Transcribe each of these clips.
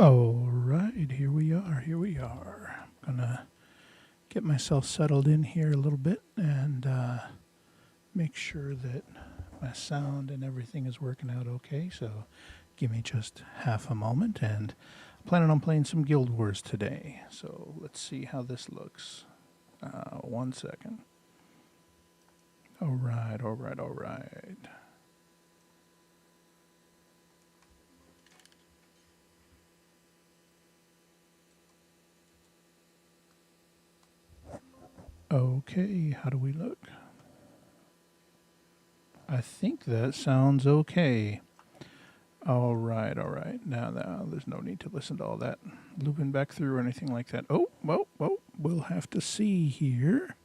All right, here we are. Here we are. I'm gonna get myself settled in here a little bit and make sure that my sound and everything is working out okay. So, give me just half a moment, and I'm planning on playing some Guild Wars today. So let's see how this looks. 1 second. All right. All right. All right. Okay, how do we look? I think that sounds okay. All right, all right. Now, there's no need to listen to all that looping back through or anything like that. Oh, we'll have to see here.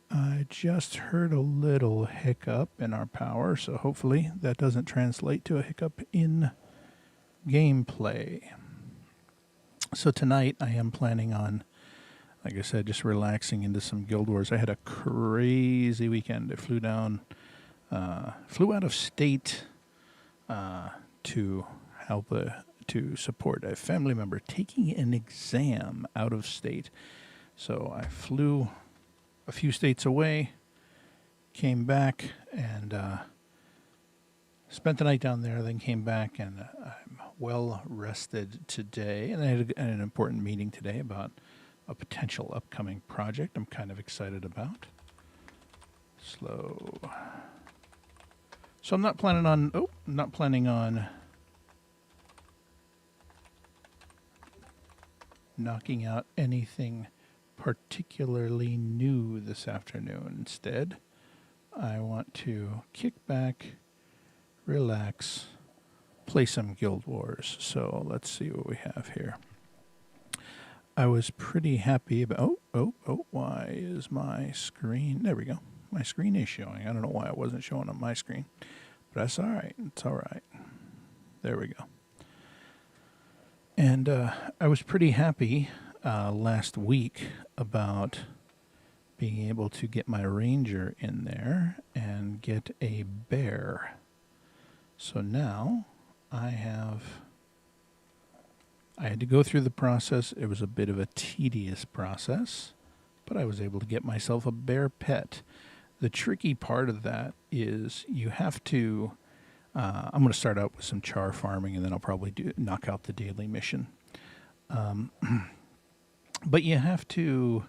I just heard a little hiccup in our power, so hopefully that doesn't translate to a hiccup in gameplay. So tonight I am planning on, like I said, just relaxing into some Guild Wars. I had a crazy weekend. I flew out of state to help to support a family member taking an exam out of state. So I flew a few states away, came back, and spent the night down there, then came back, and I'm well rested today. And I had an important meeting today about a potential upcoming project I'm kind of excited about. Slow. So I'm not planning on knocking out anything particularly new this afternoon. Instead, I want to kick back, relax, play some Guild Wars. So let's see what we have here. I was pretty happy about... why is my screen... There we go. My screen is showing. I don't know why it wasn't showing on my screen. But that's all right. It's all right. There we go. And I was pretty happy last week about being able to get my ranger in there and get a bear. So now I had to go through the process. It was a bit of a tedious process, but I was able to get myself a bear pet. The tricky part of that is you have to, I'm going to start out with some char farming, and then I'll probably knock out the daily mission. But you have to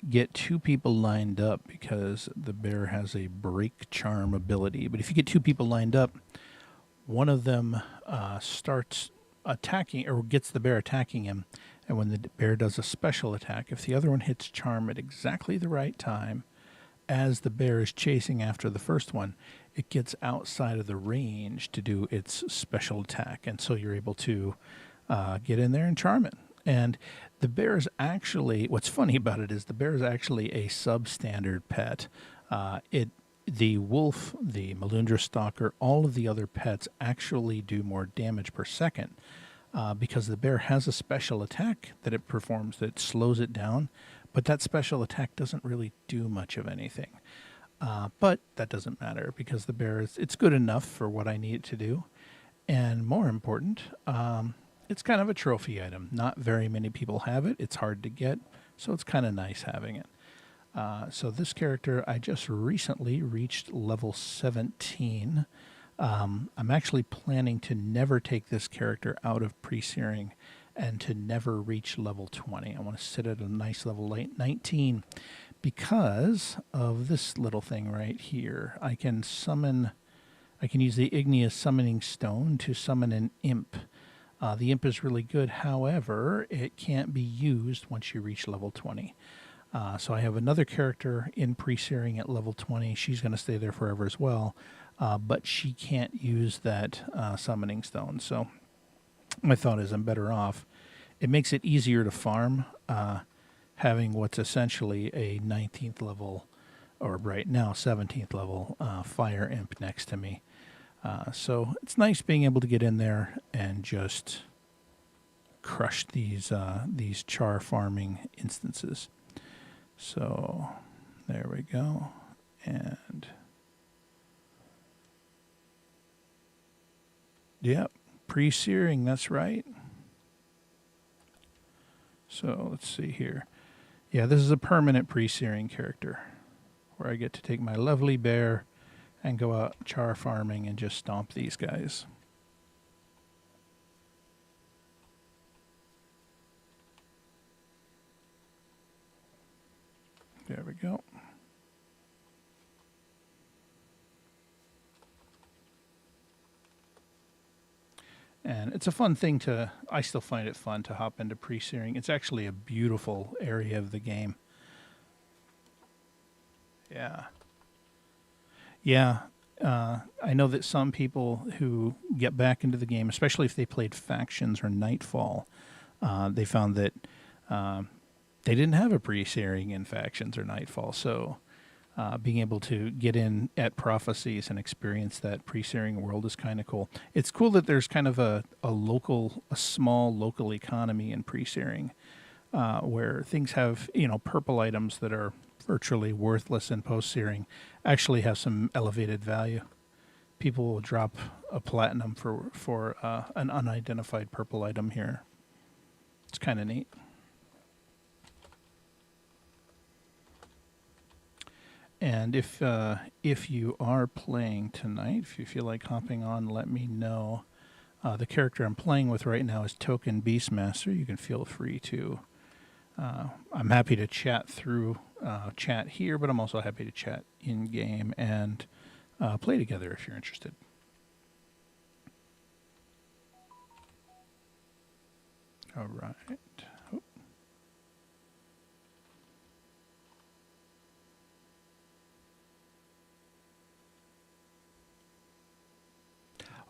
get two people lined up because the bear has a break charm ability. But if you get two people lined up, one of them starts attacking or gets the bear attacking him. And when the bear does a special attack, if the other one hits charm at exactly the right time, as the bear is chasing after the first one, it gets outside of the range to do its special attack. And so you're able to get in there and charm it. And the bear is actually, what's funny about it is the bear is actually a substandard pet. The wolf, the Malundra stalker, all of the other pets actually do more damage per second because the bear has a special attack that it performs that slows it down, but that special attack doesn't really do much of anything. But that doesn't matter because the bear it's good enough for what I need it to do. And more important, it's kind of a trophy item. Not very many people have it. It's hard to get, so it's kind of nice having it. So this character, I just recently reached level 17. I'm actually planning to never take this character out of pre-searing and to never reach level 20. I want to sit at a nice level 19 because of this little thing right here. I can use the Igneous Summoning Stone to summon an imp. The imp is really good. However, it can't be used once you reach level 20. So I have another character in pre-searing at level 20. She's going to stay there forever as well, but she can't use that summoning stone. So my thought is I'm better off. It makes it easier to farm having what's essentially a 19th level, or right now 17th level fire imp next to me. So it's nice being able to get in there and just crush these char farming instances. So there we go. And yep, Pre-searing, that's right. So let's see here. Yeah, this is a permanent pre-searing character where I get to take my lovely bear and go out char farming and just stomp these guys. There we go. And it's a fun thing I still find it fun to hop into pre-searing. It's actually a beautiful area of the game. Yeah. Yeah. I know that some people who get back into the game, especially if they played Factions or Nightfall, they found that they didn't have a pre-searing in Factions or Nightfall. So being able to get in at Prophecies and experience that pre-searing world is kind of cool. It's cool that there's kind of a small local economy in pre-searing where things have, purple items that are virtually worthless in post-searing actually have some elevated value. People will drop a platinum for an unidentified purple item here. It's kind of neat. And if you are playing tonight, if you feel like hopping on, let me know. The character I'm playing with right now is Token Beastmaster. You can feel free to. I'm happy to chat through chat here, but I'm also happy to chat in game and play together if you're interested. All right. Oh.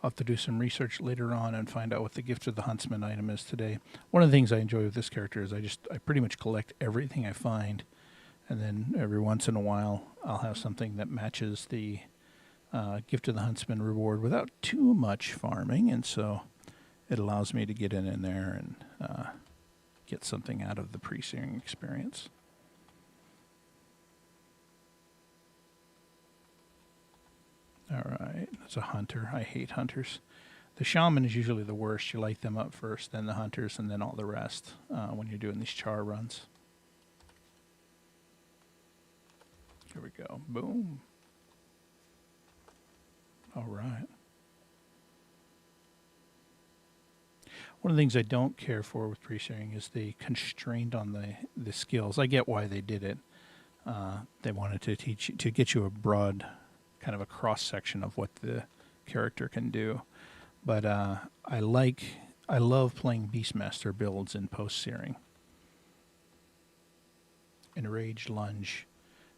I'll have to do some research later on and find out what the Gift of the Huntsman item is today. One of the things I enjoy with this character is I pretty much collect everything I find, and then every once in a while I'll have something that matches the Gift of the Huntsman reward without too much farming, and so it allows me to get in there and get something out of the pre-searing experience. All right, that's a hunter. I hate hunters. The shaman is usually the worst. You light them up first, then the hunters, and then all the rest when you're doing these char runs. Here we go. Boom. All right. One of the things I don't care for with pre-searing is the constraint on the skills. I get why they did it. They wanted to get you a broad kind of a cross-section of what the character can do. But I love playing Beastmaster builds in post-searing. Enraged Lunge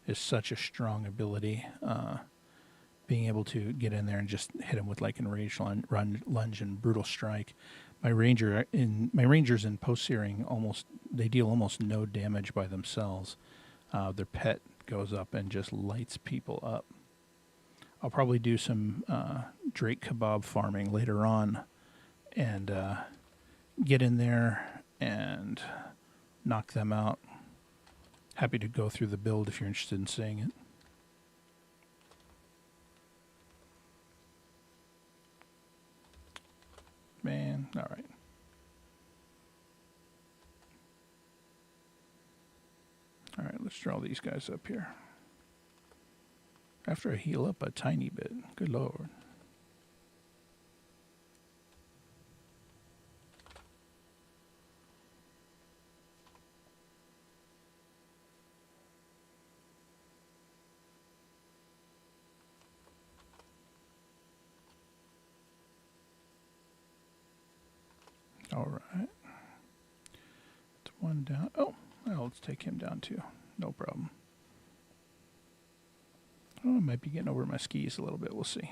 is such a strong ability. Being able to get in there and just hit him with like Enraged Lunge and Brutal Strike. My rangers in post-searing they deal almost no damage by themselves. Their pet goes up and just lights people up. I'll probably do some Drake Kebab farming later on and get in there and knock them out. Happy to go through the build if you're interested in seeing it. Man, all right. All right, let's draw these guys up here. After I heal up a tiny bit. Good Lord. All right. It's one down. Oh, well, let's take him down too. No problem. Oh, I might be getting over my skis a little bit. We'll see.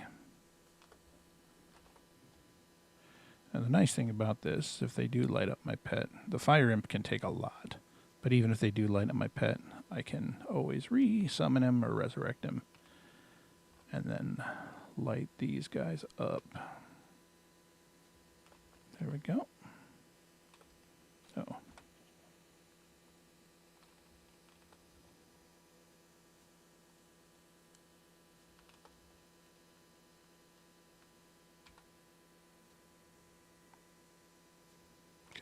And the nice thing about this, if they do light up my pet, the Fire Imp can take a lot. But even if they do light up my pet, I can always re-summon him or resurrect him. And then light these guys up. There we go. Oh.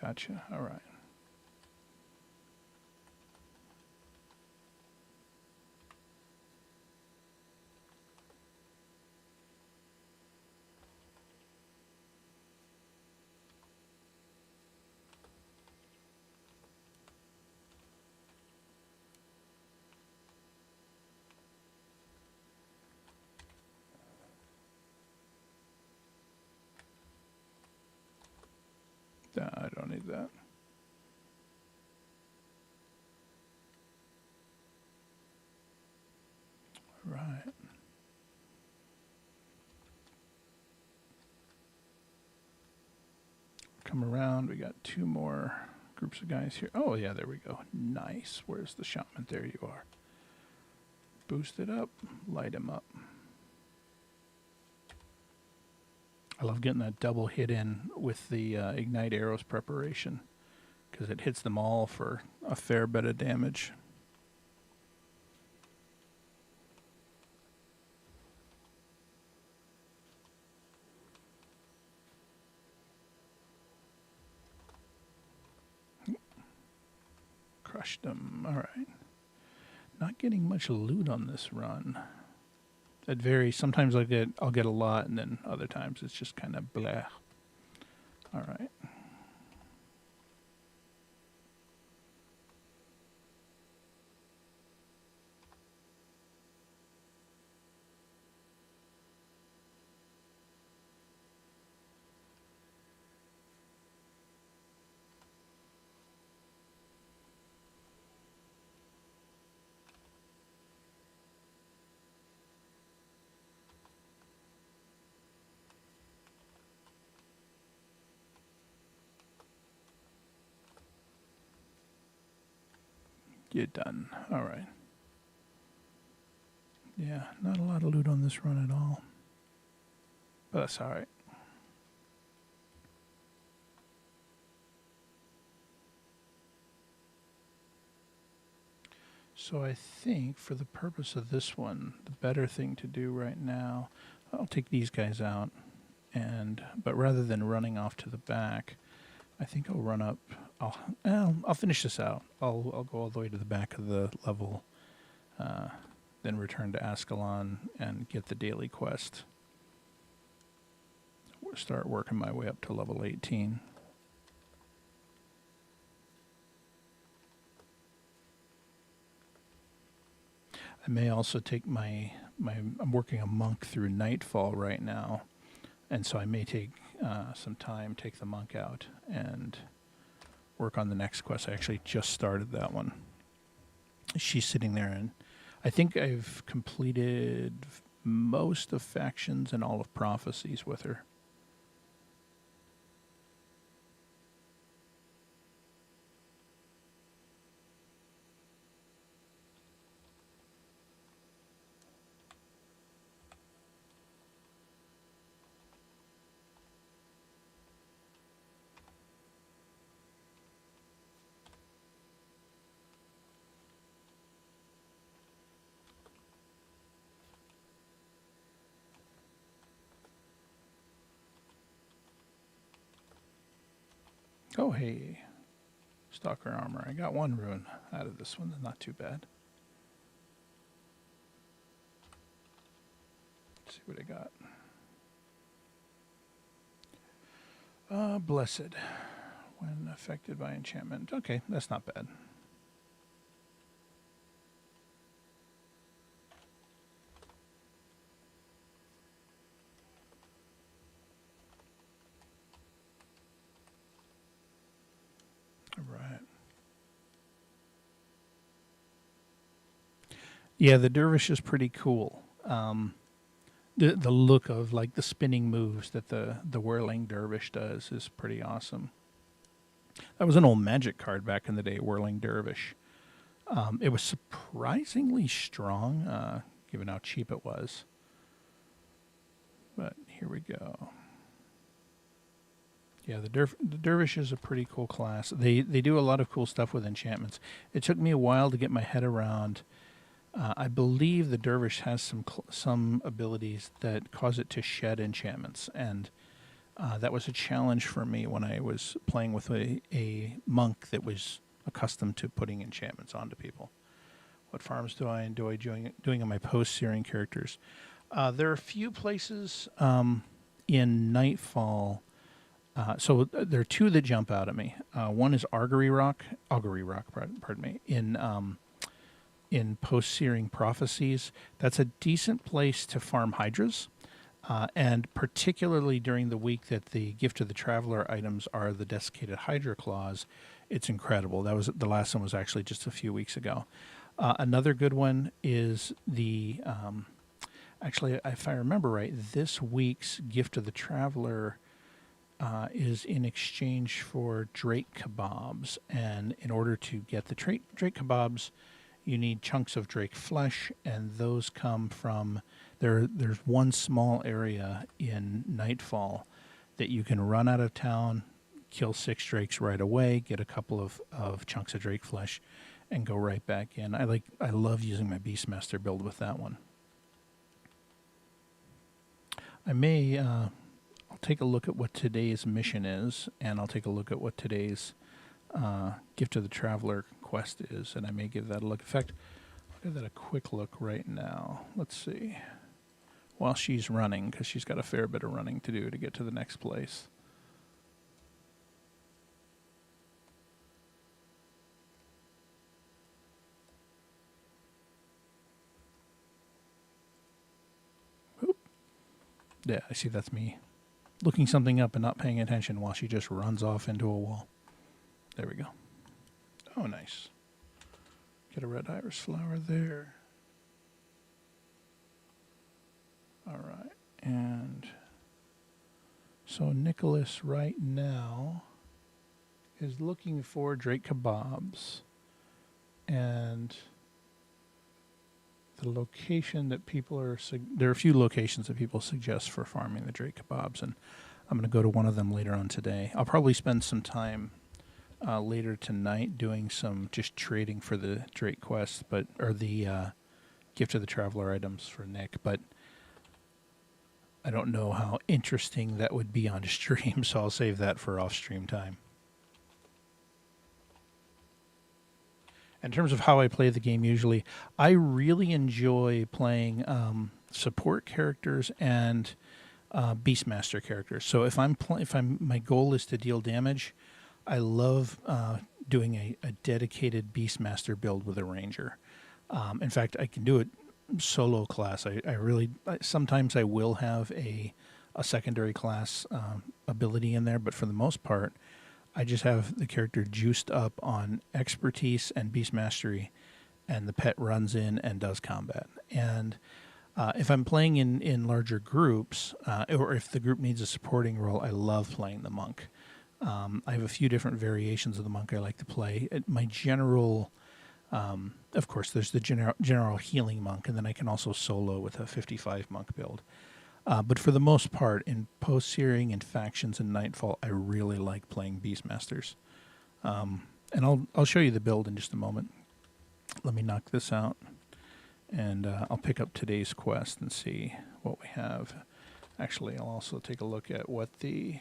Gotcha. All right. I don't need that. All right. Come around. We got 2 more groups of guys here. Oh, yeah, there we go. Nice. Where's the shaman? There you are. Boost it up. Light him up. I love getting that double hit in with the Ignite Arrows preparation, because it hits them all for a fair bit of damage. Crushed them. All right. Not getting much loot on this run. It varies. Sometimes I'll get a lot, and then other times it's just kind of blah. All right. Get done. All right. Yeah, not a lot of loot on this run at all. But that's all right. So I think for the purpose of this one, the better thing to do right now, I'll take these guys out, but rather than running off to the back, I think I'll run up. I'll finish this out. I'll go all the way to the back of the level, then return to Ascalon and get the daily quest. Start working my way up to level 18. I may also take I'm working a monk through Nightfall right now, and so I may take some time, take the monk out, and work on the next quest. I actually just started that one. She's sitting there, and I think I've completed most of Factions and all of Prophecies with her. Oh, hey. Stalker armor. I got 1 rune out of this one. Not too bad. Let's see what I got. Blessed. When affected by enchantment. Okay, that's not bad. Right. Yeah, the dervish is pretty cool. The look of like the spinning moves that the whirling dervish does is pretty awesome. That was an old Magic card back in the day, whirling dervish. It was surprisingly strong, given how cheap it was. But here we go. Yeah, the dervish is a pretty cool class. They do a lot of cool stuff with enchantments. It took me a while to get my head around. I believe the dervish has some abilities that cause it to shed enchantments, and That was a challenge for me when I was playing with a monk that was accustomed to putting enchantments onto people. What farms do I enjoy doing on my post-searing characters? There are a few places in Nightfall. There are two that jump out at me. One is Augury Rock, pardon me, in post-searing prophecies. That's a decent place to farm hydras. And particularly during the week that the Gift of the Traveler items are the Desiccated Hydra Claws, it's incredible. That was the last one was actually just a few weeks ago. Another good one is the actually, if I remember right, this week's Gift of the Traveler is in exchange for Drake kebabs, and in order to get the Drake kebabs, you need chunks of Drake flesh, and those come from there's one small area in Nightfall that you can run out of town, kill 6 drakes right away, get a couple of chunks of Drake flesh, and go right back in. I love using my Beastmaster build with that one. I may I'll take a look at what today's mission is, and I'll take a look at what today's Gift of the Traveler quest is, and I may give that a look. In fact, I'll give that a quick look right now. Let's see. While she's running, because she's got a fair bit of running to do to get to the next place. Oop. Yeah, I see that's me looking something up and not paying attention while she just runs off into a wall. There we go. Oh, nice. Get a red iris flower there. All right. And so Nicholas right now is looking for Drake kebabs. And the location that people are... there are a few locations that people suggest for farming the Drake kebabs, and I'm going to go to one of them later on today. I'll probably spend some time later tonight doing some just trading for the Drake quest, or the Gift of the Traveler items for Nick, but I don't know how interesting that would be on stream, so I'll save that for off-stream time. In terms of how I play the game usually, I really enjoy playing support characters and Beastmaster characters. So if my goal is to deal damage, I love doing a dedicated Beastmaster build with a Ranger. In fact, I can do it solo class. Sometimes I will have a secondary class ability in there, but for the most part, I just have the character juiced up on expertise and beast mastery, and the pet runs in and does combat. And if I'm playing in larger groups, or if the group needs a supporting role, I love playing the monk. I have a few different variations of the monk I like to play. My general, of course, there's the general healing monk, and then I can also solo with a 55 monk build. But for the most part, in post-searing and factions and Nightfall, I really like playing Beastmasters. And I'll show you the build in just a moment. Let me knock this out, and I'll pick up today's quest and see what we have. Actually, I'll also take a look at what the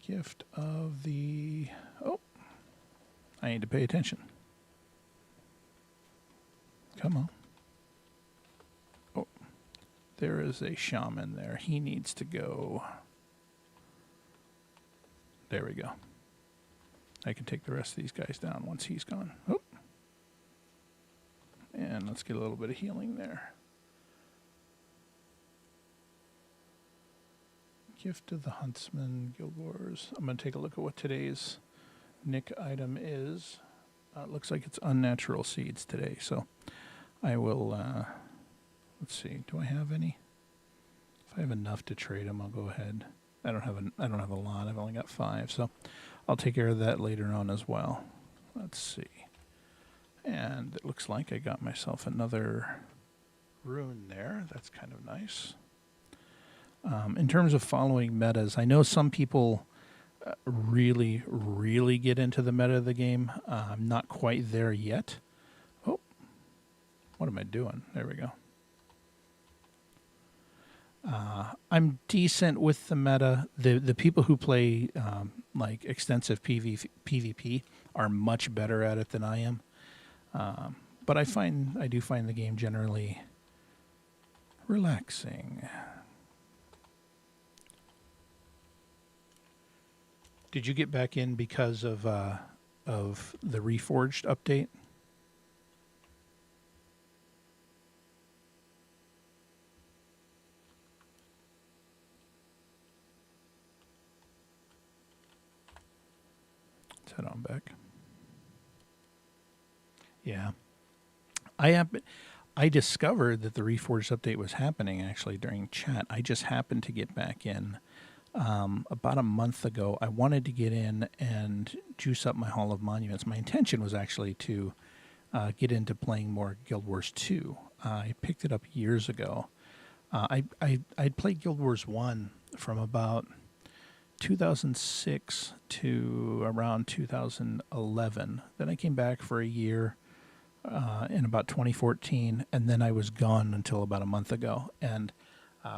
Gift of the... Oh, I need to pay attention. Come on. Oh, there is a shaman there. He needs to go. There we go. I can take the rest of these guys down once he's gone. Oh. And let's get a little bit of healing there. Gift of the Huntsman, Guild Wars. I'm going to take a look at what today's Nick item is. It looks like it's unnatural seeds today, so I will, let's see, do I have any? If I have enough to trade them, I'll go ahead. I don't have a lot. I've only got 5, so I'll take care of that later on as well. Let's see. And it looks like I got myself another rune there. That's kind of nice. In terms of following metas, I know some people really, really get into the meta of the game. I'm not quite there yet. Oh, what am I doing? There we go. I'm decent with the meta. The people who play like extensive PvP are much better at it than I am. But I do find the game generally relaxing. Did you get back in because of the Reforged update? Let's head on back. Yeah, I discovered that the Reforged update was happening actually during chat. I just happened to get back in about a month ago. I wanted to get in and juice up my Hall of Monuments. My intention was actually to get into playing more Guild Wars 2. I picked it up years ago. I'd played Guild Wars 1 from about 2006 to around 2011. Then I came back for a year in about 2014, and then I was gone until about a month ago. And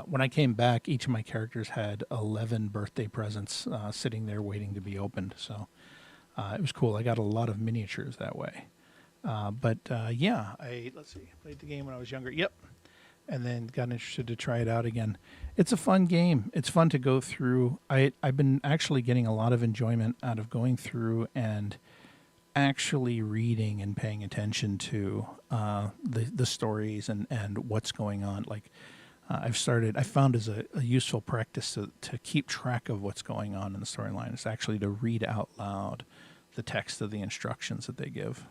when I came back, each of my characters had 11 birthday presents sitting there waiting to be opened. So it was cool. I got a lot of miniatures that way. Yeah, let's see, played the game when I was younger. Yep. And then got interested to try it out again. It's a fun game. It's fun to go through. I've been actually getting a lot of enjoyment out of going through and actually reading and paying attention to the stories and what's going on. Like I found as a useful practice to keep track of what's going on in the storyline is actually to read out loud the text of the instructions that they give.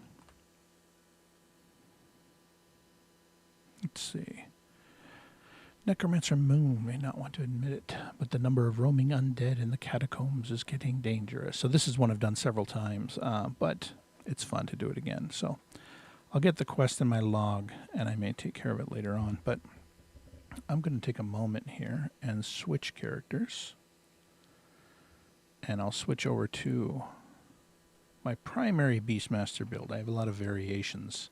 Let's see. Necromancer Moon may not want to admit it, but the number of roaming undead in the catacombs is getting dangerous. So this is one I've done several times, but it's fun to do it again. So I'll get the quest in my log, and I may take care of it later on. But I'm going to take a moment here and switch characters. And I'll switch over to my primary Beastmaster build. I have a lot of variations,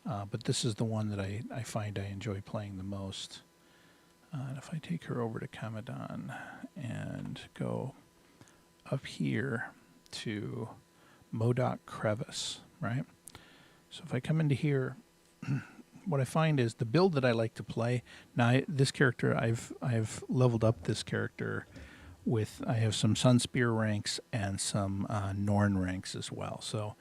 but this is the one that I find I enjoy playing the most. And if I take her over to Kamadan and go up here to Modoc Crevice, right? So if I come into here, what I find is the build that I like to play. Now, this character, I've leveled up this character with, I have some Sunspear ranks and some Norn ranks as well. So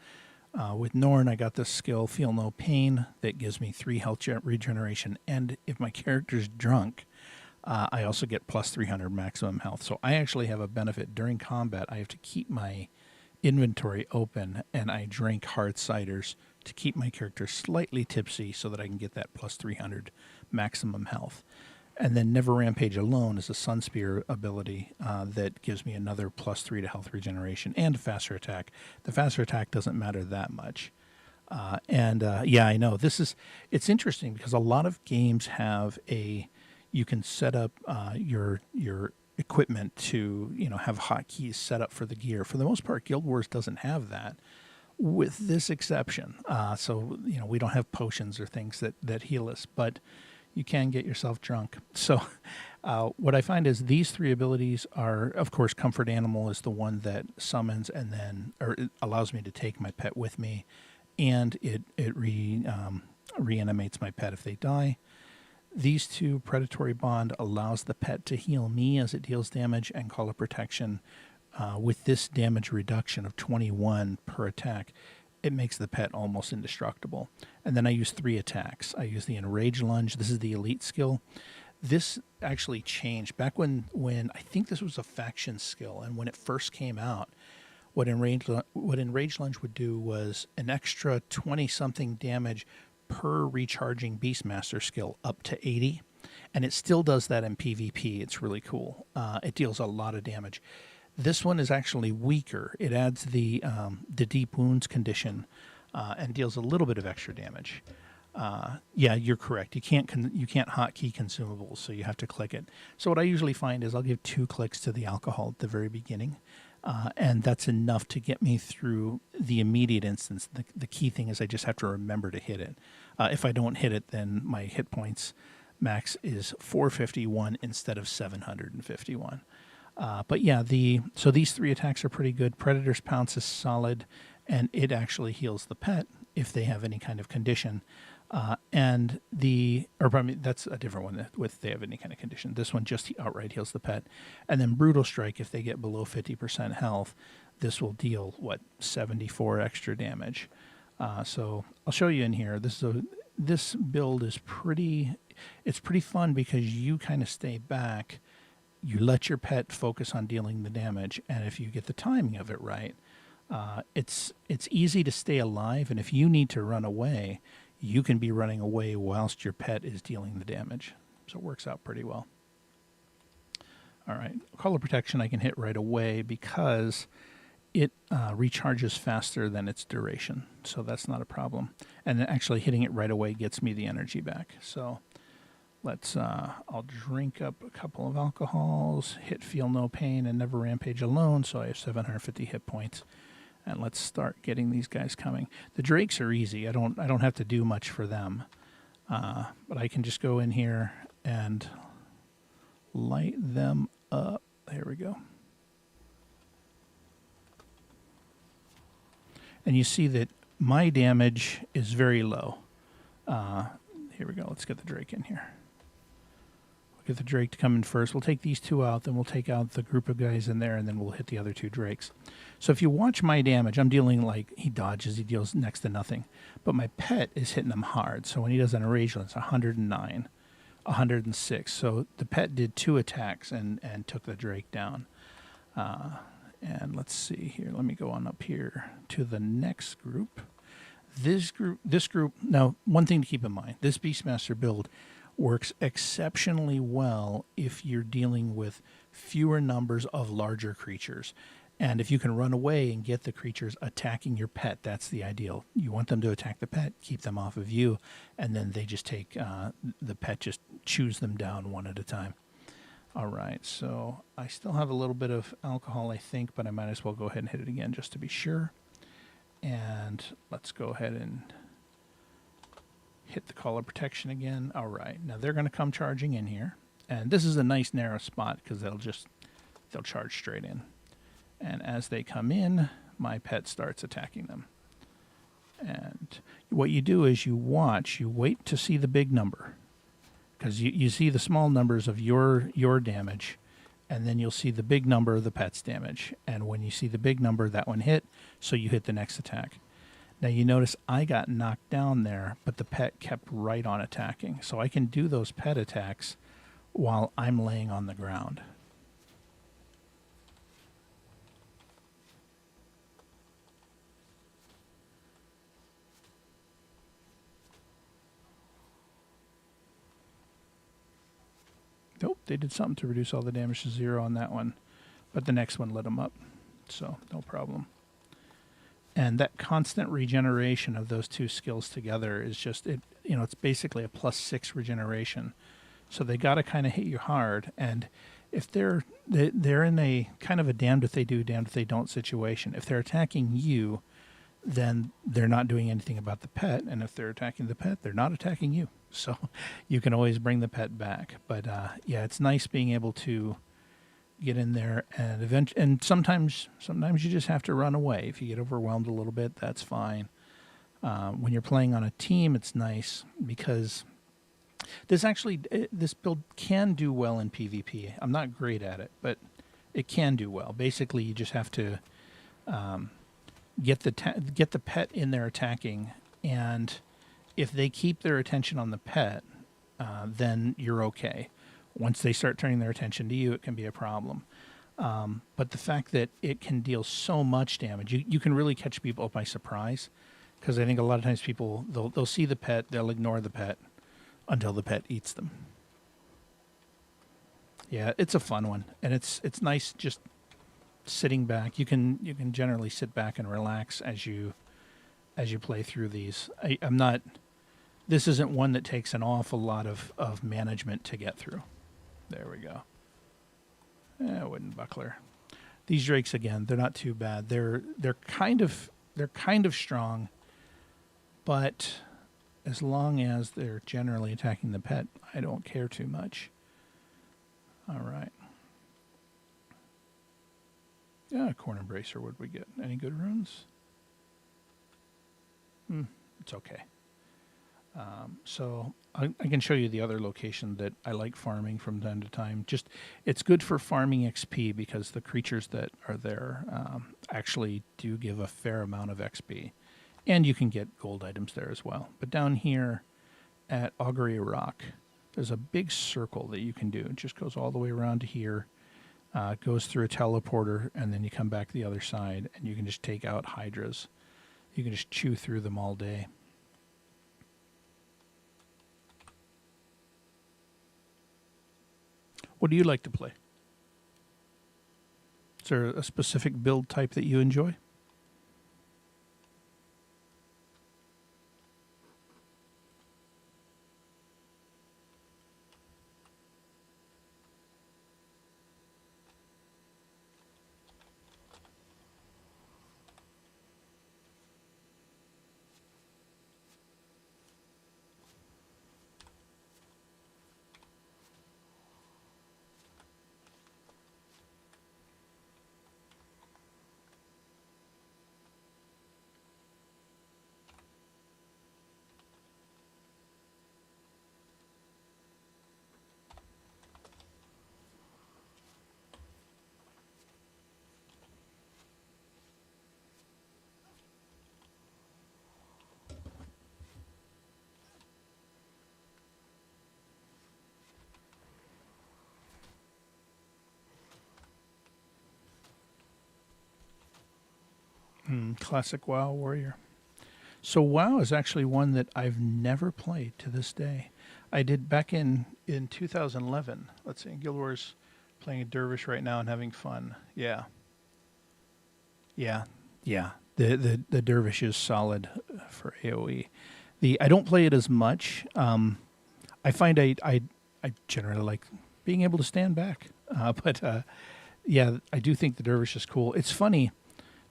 with Norn, I got this skill, Feel No Pain, that gives me 3 health regeneration. And if my character's drunk, I also get plus 300 maximum health. So I actually have a benefit. During combat, I have to keep my inventory open, and I drink hard ciders to keep my character slightly tipsy so that I can get that plus 300 maximum health. And then Never Rampage Alone is a Sunspear ability that gives me another plus 3 to health regeneration and faster attack. The faster attack doesn't matter that much. Yeah, I know. It's interesting because a lot of games have you can set up your equipment to have hotkeys set up for the gear. For the most part, Guild Wars doesn't have that, with this exception. So we don't have potions or things that heal us, but you can get yourself drunk. So what I find is these 3 abilities are, of course, Comfort Animal is the one that summons and then, or it allows me to take my pet with me, and it reanimates my pet if they die. These 2, Predatory Bond allows the pet to heal me as it deals damage, and Call of Protection, with this damage reduction of 21 per attack, it makes the pet almost indestructible. And then I use 3 attacks. I use the Enrage Lunge. This is the elite skill. This actually changed back when I think this was a faction skill, and when it first came out, what Enrage Lunge would do was an extra 20-something damage per recharging Beastmaster skill up to 80, and it still does that in PvP. It's really cool. It deals a lot of damage. This one is actually weaker. It adds the deep wounds condition and deals a little bit of extra damage. Yeah, you're correct. You can't hotkey consumables, so you have to click it. So what I usually find is I'll give 2 clicks to the alcohol at the very beginning, and that's enough to get me through the immediate instance. The key thing is I just have to remember to hit it. If I don't hit it, then my hit points max is 451 instead of 751. But yeah, so these 3 attacks are pretty good. Predator's Pounce is solid, and it actually heals the pet if they have any kind of condition. That's a different one with they have any kind of condition. This one just outright heals the pet. And then Brutal Strike, if they get below 50% health, this will deal, 74 extra damage. So I'll show you in here. This build is pretty fun because you kind of stay back. You let your pet focus on dealing the damage, and if you get the timing of it right, it's easy to stay alive. And if you need to run away, you can be running away whilst your pet is dealing the damage. So it works out pretty well. All right, Collar Protection I can hit right away because it recharges faster than its duration. So that's not a problem. And actually hitting it right away gets me the energy back. So I'll drink up a couple of alcohols, hit Feel No Pain, and Never Rampage Alone. So I have 750 hit points. And let's start getting these guys coming. The Drakes are easy. I don't have to do much for them. But I can just go in here and light them up. There we go. And you see that my damage is very low. Here we go. Let's get the Drake in here. We'll get the Drake to come in first. We'll take these 2 out, then we'll take out the group of guys in there, and then we'll hit the other 2 Drakes. So if you watch my damage, I'm dealing he dodges, he deals next to nothing. But my pet is hitting him hard. So when he does an enrage, it's 109, 106. So the pet did 2 attacks and took the Drake down. And let's see here. Let me go on up here to the next group. This group. Now, one thing to keep in mind: this Beastmaster build works exceptionally well if you're dealing with fewer numbers of larger creatures. And if you can run away and get the creatures attacking your pet, that's the ideal. You want them to attack the pet, keep them off of you, and then they just take the pet, just chews them down one at a time. All right, so I still have a little bit of alcohol, I think, but I might as well go ahead and hit it again just to be sure. And let's go ahead and hit the Collar Protection again. All right, now they're going to come charging in here. And this is a nice narrow spot because they'll charge straight in. And as they come in, my pet starts attacking them. And what you do is you wait to see the big number. Because you see the small numbers of your damage, and then you'll see the big number of the pet's damage. And when you see the big number, that one hit, so you hit the next attack. Now you notice I got knocked down there, but the pet kept right on attacking. So I can do those pet attacks while I'm laying on the ground. Nope, they did something to reduce all the damage to 0 on that one. But the next one lit them up, so no problem. And that constant regeneration of those 2 skills together is just, it's basically a +6 regeneration. So they got to kind of hit you hard. And if they're in a kind of a damned if they do, damned if they don't situation. If they're attacking you, then they're not doing anything about the pet. And if they're attacking the pet, they're not attacking you. So you can always bring the pet back. But yeah, it's nice being able to get in there and sometimes you just have to run away. If you get overwhelmed a little bit, that's fine. When you're playing on a team, it's nice because this build can do well in PvP. I'm not great at it, but it can do well. Basically, you just have to get the pet in there attacking, and if they keep their attention on the pet, then you're okay. Once they start turning their attention to you, it can be a problem. But the fact that it can deal so much damage, you can really catch people by surprise. Because I think a lot of times people, they'll see the pet, they'll ignore the pet until the pet eats them. Yeah, it's a fun one. And it's nice just sitting back. You can generally sit back and relax as you play through these. This isn't one that takes an awful lot of management to get through. There we go. Wooden buckler. These drakes again, they're not too bad. They're kind of strong, but as long as they're generally attacking the pet, I don't care too much. All right. Yeah, Corn Embracer, what we get? Any good runes? It's okay. So I can show you the other location that I like farming from time to time. Just it's good for farming XP because the creatures that are there actually do give a fair amount of XP, and you can get gold items there as well. But down here at Augury Rock, there's a big circle that you can do. It just goes all the way around to here, goes through a teleporter, and then you come back the other side, and you can just take out hydras. You can just chew through them all day. What do you like to play? Is there a specific build type that you enjoy? Classic WoW warrior. So WoW is actually one that I've never played to this day. I did back in 2011. Let's see, Guild Wars, playing a dervish right now and having fun. Yeah, yeah, yeah. The dervish is solid for AOE. I don't play it as much. I find I generally like being able to stand back. But yeah, I do think the dervish is cool. It's funny.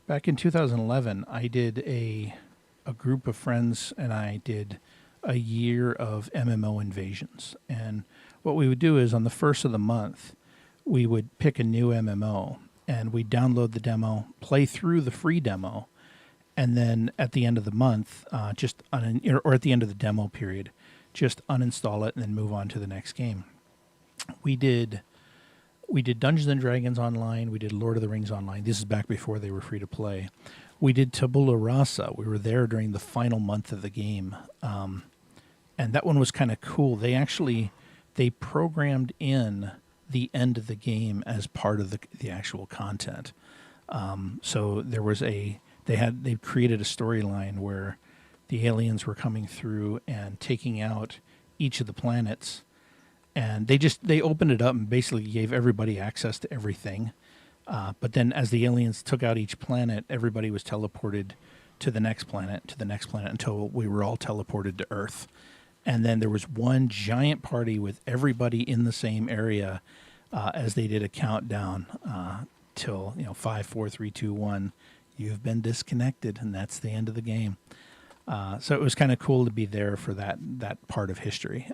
Back in 2011, I did a group of friends, and I did a year of MMO invasions. And what we would do is on the first of the month, we would pick a new MMO, and we'd download the demo, play through the free demo, and then at the end of the month, or at the end of the demo period, just uninstall it and then move on to the next game. We did Dungeons and Dragons online. We did Lord of the Rings online. This is back before they were free to play. We did Tabula Rasa. We were there during the final month of the game, and that one was kind of cool. They programmed in the end of the game as part of the actual content. So there was they created a storyline where the aliens were coming through and taking out each of the planets. And they opened it up and basically gave everybody access to everything. But then as the aliens took out each planet, everybody was teleported to the next planet, until we were all teleported to Earth. And then there was one giant party with everybody in the same area as they did a countdown till 5, 4, 3, 2, 1. You've been disconnected, and that's the end of the game. So it was kind of cool to be there for that part of history.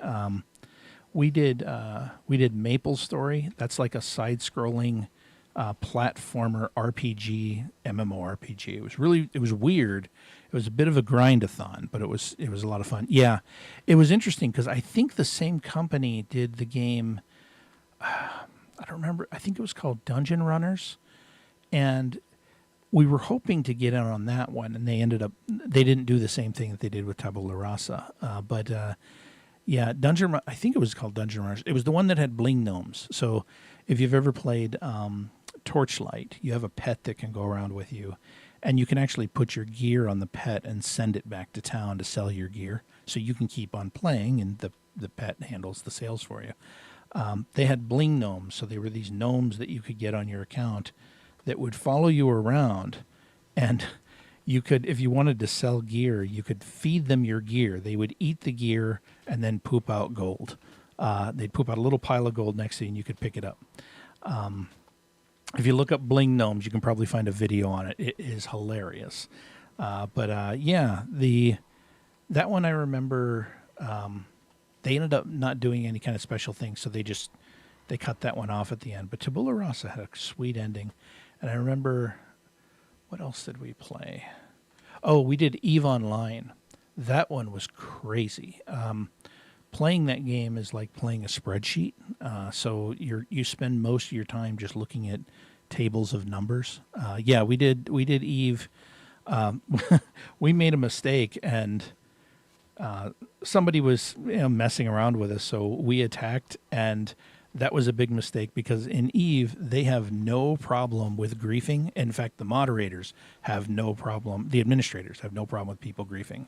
We did Maple Story. That's like a side-scrolling platformer RPG, MMORPG. It was weird. It was a bit of a grind-a-thon, but it was a lot of fun. Yeah, it was interesting because I think the same company did the game. I don't remember. I think it was called Dungeon Runners, and we were hoping to get in on that one, and they didn't do the same thing that they did with Tabula Rasa, but. Yeah, I think it was called Dungeon Runners. It was the one that had bling gnomes. So if you've ever played Torchlight, you have a pet that can go around with you, and you can actually put your gear on the pet and send it back to town to sell your gear. So you can keep on playing, and the pet handles the sales for you. They had bling gnomes, so they were these gnomes that you could get on your account that would follow you around, and you could, if you wanted to sell gear, you could feed them your gear. They would eat the gear and then poop out gold. They'd poop out a little pile of gold next to you, and you could pick it up. If you look up bling gnomes, you can probably find a video on it. It is hilarious. Yeah, That one I remember. They ended up not doing any kind of special thing, so they cut that one off at the end. But Tabula Rasa had a sweet ending, and I remember what else did we play? Oh, we did Eve Online. That one was crazy. Playing that game is like playing a spreadsheet. So you spend most of your time just looking at tables of numbers. Yeah, we did Eve. Um, we made a mistake and somebody was messing around with us, so we attacked, and that was a big mistake because in Eve they have no problem with griefing. In fact, the moderators have no problem. The administrators have no problem with people griefing.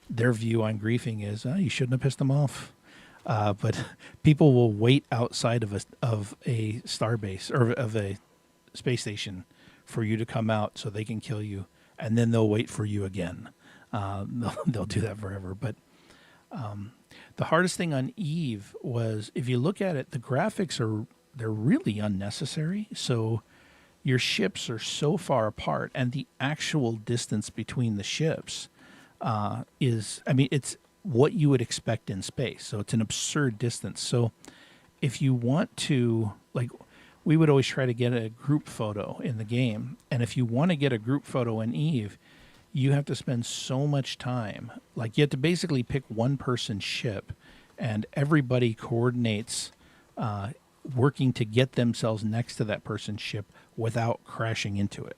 Their view on griefing is you shouldn't have pissed them off. But people will wait outside of a star base or of a space station for you to come out so they can kill you, and then they'll wait for you again. They'll do that forever. But the hardest thing on Eve was, if you look at it, the graphics they're really unnecessary. So your ships are so far apart, and the actual distance between the ships it's what you would expect in space. So it's an absurd distance. So if you want to, like, we would always try to get a group photo in the game. And if you want to get a group photo in Eve, you have to spend so much time. Like, you have to basically pick one person's ship, and everybody coordinates working to get themselves next to that person's ship without crashing into it.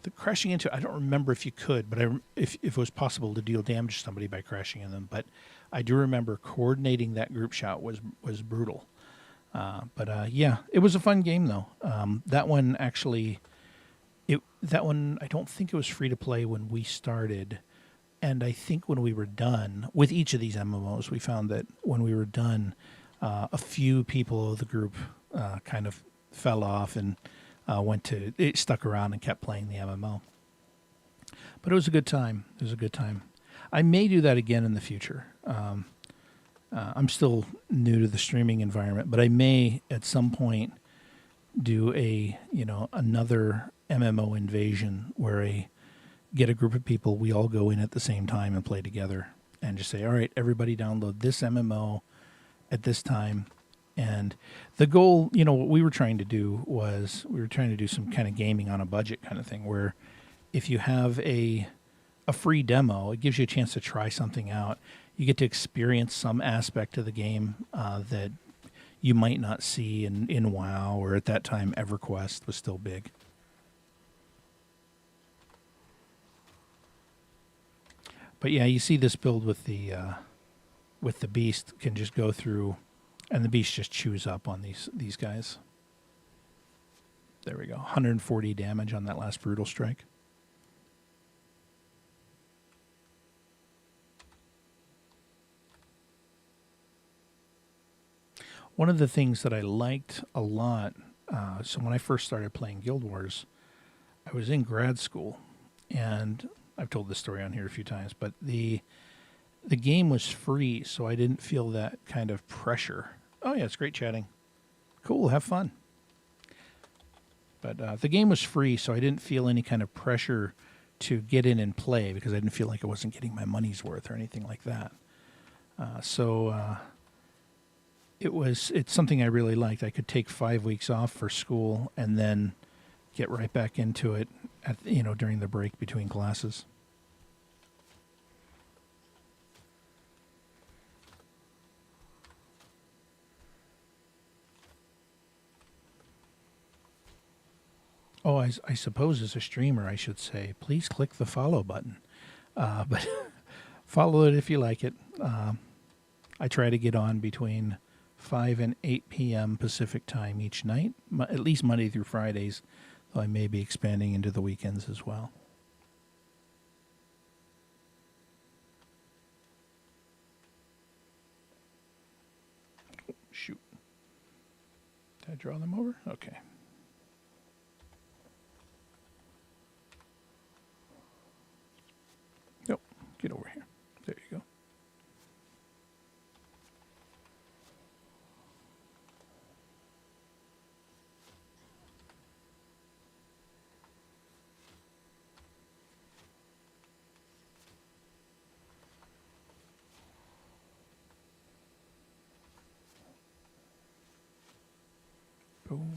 The crashing into, I don't remember if you could, but if it was possible to deal damage to somebody by crashing in them. But I do remember coordinating that group shot was brutal. Yeah, it was a fun game though. That one actually, that one I don't think it was free to play when we started, and I think when we were done with each of these MMOs, we found that when we were done, a few people of the group kind of fell off and it stuck around and kept playing the MMO. But it was a good time. It was a good time. I may do that again in the future. I'm still new to the streaming environment, but I may at some point do another MMO invasion where get a group of people, we all go in at the same time and play together, and just say, all right, everybody download this MMO at this time. And the goal, what we were trying to do was we were trying to do some kind of gaming on a budget kind of thing, where if you have a free demo, it gives you a chance to try something out. You get to experience some aspect of the game that you might not see in WoW, or at that time EverQuest was still big. But yeah, you see this build with the beast can just go through. And the beast just chews up on these guys. There we go. 140 damage on that last brutal strike. One of the things that I liked a lot, so when I first started playing Guild Wars, I was in grad school, and I've told this story on here a few times, but the game was free, so I didn't feel that kind of pressure. Oh, yeah, it's great chatting. Cool, have fun. But the game was free, so I didn't feel any kind of pressure to get in and play because I didn't feel like I wasn't getting my money's worth or anything like that. It's something I really liked. I could take 5 weeks off for school and then get right back into it during the break between classes. Oh, I suppose as a streamer, I should say, please click the follow button. But follow it if you like it. I try to get on between 5 and 8 p.m. Pacific time each night, at least Monday through Fridays, though I may be expanding into the weekends as well. Shoot. Did I draw them over? Okay. Get over here. There you go. Boom.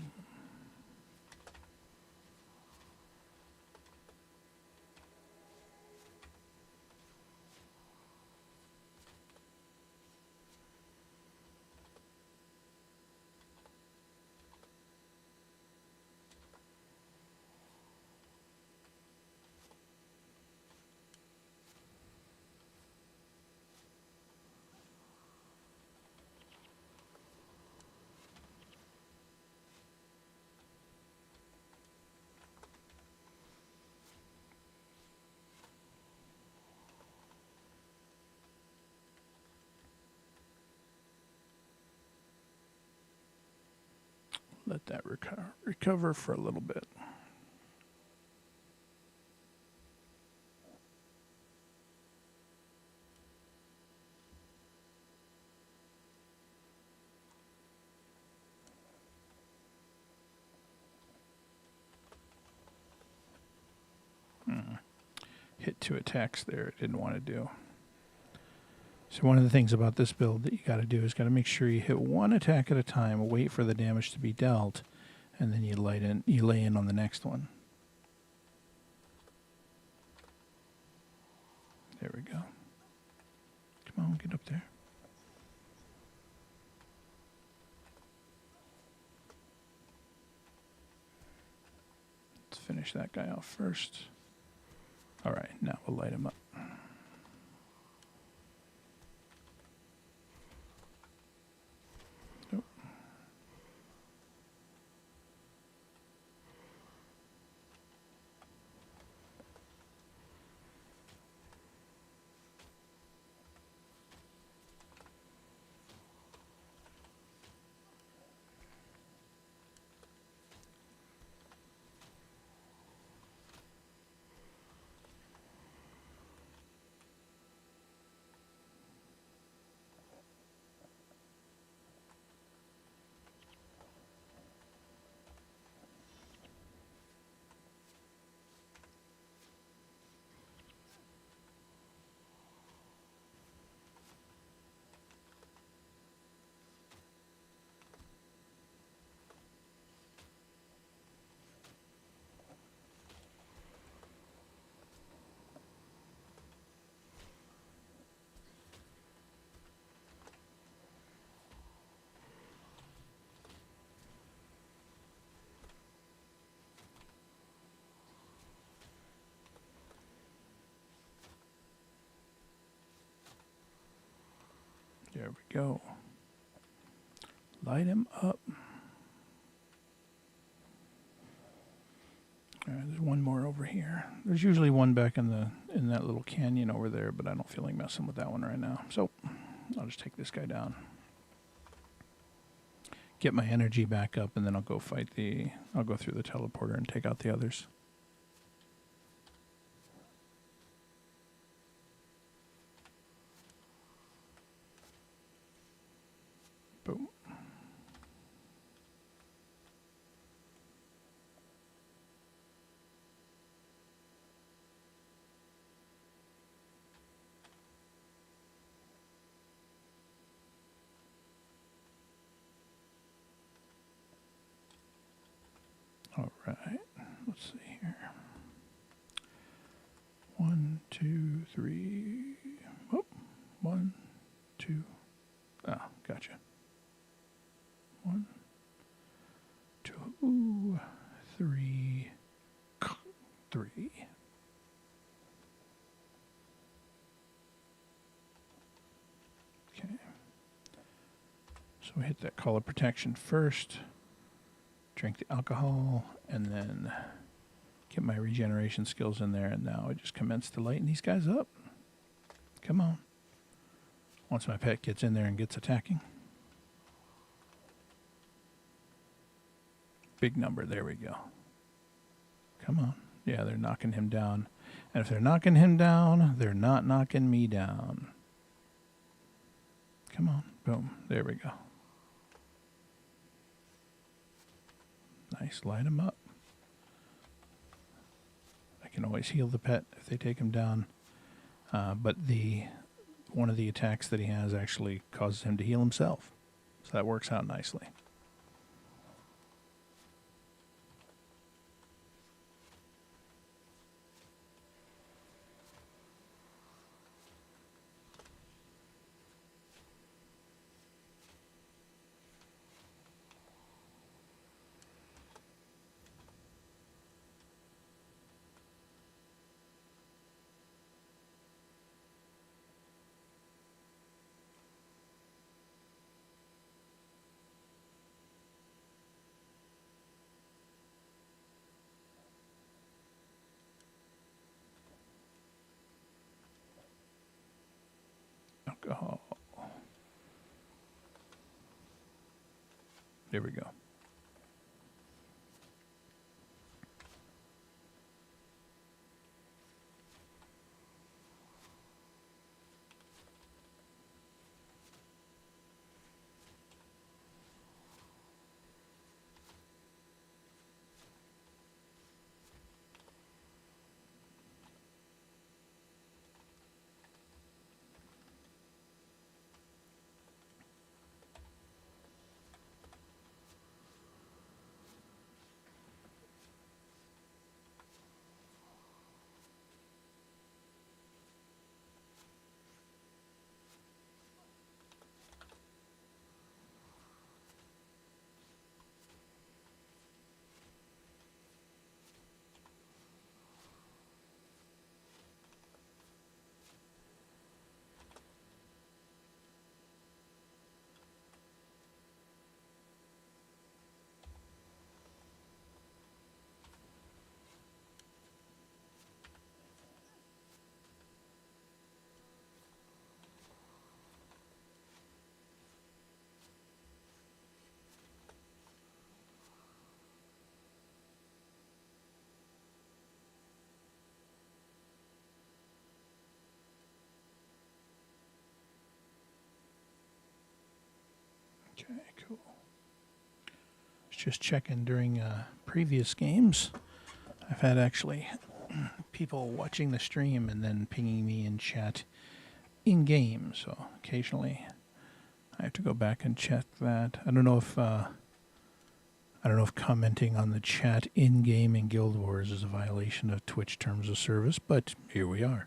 Let that recover for a little bit. Hit 2 attacks there. It didn't want to do. So one of the things about this build that you got to do is got to make sure you hit 1 attack at a time, wait for the damage to be dealt, and then you lay in on the next one. There we go. Come on, get up there. Let's finish that guy off first. All right, now we'll light him up. Nope. There we go. Light him up. All right, there's one more over here. There's usually one back in that little canyon over there, but I don't feel like messing with that one right now. So I'll just take this guy down. Get my energy back up, and then I'll go fight I'll go through the teleporter and take out the others. Boom. All right, let's see here. 1, 2, 3. Oh, 1, 2. Ah, gotcha. 1, 2, 3, 3. Okay. So we hit that call of protection first. Drink the alcohol, and then get my regeneration skills in there, and now I just commence to lighten these guys up. Come on. Once my pet gets in there and gets attacking. Big number, there we go. Come on. Yeah, they're knocking him down. And if they're knocking him down, they're not knocking me down. Come on. Boom. There we go. Nice, light him up. I can always heal the pet if they take him down. But one of the attacks that he has actually causes him to heal himself. So that works out nicely. alcohol. There we go. Okay, cool. Just checking during previous games. I've had actually people watching the stream and then pinging me in chat in game. So occasionally I have to go back and check that. I don't know if commenting on the chat in game in Guild Wars is a violation of Twitch terms of service, but here we are.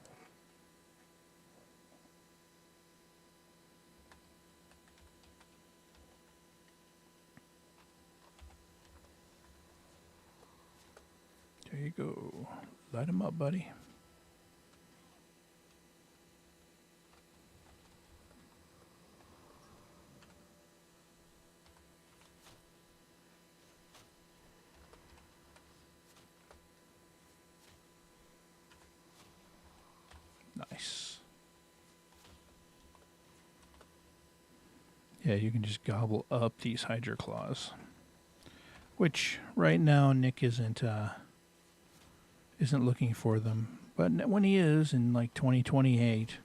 There you go. Light 'em up, buddy. Nice. Yeah, you can just gobble up these Hydra Claws. Which, right now, Nick isn't looking for them. But when he is, in like 2028,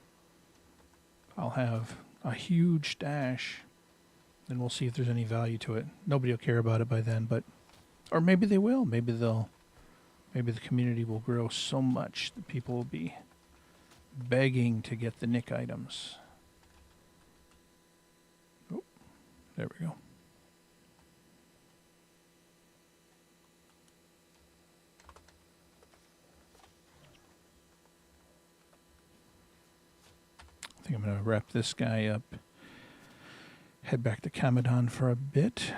I'll have a huge stash. Then we'll see if there's any value to it. Nobody will care about it by then, but... Or maybe they will. Maybe the community will grow so much that people will be begging to get the Nick items. Oh, there we go. I think I'm going to wrap this guy up. Head back to Camadon for a bit.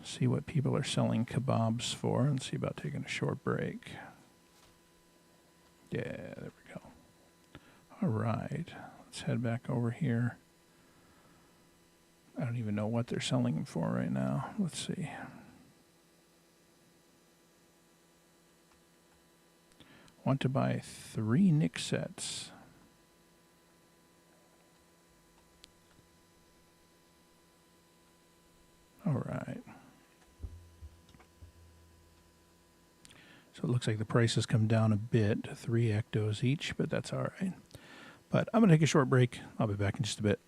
See what people are selling kebabs for and see about taking a short break. Yeah, there we go. All right, let's head back over here. I don't even know what they're selling them for right now. Let's see. Want to buy 3 Nick sets. All right. So it looks like the price has come down a bit, 3 ectos each, but that's all right. But I'm going to take a short break. I'll be back in just a bit.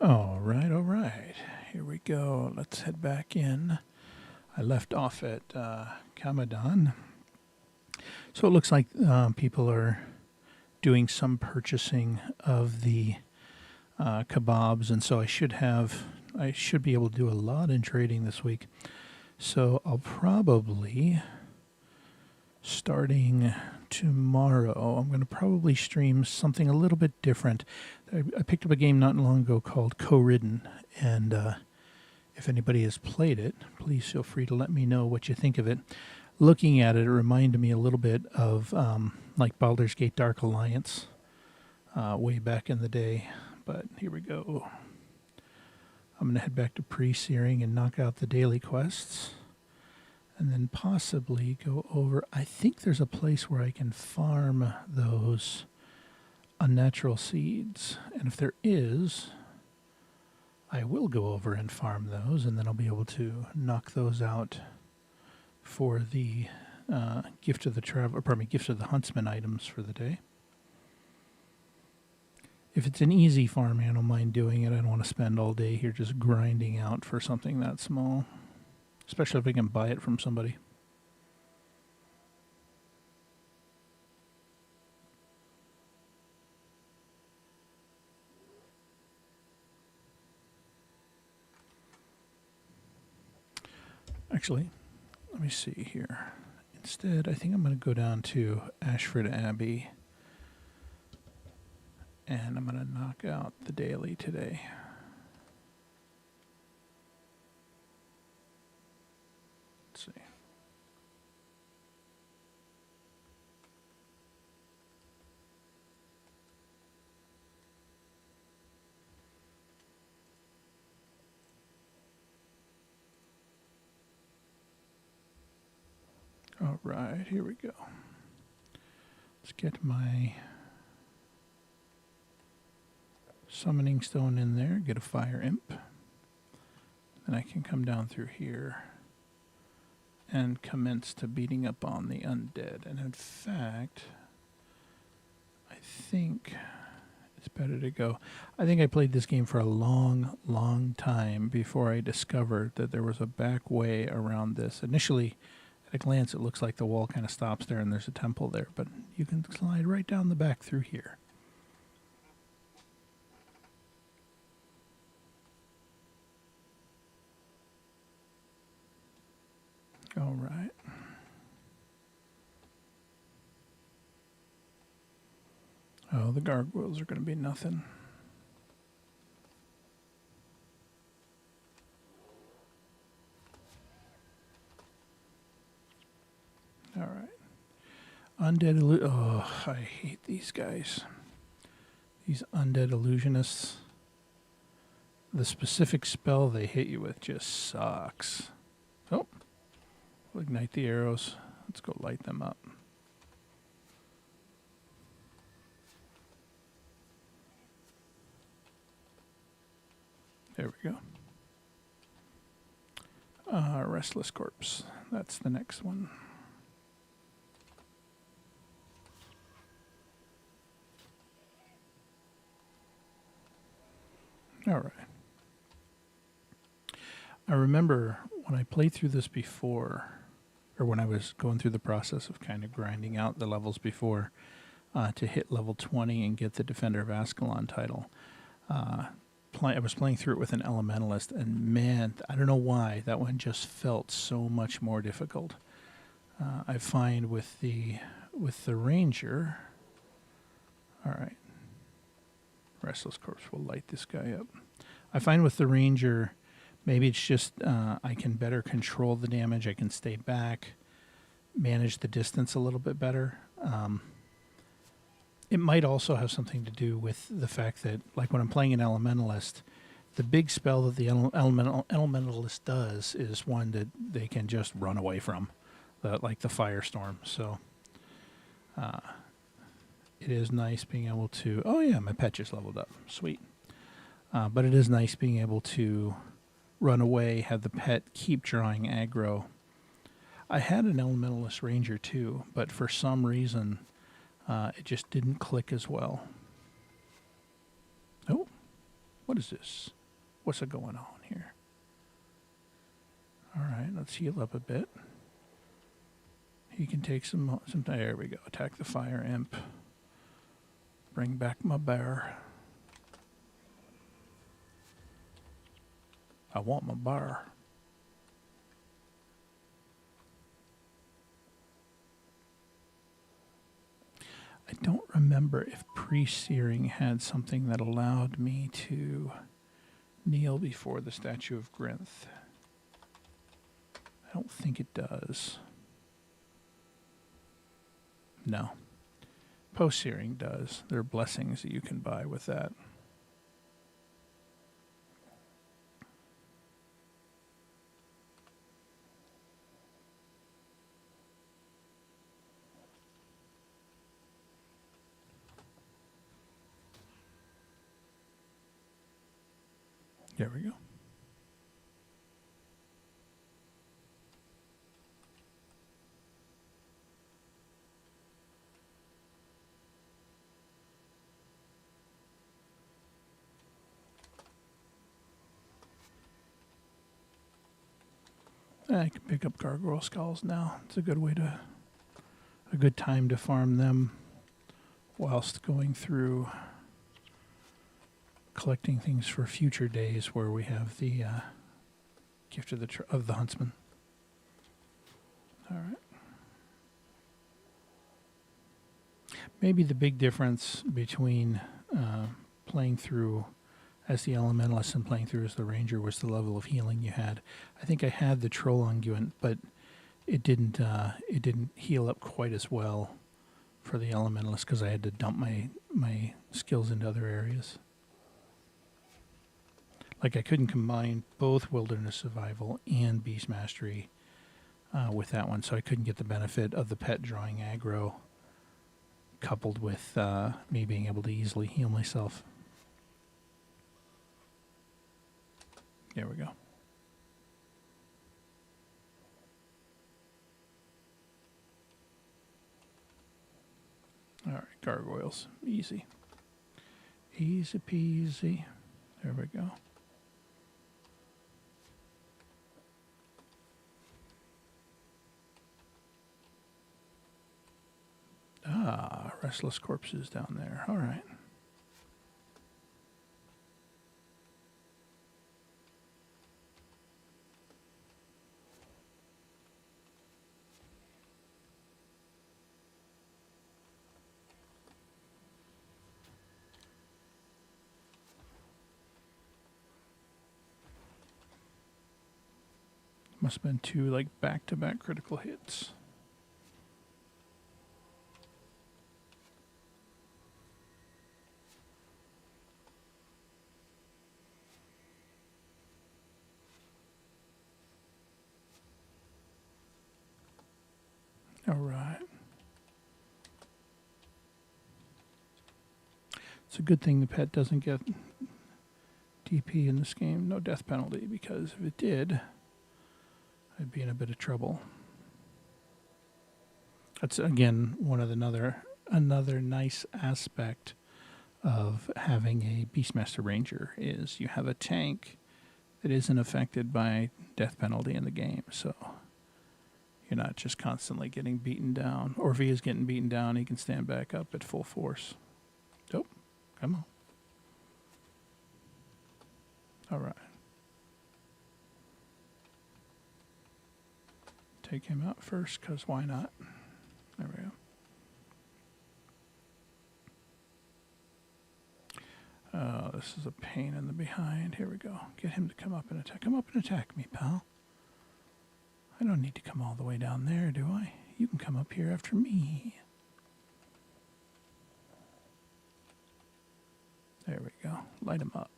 All right, all right. Here we go. Let's head back in. I left off at Kamadan. So it looks like people are doing some purchasing of the kebabs, and so I should be able to do a lot in trading this week. So I'll probably, starting tomorrow, I'm going to probably stream something a little bit different. I picked up a game not long ago called Co-Ridden, and if anybody has played it, please feel free to let me know what you think of it. Looking at it, it reminded me a little bit of like Baldur's Gate Dark Alliance way back in the day. But here we go. I'm going to head back to pre-searing and knock out the daily quests. And then possibly go over. I think there's a place where I can farm those unnatural seeds. And if there is, I will go over and farm those, and then I'll be able to knock those out for the gift of the huntsman items for the day. If it's an easy farm, I don't mind doing it. I don't want to spend all day here just grinding out for something that small, especially if I can buy it from somebody. Actually, let me see here. Instead, I think I'm going to go down to Ashford Abbey, and I'm going to knock out the daily today. Let's see. All right, here we go. Let's get my summoning stone in there, get a fire imp. Then I can come down through here and commence to beating up on the undead. And in fact, I think it's better to go. I think I played this game for a long, long time before I discovered that there was a back way around this. Initially, at a glance, it looks like the wall kind of stops there and there's a temple there, but you can slide right down the back through here. All right. Oh, the gargoyles are going to be nothing. All right. Undead oh, I hate these guys. These undead illusionists. The specific spell they hit you with just sucks. Oh. We'll ignite the arrows. Let's go light them up. There we go. Restless Corpse. That's the next one. All right. I remember when I played through this before, or when I was going through the process of kind of grinding out the levels before to hit level 20 and get the Defender of Ascalon title. I was playing through it with an Elementalist, and man, I don't know why, that one just felt so much more difficult. I find with the Ranger, all right, Restless Corpse will light this guy up. I find with the Ranger, maybe it's just I can better control the damage. I can stay back, manage the distance a little bit better. It might also have something to do with the fact that, like when I'm playing an Elementalist, the big spell that the Elementalist does is one that they can just run away from, like the Firestorm. So it is nice being able to... Oh yeah, my pet just leveled up. Sweet. But it is nice being able to run away, have the pet keep drawing aggro. I had an Elementalist Ranger too, but for some reason... it just didn't click as well. Oh, What is this? What's going on here? All right, let's heal up a bit. He can take some. There we go. Attack the fire imp. Bring back my bear. I want my bear. I don't remember if pre-searing had something that allowed me to kneel before the statue of Grinth. I don't think it does. No. Post-searing does. There are blessings that you can buy with that. There we go. I can pick up gargoyle skulls now. It's a good time to farm them whilst going through collecting things for future days where we have the gift of the huntsman. All right. Maybe the big difference between playing through as the elementalist and playing through as the ranger was the level of healing you had. I think I had the troll unguent, but it didn't heal up quite as well for the elementalist because I had to dump my skills into other areas. Like I couldn't combine both wilderness survival and beast mastery with that one, so I couldn't get the benefit of the pet drawing aggro coupled with me being able to easily heal myself. There we go. All right, gargoyles. Easy. Easy peasy. There we go. Ah, restless corpses down there. All right. Must have been two like back-to-back critical hits. All right. It's a good thing the pet doesn't get DP in this game. No death penalty, because if it did, I'd be in a bit of trouble. That's, again, another nice aspect of having a Beastmaster Ranger is you have a tank that isn't affected by death penalty in the game, so you're not just constantly getting beaten down. Or if he is getting beaten down, he can stand back up at full force. Oh, come on. All right. Take him out first, because why not? There we go. Oh, this is a pain in the behind. Here we go. Get him to come up and attack. Come up and attack me, pal. I don't need to come all the way down there, do I? You can come up here after me. There we go. Light him up.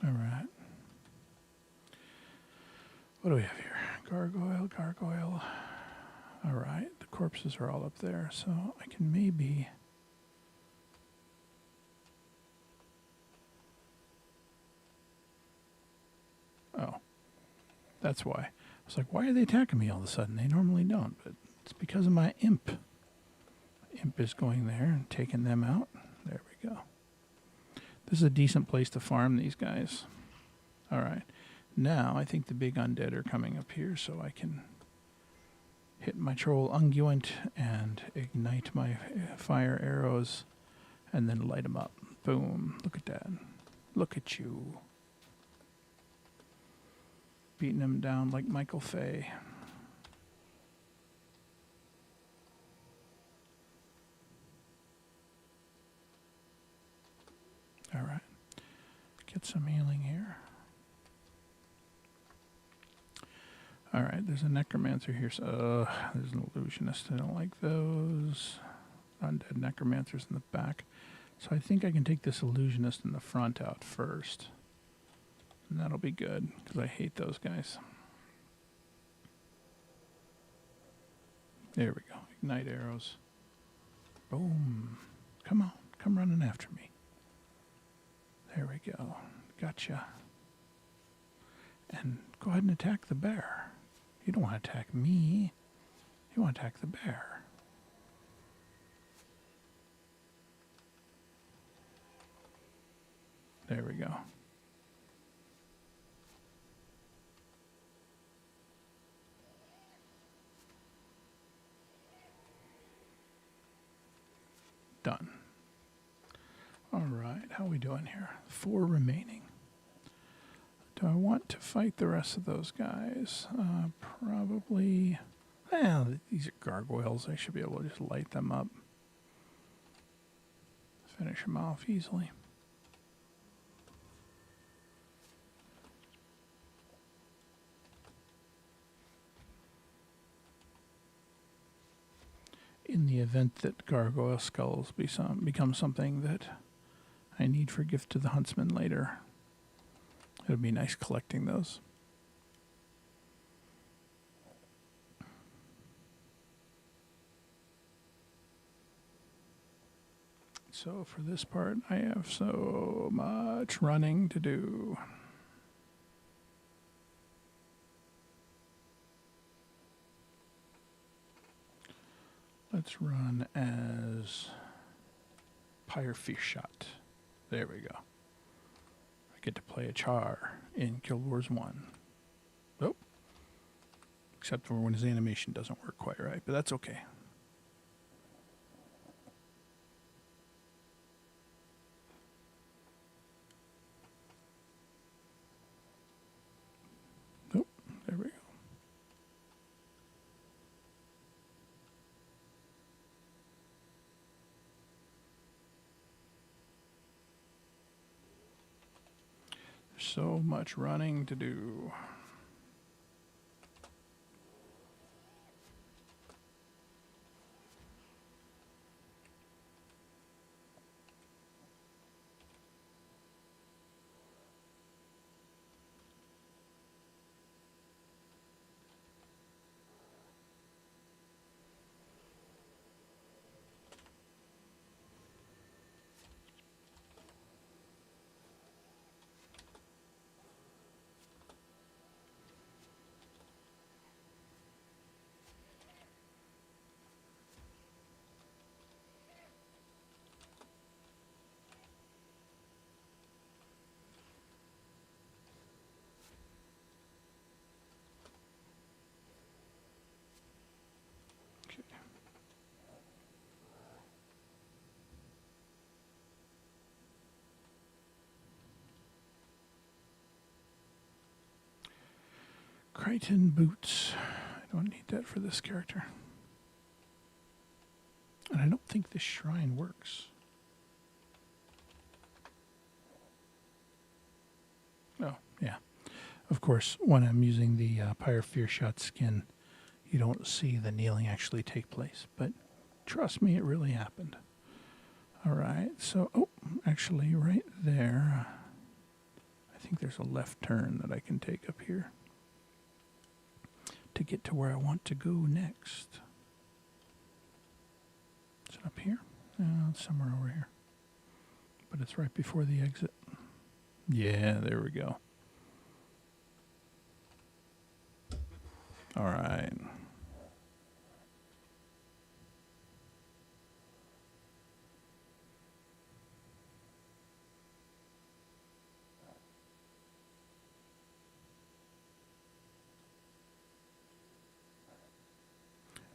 All right. What do we have here? Gargoyle. All right. The corpses are all up there, so I can maybe... Oh. That's why. was like, why are they attacking me all of a sudden? They normally don't, but it's because of my imp. Imp is going there and taking them out. There we go. This is a decent place to farm these guys. All right. Now I think the big undead are coming up here, so I can hit my troll unguent and ignite my fire arrows and then light them up. Boom. Look at that. Look at you. Beating him down like Michael Fay. All right. Get some healing here. All right, there's a necromancer here. So, there's an illusionist. I don't like those. Undead necromancers in the back. So I think I can take this illusionist in the front out first. And that'll be good, because I hate those guys. There we go. Ignite arrows. Boom. Come on. Come running after me. There we go. Gotcha. And go ahead and attack the bear. You don't want to attack me. You want to attack the bear. There we go. Done. All right, how are we doing here? 4 remaining. Do I want to fight the rest of those guys? Probably. Well, these are gargoyles. I should be able to just light them up. Finish them off easily. In the event that gargoyle skulls become something that I need for gift to the huntsman later, it would be nice collecting those. So for this part, I have so much running to do. Let's run as Pyre Shot. There we go. I get to play a Char in Guild Wars 1. Oh. Except for when his animation doesn't work quite right, but that's okay. Oh, there we go. So much running to do. Crichton boots. I don't need that for this character. And I don't think this shrine works. Oh, yeah. Of course, when I'm using the Pyre Shot skin, you don't see the kneeling actually take place. But trust me, it really happened. All right, so, oh, actually right there, I think there's a left turn that I can take up here to get to where I want to go next. Is it up here? It's somewhere over here. But it's right before the exit. Yeah, there we go. All right.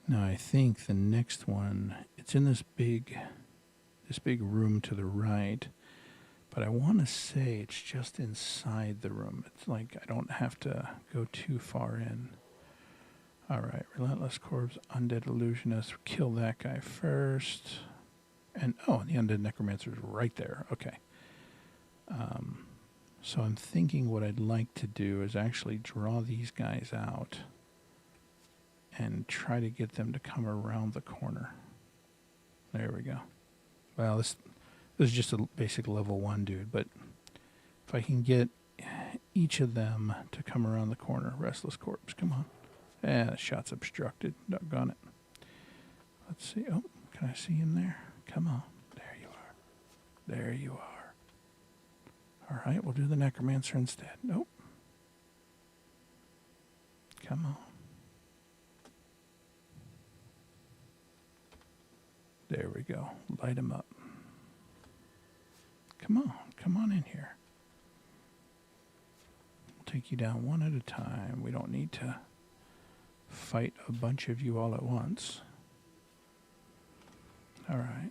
Now I think the next one, it's in this big room to the right, but I want to say it's just inside the room. It's like I don't have to go too far in. All right, Relentless Corpse, Undead Illusionist. Kill that guy first. And, oh, the Undead Necromancer's right there. Okay. So I'm thinking what I'd like to do is actually draw these guys out and try to get them to come around the corner. There we go. Well, this is just a basic level 1 dude, but if I can get each of them to come around the corner. Restless Corpse, come on. The shot's obstructed. Doggone it. Let's see. Oh, can I see him there? Come on. There you are. There you are. All right, we'll do the Necromancer instead. Nope. Come on. There we go. Light him up. Come on. Come on in here. We'll take you down one at a time. We don't need to fight a bunch of you all at once. All right.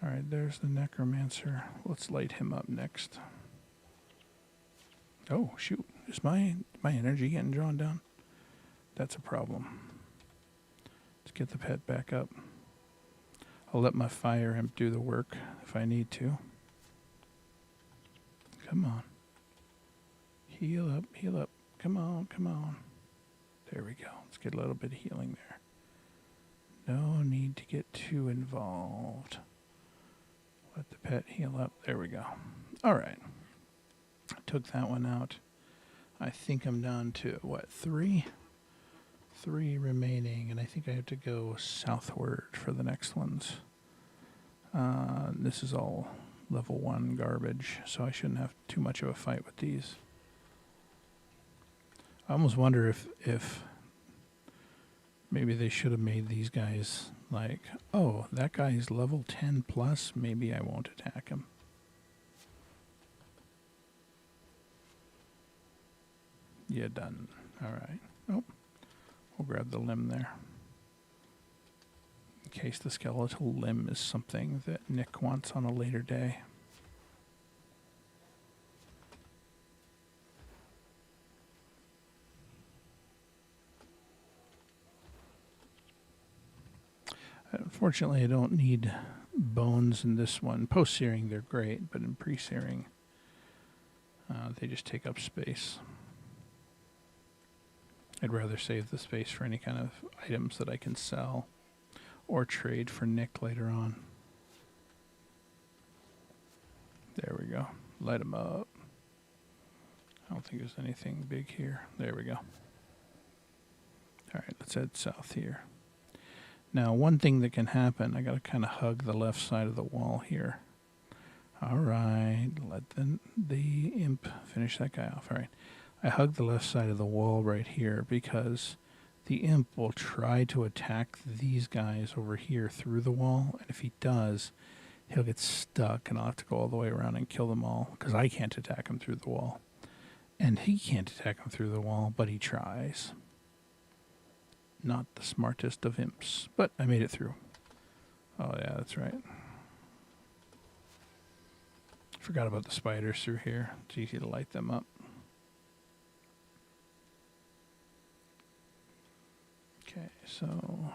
All right, there's the Necromancer. Let's light him up next. Oh, shoot. Is my energy getting drawn down? That's a problem. Let's get the pet back up. I'll let my fire imp do the work if I need to. Come on. Heal up, heal up. Come on, come on. There we go. Let's get a little bit of healing there. No need to get too involved. Let the pet heal up. There we go. All right. I took that one out. I think I'm down to, what, 3? 3 remaining, and I think I have to go southward for the next ones. This is all level 1 garbage, so I shouldn't have too much of a fight with these. I almost wonder if maybe they should have made these guys like, oh, that guy's level 10 plus, maybe I won't attack him. Yeah, done. All right. Oh, we'll grab the limb there. In case the skeletal limb is something that Nick wants on a later day. Unfortunately, I don't need bones in this one. Post-searing, they're great, but in pre-searing, they just take up space. I'd rather save the space for any kind of items that I can sell or trade for Nick later on. There we go. Light them up. I don't think there's anything big here. There we go. All right, let's head south here. Now, one thing that can happen, I got to kind of hug the left side of the wall here. All right, let the imp finish that guy off. All right, I hug the left side of the wall right here because the imp will try to attack these guys over here through the wall, and if he does, he'll get stuck, and I'll have to go all the way around and kill them all because I can't attack him through the wall. And he can't attack him through the wall, but he tries. Not the smartest of imps, but I made it through. Oh, yeah, that's right. Forgot about the spiders through here. It's easy to light them up. Okay, so...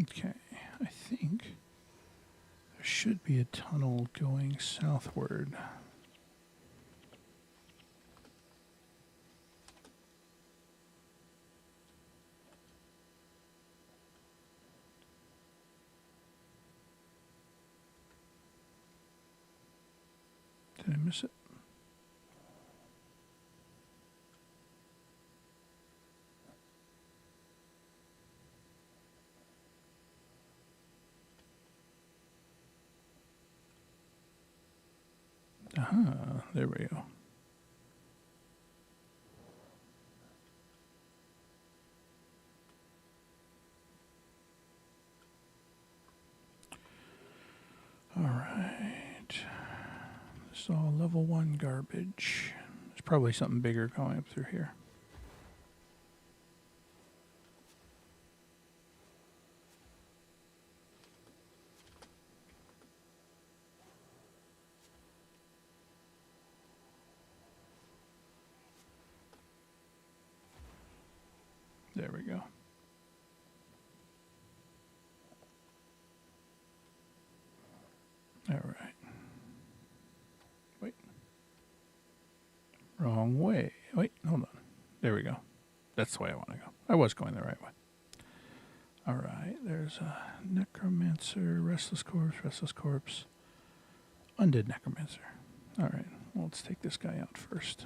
Okay, I think there should be a tunnel going southward. Did I miss it? Aha, there we go. All right. This is all level 1 garbage. There's probably something bigger going up through here. There we go. All right. Wait. Wrong way. Wait, hold on. There we go. That's the way I want to go. I was going the right way. All right. There's a necromancer, restless corpse, undead necromancer. All right. Well, let's take this guy out first.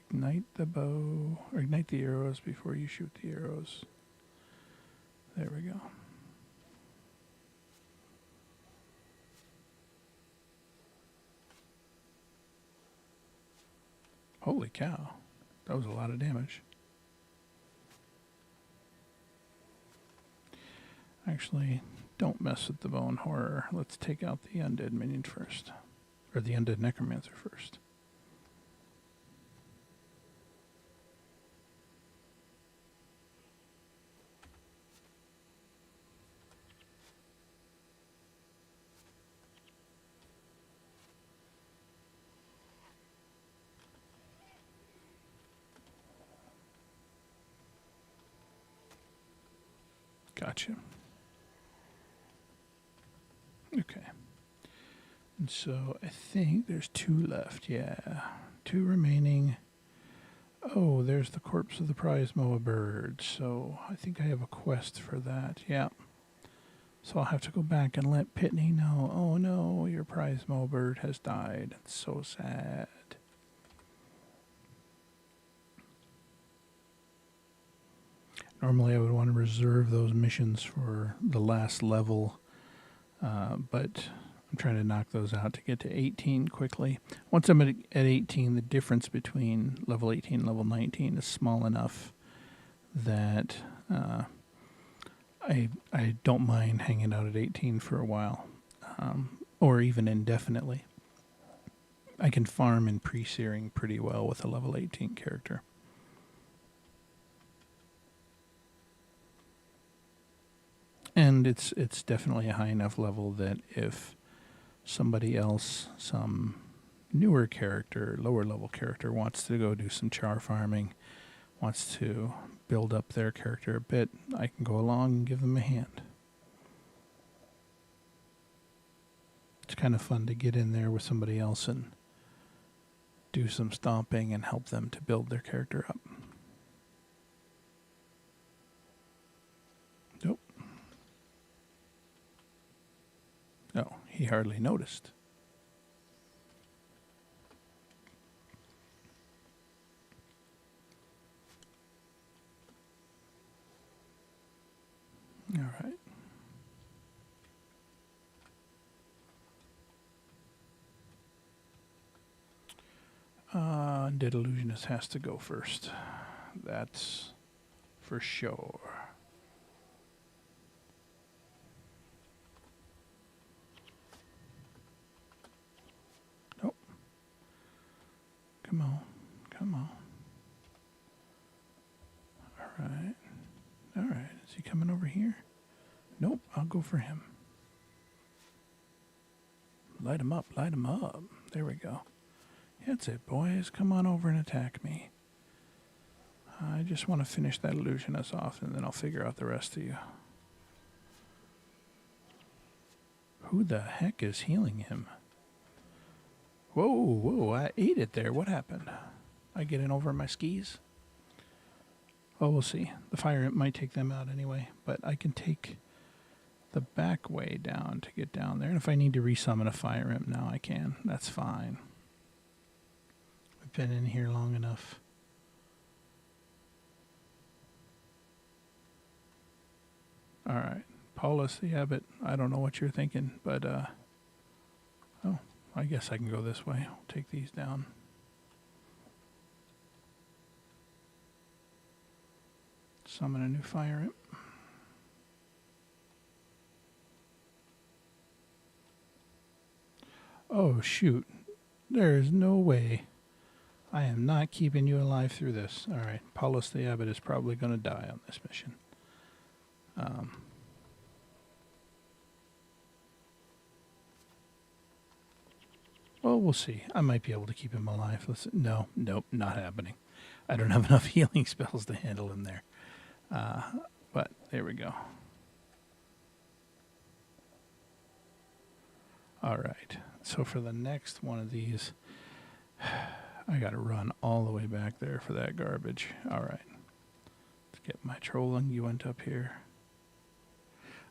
Ignite the bow, or ignite the arrows before you shoot the arrows. There we go. Holy cow. That was a lot of damage. Actually, don't mess with the bone horror. Let's take out the undead minion first. Or the undead necromancer first. Gotcha. Okay. And so I think there's 2 left. Yeah. 2 remaining. Oh, there's the corpse of the prize moa bird. So I think I have a quest for that. Yeah. So I'll have to go back and let Pitney know. Oh no, your prize moa bird has died. It's so sad. Normally I would want to reserve those missions for the last level, but I'm trying to knock those out to get to 18 quickly. Once I'm at 18, the difference between level 18 and level 19 is small enough that I don't mind hanging out at 18 for a while, or even indefinitely. I can farm in pre-searing pretty well with a level 18 character. And it's definitely a high enough level that if somebody else, some newer character, lower level character, wants to go do some char farming, wants to build up their character a bit, I can go along and give them a hand. It's kind of fun to get in there with somebody else and do some stomping and help them to build their character up. Nope. No, he hardly noticed. All right. Undead Illusionist has to go first. That's for sure. Nope. Come on. Come on. All right. All right. Is he coming over here? Nope. I'll go for him. Light him up. Light him up. There we go. That's it, boys. Come on over and attack me. I just want to finish that illusionist off, and then I'll figure out the rest of you. Who the heck is healing him? Whoa, whoa, I ate it there. What happened? I get in over my skis? Oh, we'll see. The fire imp might take them out anyway, but I can take the back way down to get down there. And if I need to resummon a fire imp now, I can. That's fine. I've been in here long enough. All right. Paulus the Abbot, I don't know what you're thinking, but, oh, I guess I can go this way. I'll take these down. Summon a new fire imp. Oh, shoot. There is no way. I am not keeping you alive through this. All right. Paulus the Abbot is probably going to die on this mission. Well, we'll see. I might be able to keep him alive. Nope, not happening. I don't have enough healing spells to handle him there. But there we go. All right. So for the next one of these, I got to run all the way back there for that garbage. All right. Let's get my troll unguent up here.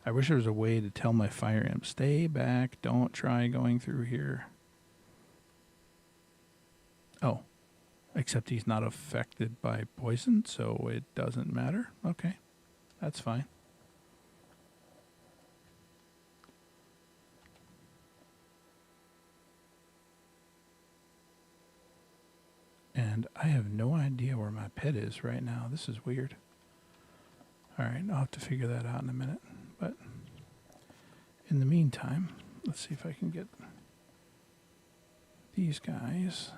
I wish there was a way to tell my fire imp, stay back, don't try going through here. Oh, except he's not affected by poison, so it doesn't matter. Okay, that's fine. And I have no idea where my pet is right now. This is weird. All right, I'll have to figure that out in a minute. But in the meantime, let's see if I can get these guys.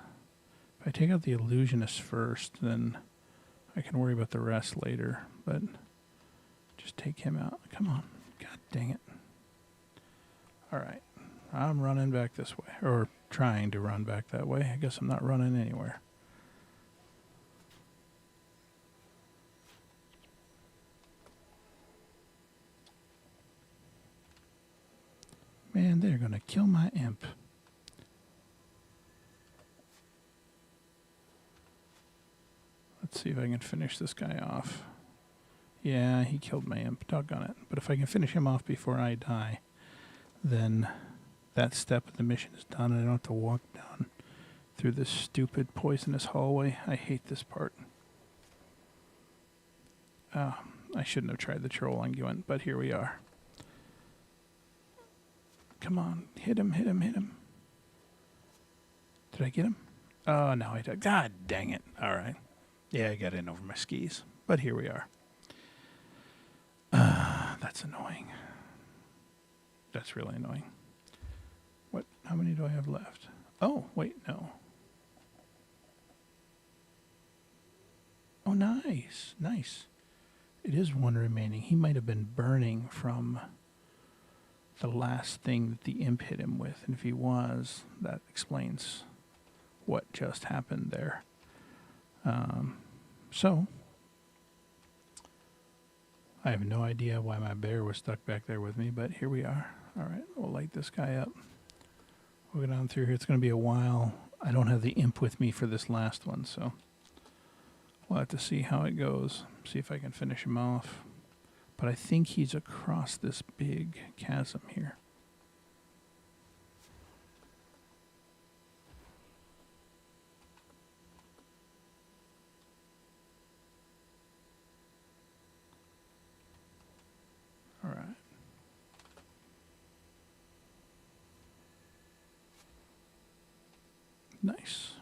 If I take out the illusionist first, then I can worry about the rest later. But just take him out. Come on. God dang it. All right. I'm running back this way. Or trying to run back that way. I guess I'm not running anywhere. Man, they're going to kill my imp. Let's see if I can finish this guy off. Yeah, he killed my imp. Doggone it. But if I can finish him off before I die, then that step of the mission is done. I don't have to walk down through this stupid poisonous hallway. I hate this part. I shouldn't have tried the troll unguent, but here we are. Come on, hit him, hit him, hit him. Did I get him? Oh, no, I did. God dang it. All right. Yeah, I got in over my skis. But here we are. That's annoying. That's really annoying. What? How many do I have left? Oh, wait, no. Oh, nice. Nice. It is one remaining. He might have been burning from the last thing that the imp hit him with. And if he was, that explains what just happened there. So, I have no idea why my bear was stuck back there with me, but here we are. All right, we'll light this guy up. We'll go down through here. It's going to be a while. I don't have the imp with me for this last one, so we'll have to see how it goes. See if I can finish him off. But I think he's across this big chasm here. All right. Nice.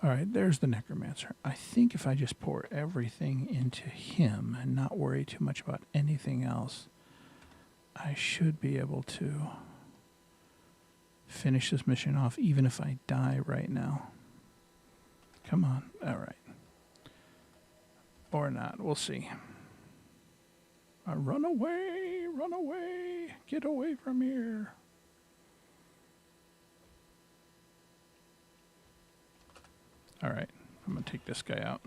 All right, there's the necromancer. I think if I just pour everything into him and not worry too much about anything else, I should be able to finish this mission off even if I die right now. Come on. All right. Or not. We'll see. Run away. Run away. Get away from here. All right. I'm going to take this guy out.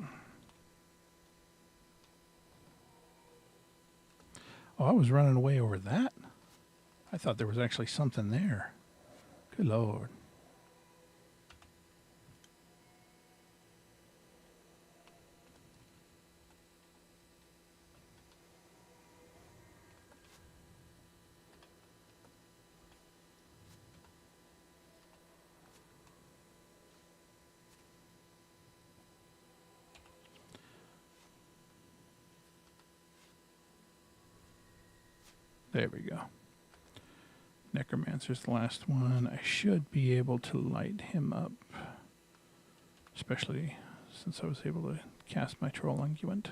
Oh, I was running away over that. I thought there was actually something there. Good Lord. There we go. Necromancer's the last one. I should be able to light him up. Especially since I was able to cast my Troll Unguent.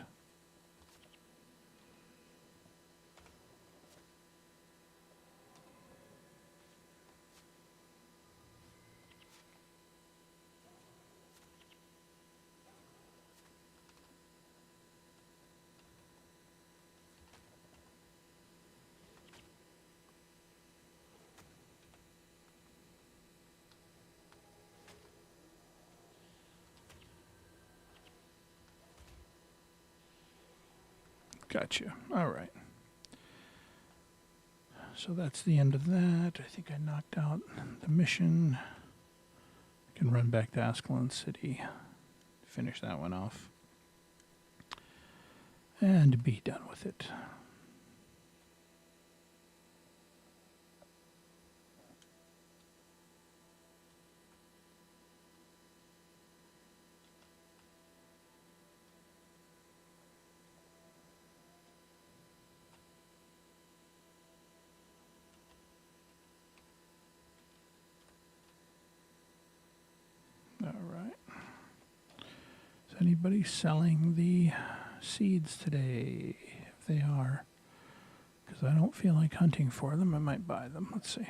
Gotcha. All right. So that's the end of that. I think I knocked out the mission. I can run back to Ascalon City, finish that one off, and be done with it. All right. Is anybody selling the seeds today? If they are, because I don't feel like hunting for them, I might buy them. Let's see.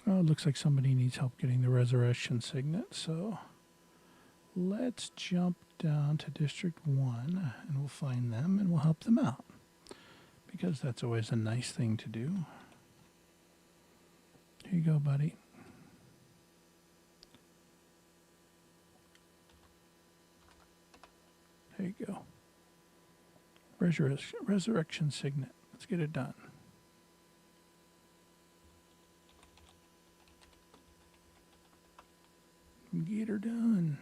Oh, it looks like somebody needs help getting the resurrection signet, so let's jump down to District 1 and we'll find them and we'll help them out. Because that's always a nice thing to do. Here you go, buddy. There you go. Resurrection signet. Let's get it done. Get her done.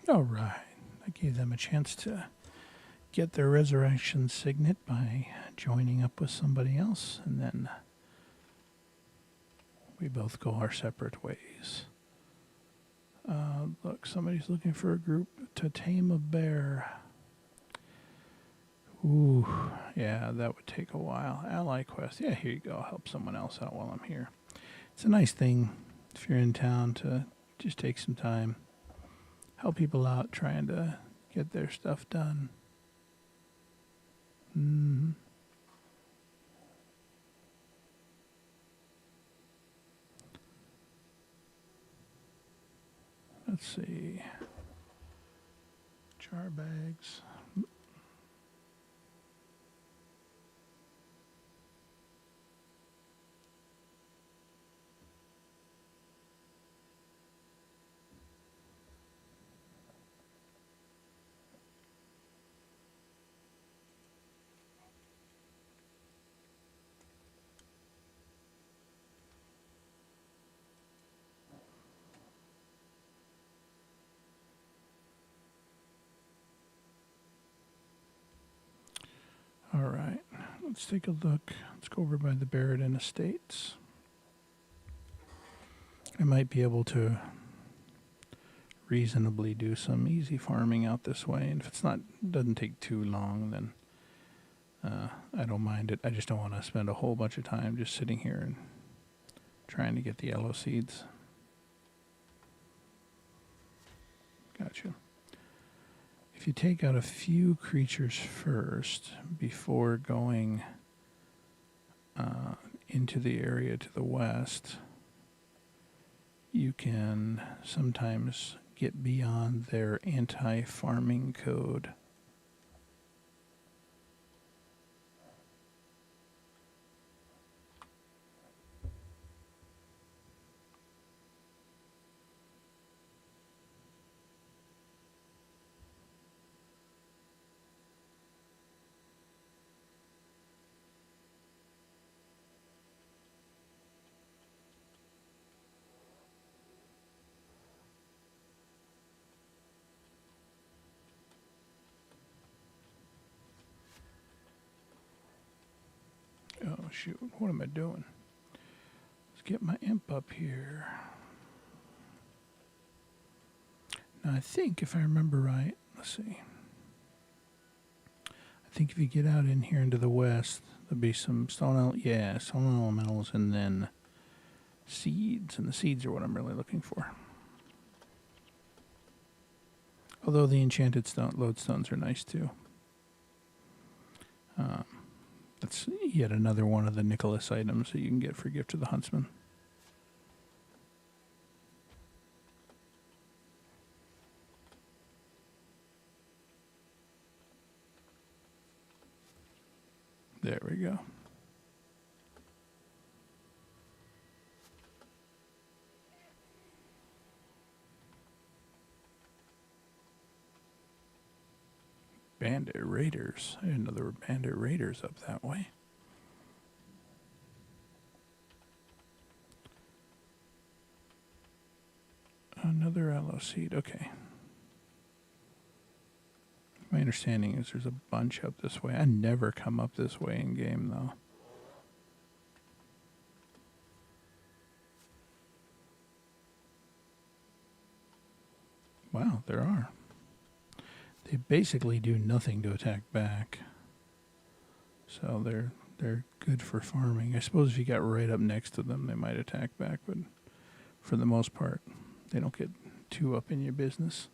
All right. I gave them a chance to get their resurrection signet by joining up with somebody else, and then we both go our separate ways. Look, somebody's looking for a group to tame a bear. Ooh, yeah, that would take a while. Ally quest. Yeah, here you go. Help someone else out while I'm here. It's a nice thing if you're in town to just take some time, help people out trying to get their stuff done. Let's see. Jar bags. All right, let's take a look. Let's go over by the Barrett Estates. I might be able to reasonably do some easy farming out this way, and if it's not, doesn't take too long, then I don't mind it. I just don't want to spend a whole bunch of time just sitting here and trying to get the yellow seeds. Gotcha. If you take out a few creatures first before going into the area to the west, you can sometimes get beyond their anti-farming code. Oh shoot, what am I doing? Let's get my imp up here. Now I think if I remember right, let's see. I think if you get out in here into the west, there'll be some stone elementals and then seeds, and the seeds are what I'm really looking for. Although the enchanted lodestones are nice too. That's yet another one of the Nicholas items that you can get for Gift of the Huntsman. There we go. Bandit Raiders. I didn't know there were Bandit Raiders up that way. Another aloe seed. Okay. My understanding is there's a bunch up this way. I never come up this way in game, though. Wow, there are. They basically do nothing to attack back. So they're good for farming. I suppose if you got right up next to them, they might attack back, but for the most part, they don't get too up in your business.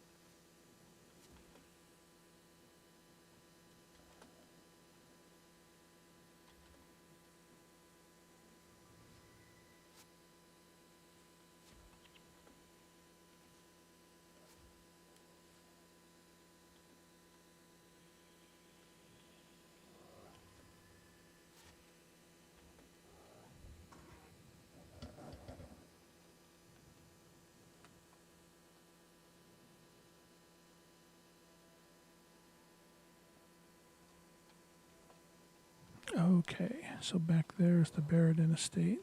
Okay, so back there's the Barrett Estate.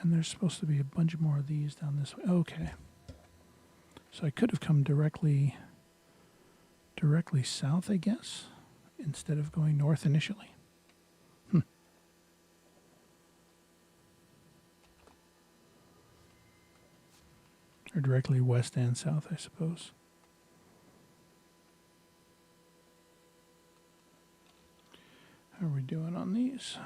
And there's supposed to be a bunch more of these down this way. Okay. So I could have come directly south, I guess, instead of going north initially. Or directly west and south, I suppose. How are we doing on these?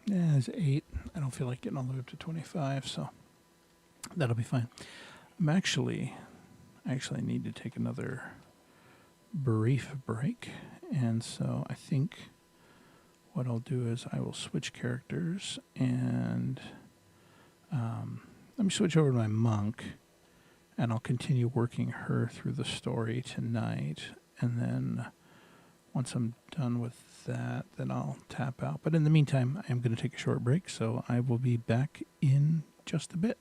Yeah, it's 8. I don't feel like getting all the way up to 25, so that'll be fine. I actually need to take another brief break, and so I think what I'll do is I will switch characters, and let me switch over to my monk, and I'll continue working her through the story tonight, and then once I'm done with that, then I'll tap out. But in the meantime, I am going to take a short break, so I will be back in just a bit.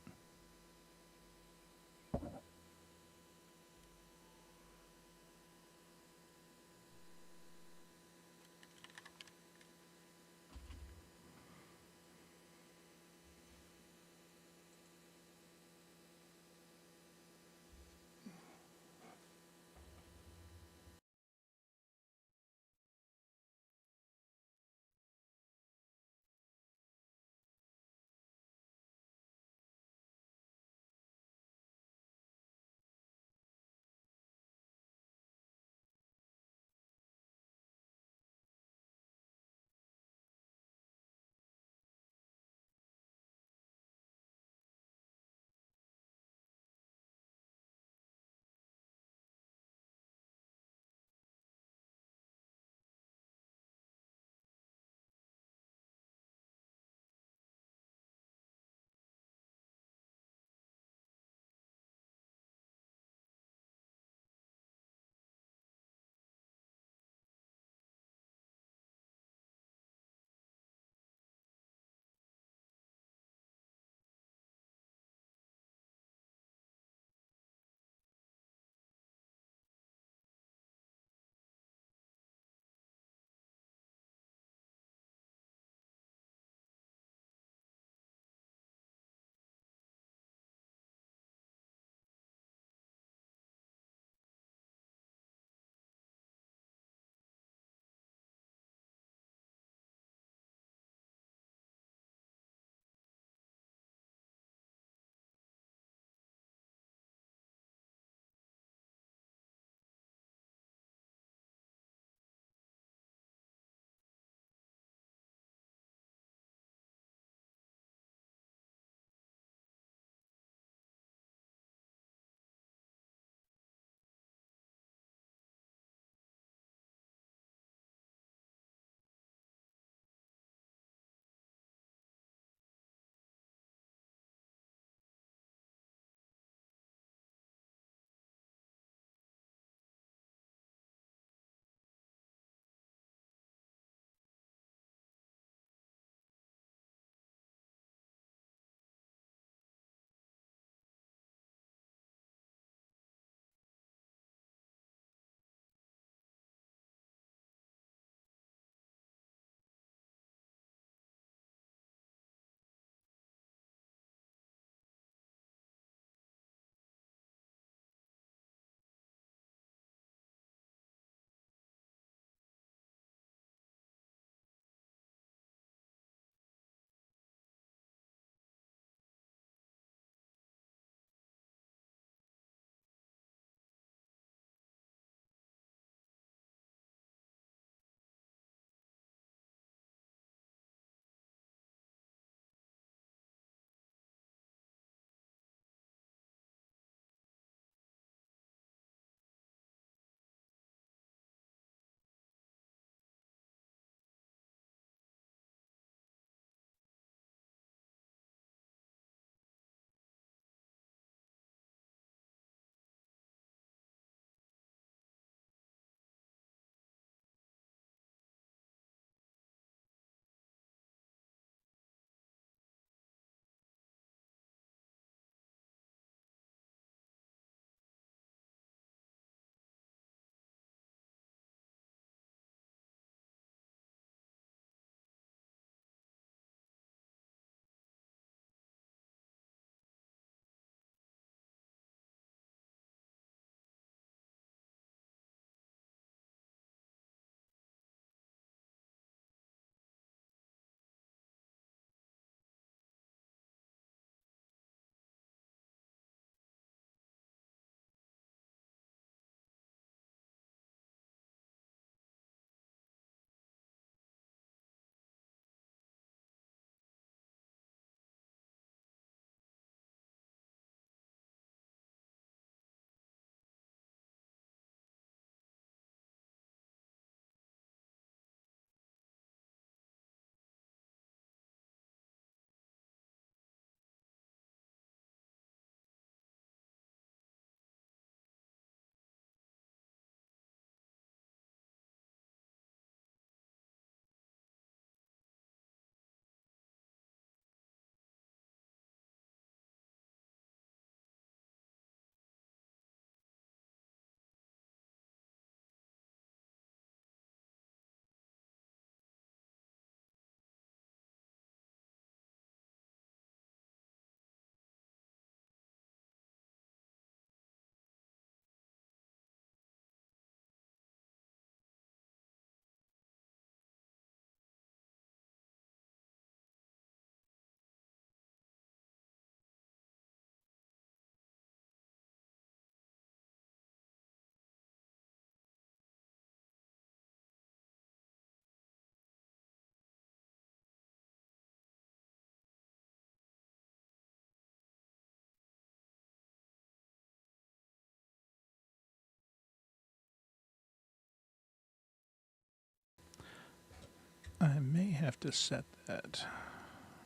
I may have to set that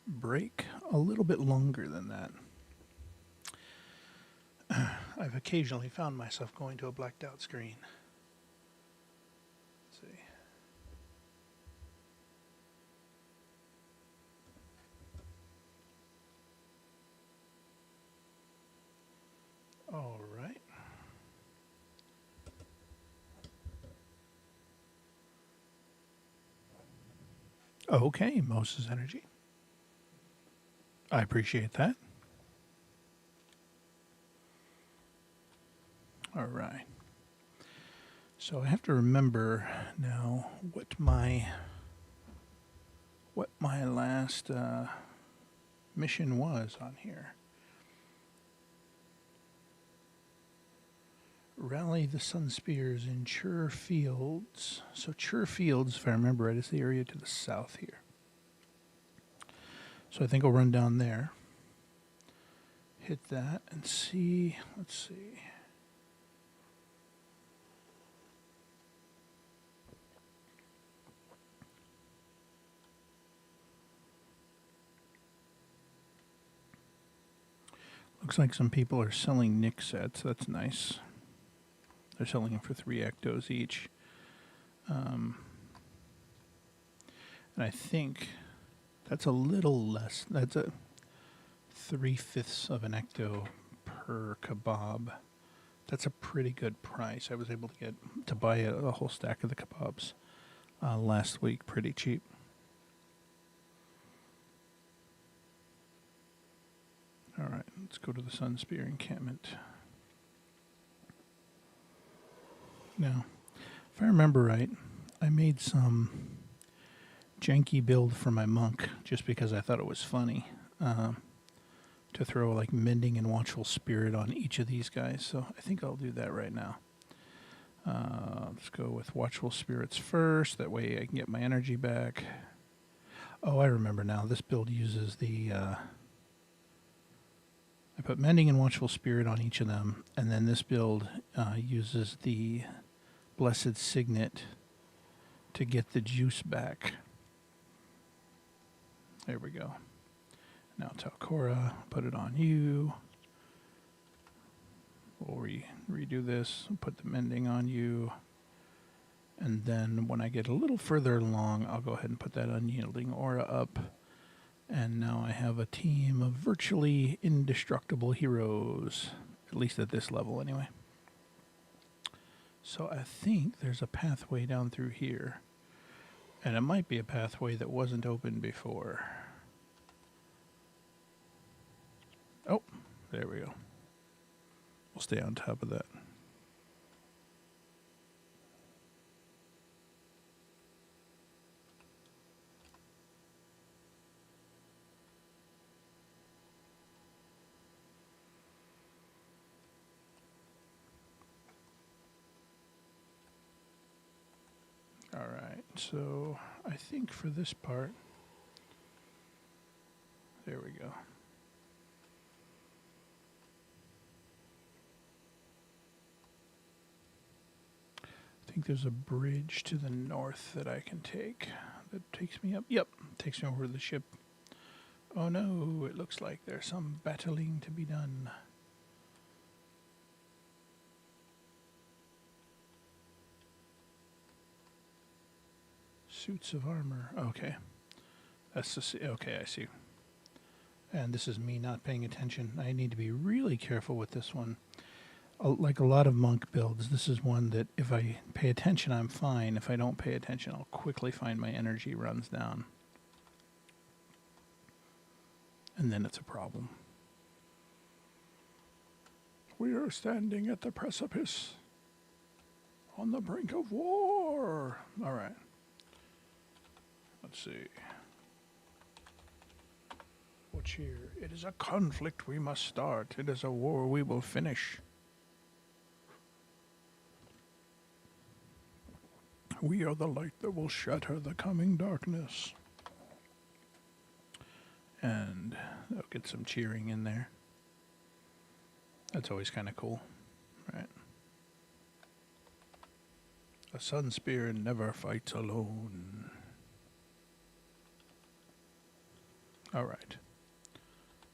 break a little bit longer than that. I've occasionally found myself going to a blacked out screen. Let's see. All right. Okay, Moses Energy. I appreciate that. All right. So I have to remember now what my last mission was on here. Rally the Sun Spears in Chur Fields. So Chur Fields, if I remember right, is the area to the south here. So I think I'll run down there, hit that, and see. Let's see. Looks like some people are selling Nick sets. That's nice. They're selling them for 3 ectos each. And I think that's a little less. That's a 3/5 of an ecto per kebab. That's a pretty good price. I was able to get to buy a whole stack of the kebabs last week, pretty cheap. All right, let's go to the Sun Spear encampment. Now, if I remember right, I made some janky build for my monk just because I thought it was funny to throw like Mending and Watchful Spirit on each of these guys. So I think I'll do that right now. Let's go with Watchful Spirits first. That way I can get my energy back. Oh, I remember now. This build uses the... I put Mending and Watchful Spirit on each of them, and then this build uses the Blessed Signet to get the juice back. There we go. Now Talcora, put it on you. We'll redo this, put the Mending on you. And then when I get a little further along, I'll go ahead and put that Unyielding Aura up. And now I have a team of virtually indestructible heroes, at least at this level anyway. So I think there's a pathway down through here. And it might be a pathway that wasn't open before. Oh, there we go. We'll stay on top of that. All right, so I think for this part, there we go. I think there's a bridge to the north that I can take. That takes me up. Yep, takes me over to the ship. Oh no, it looks like there's some battling to be done. Suits of armor. Okay. That's the... Okay, I see. And this is me not paying attention. I need to be really careful with this one. Like a lot of monk builds, this is one that if I pay attention, I'm fine. If I don't pay attention, I'll quickly find my energy runs down. And then it's a problem. We are standing at the precipice, on the brink of war. All right. Let's see. What's here? It is a conflict we must start. It is a war we will finish. We are the light that will shatter the coming darkness. And I'll get some cheering in there. That's always kind of cool, right? A sun spear never fights alone. All right.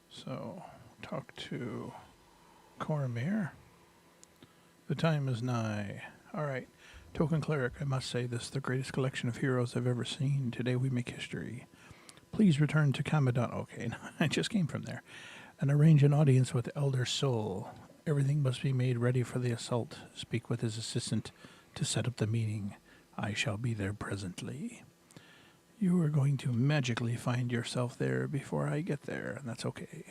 So, talk to Cormir. The time is nigh. All right. Token Cleric, I must say this is the greatest collection of heroes I've ever seen. Today we make history. Please return to Kamadan. Okay, I just came from there. And arrange an audience with Elder Soul. Everything must be made ready for the assault. Speak with his assistant to set up the meeting. I shall be there presently. You are going to magically find yourself there before I get there, and that's okay.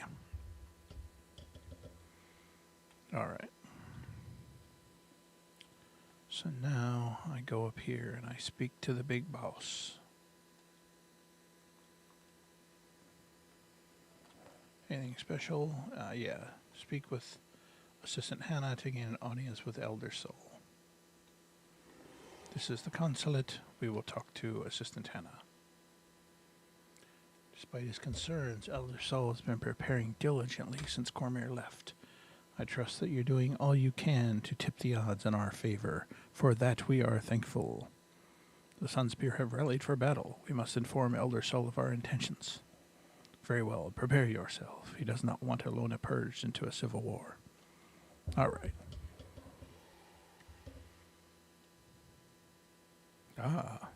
All right. So now I go up here and I speak to the big boss. Anything special? Yeah. Speak with Assistant Hannah to gain an audience with Elder Soul. This is the consulate. We will talk to Assistant Hannah. Despite his concerns, Elder Soul has been preparing diligently since Cormir left. I trust that you're doing all you can to tip the odds in our favor. For that we are thankful. The Sunspear have rallied for battle. We must inform Elder Soul of our intentions. Very well, prepare yourself. He does not want Alona purged into a civil war. All right. Ah.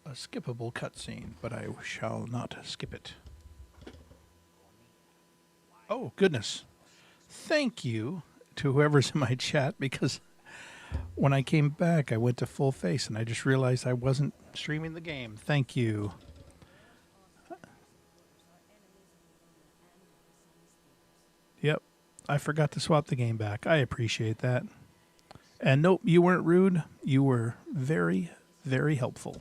A skippable cutscene, but I shall not skip it. Oh, goodness. Thank you to whoever's in my chat, because when I came back, I went to full face and I just realized I wasn't streaming the game. Thank you. Yep. I forgot to swap the game back. I appreciate that. And nope, you weren't rude. You were very, very helpful.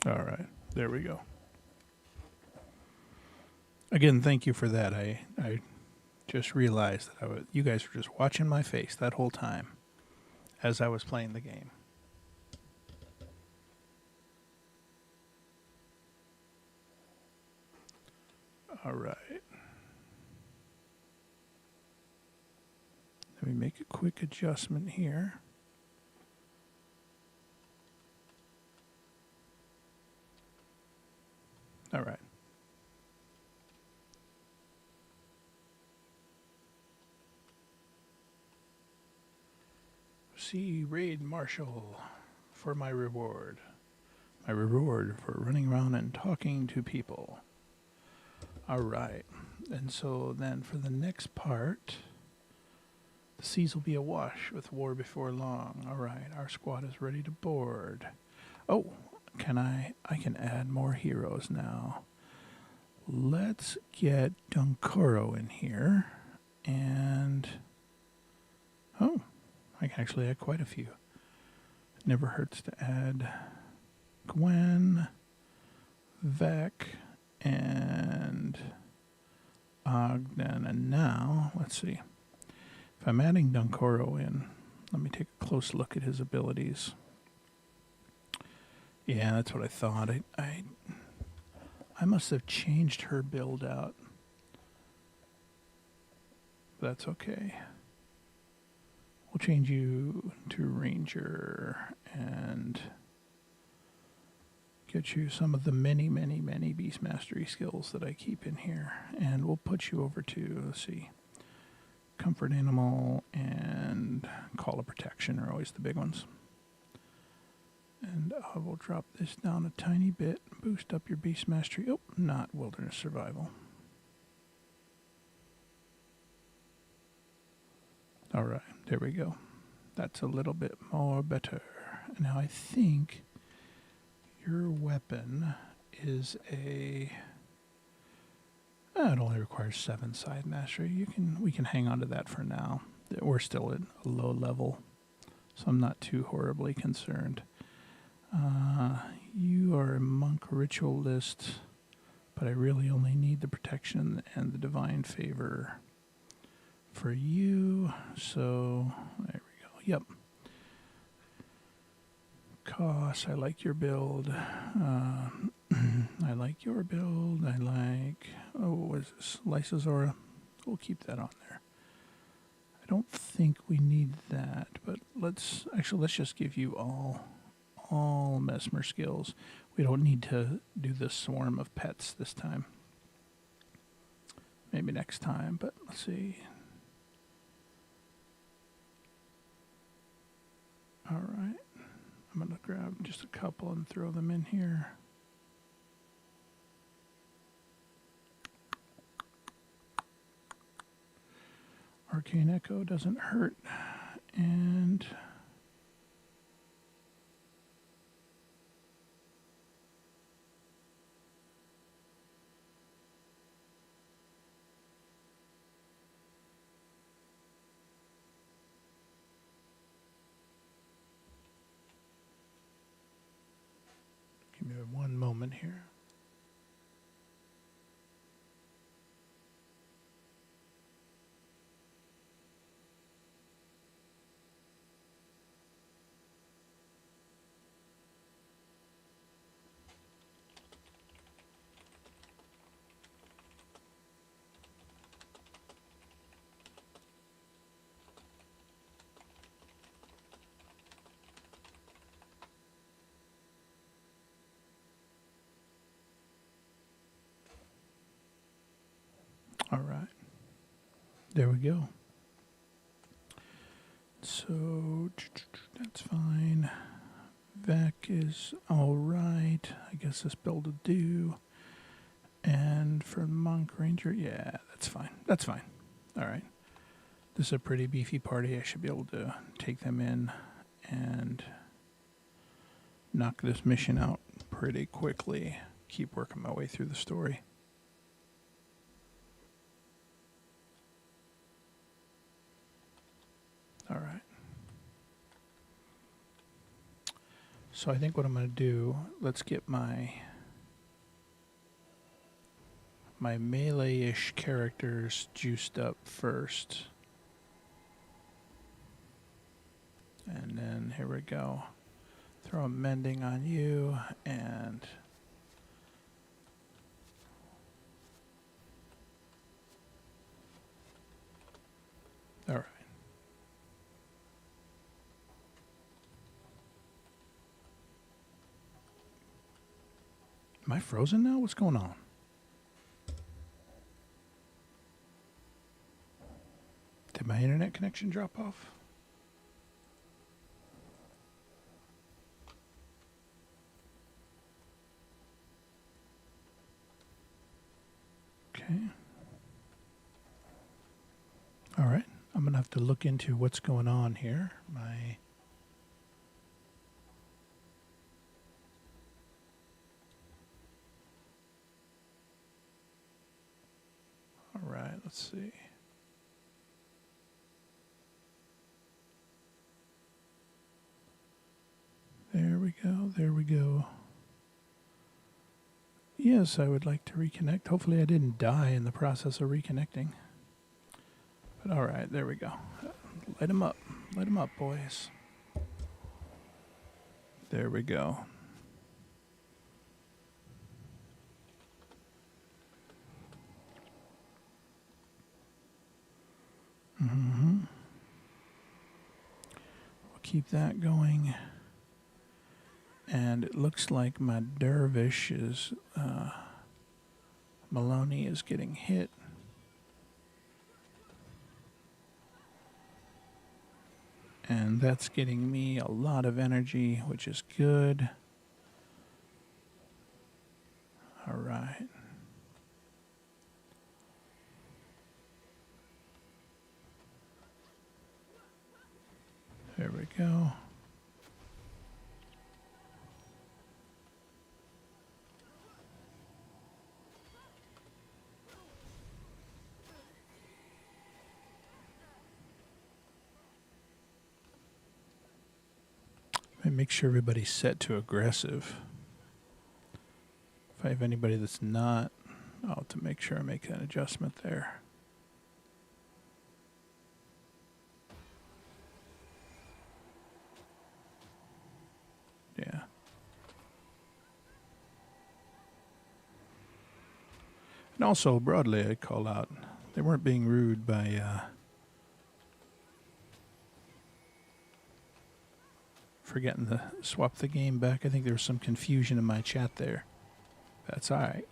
All right. There we go. Again, thank you for that. I just realized that you guys were just watching my face that whole time as I was playing the game. All right. Let me make a quick adjustment here. All right. See Raid Marshal for my reward. My reward for running around and talking to people. All right. And so then for the next part, the seas will be awash with war before long. All right. Our squad is ready to board. Oh, I can add more heroes now. Let's get Dunkoro in here. And oh, I can actually add quite a few. It never hurts to add Gwen, Vec, and Ogden. And now, let's see. If I'm adding Dunkoro in, let me take a close look at his abilities. Yeah, that's what I thought. I must have changed her build out. That's okay. We'll change you to Ranger and get you some of the many, many, many Beast Mastery skills that I keep in here. And we'll put you over to, let's see, Comfort Animal and Call of Protection are always the big ones. And I will drop this down a tiny bit, boost up your Beast Mastery. Oh, not Wilderness Survival. All right, there we go. That's a little bit more better. Now I think your weapon is a... It only requires 7 side mastery. We can hang on to that for now. We're still at a low level, so I'm not too horribly concerned. You are a monk ritualist, but I really only need the protection and the divine favor for you. So there we go. Yep. Koss, I like your build. I like your build. I like, oh, what is this? Lysosora. We'll keep that on there. I don't think we need that, but let's just give you all mesmer skills. We don't need to do the swarm of pets this time. Maybe next time, but let's see. All right. I'm going to grab just a couple and throw them in here. Arcane Echo doesn't hurt. And give me one moment here. All right. There we go. So that's fine. Vac is all right. I guess this build will do. And for Monk Ranger, yeah, that's fine. That's fine. All right. This is a pretty beefy party. I should be able to take them in and knock this mission out pretty quickly. Keep working my way through the story. All right. So I think what I'm going to do, let's get my melee-ish characters juiced up first. And then here we go. Throw a mending on you and all right. Am I frozen now? What's going on? Did my internet connection drop off? Okay. All right. I'm going to have to look into what's going on here. All right, let's see. There we go. There we go. Yes, I would like to reconnect. Hopefully I didn't die in the process of reconnecting. But all right, there we go. Light them up. Light them up, boys. There we go. We'll keep that going. And it looks like my dervish is, Maloney is getting hit. And that's getting me a lot of energy, which is good. All right. There we go. me make sure everybody's set to aggressive. If I have anybody that's not, I'll have to make sure I make that adjustment there. Yeah. And also, broadly, I'd call out, they weren't being rude by forgetting to swap the game back. I think there was some confusion in my chat there. That's all right.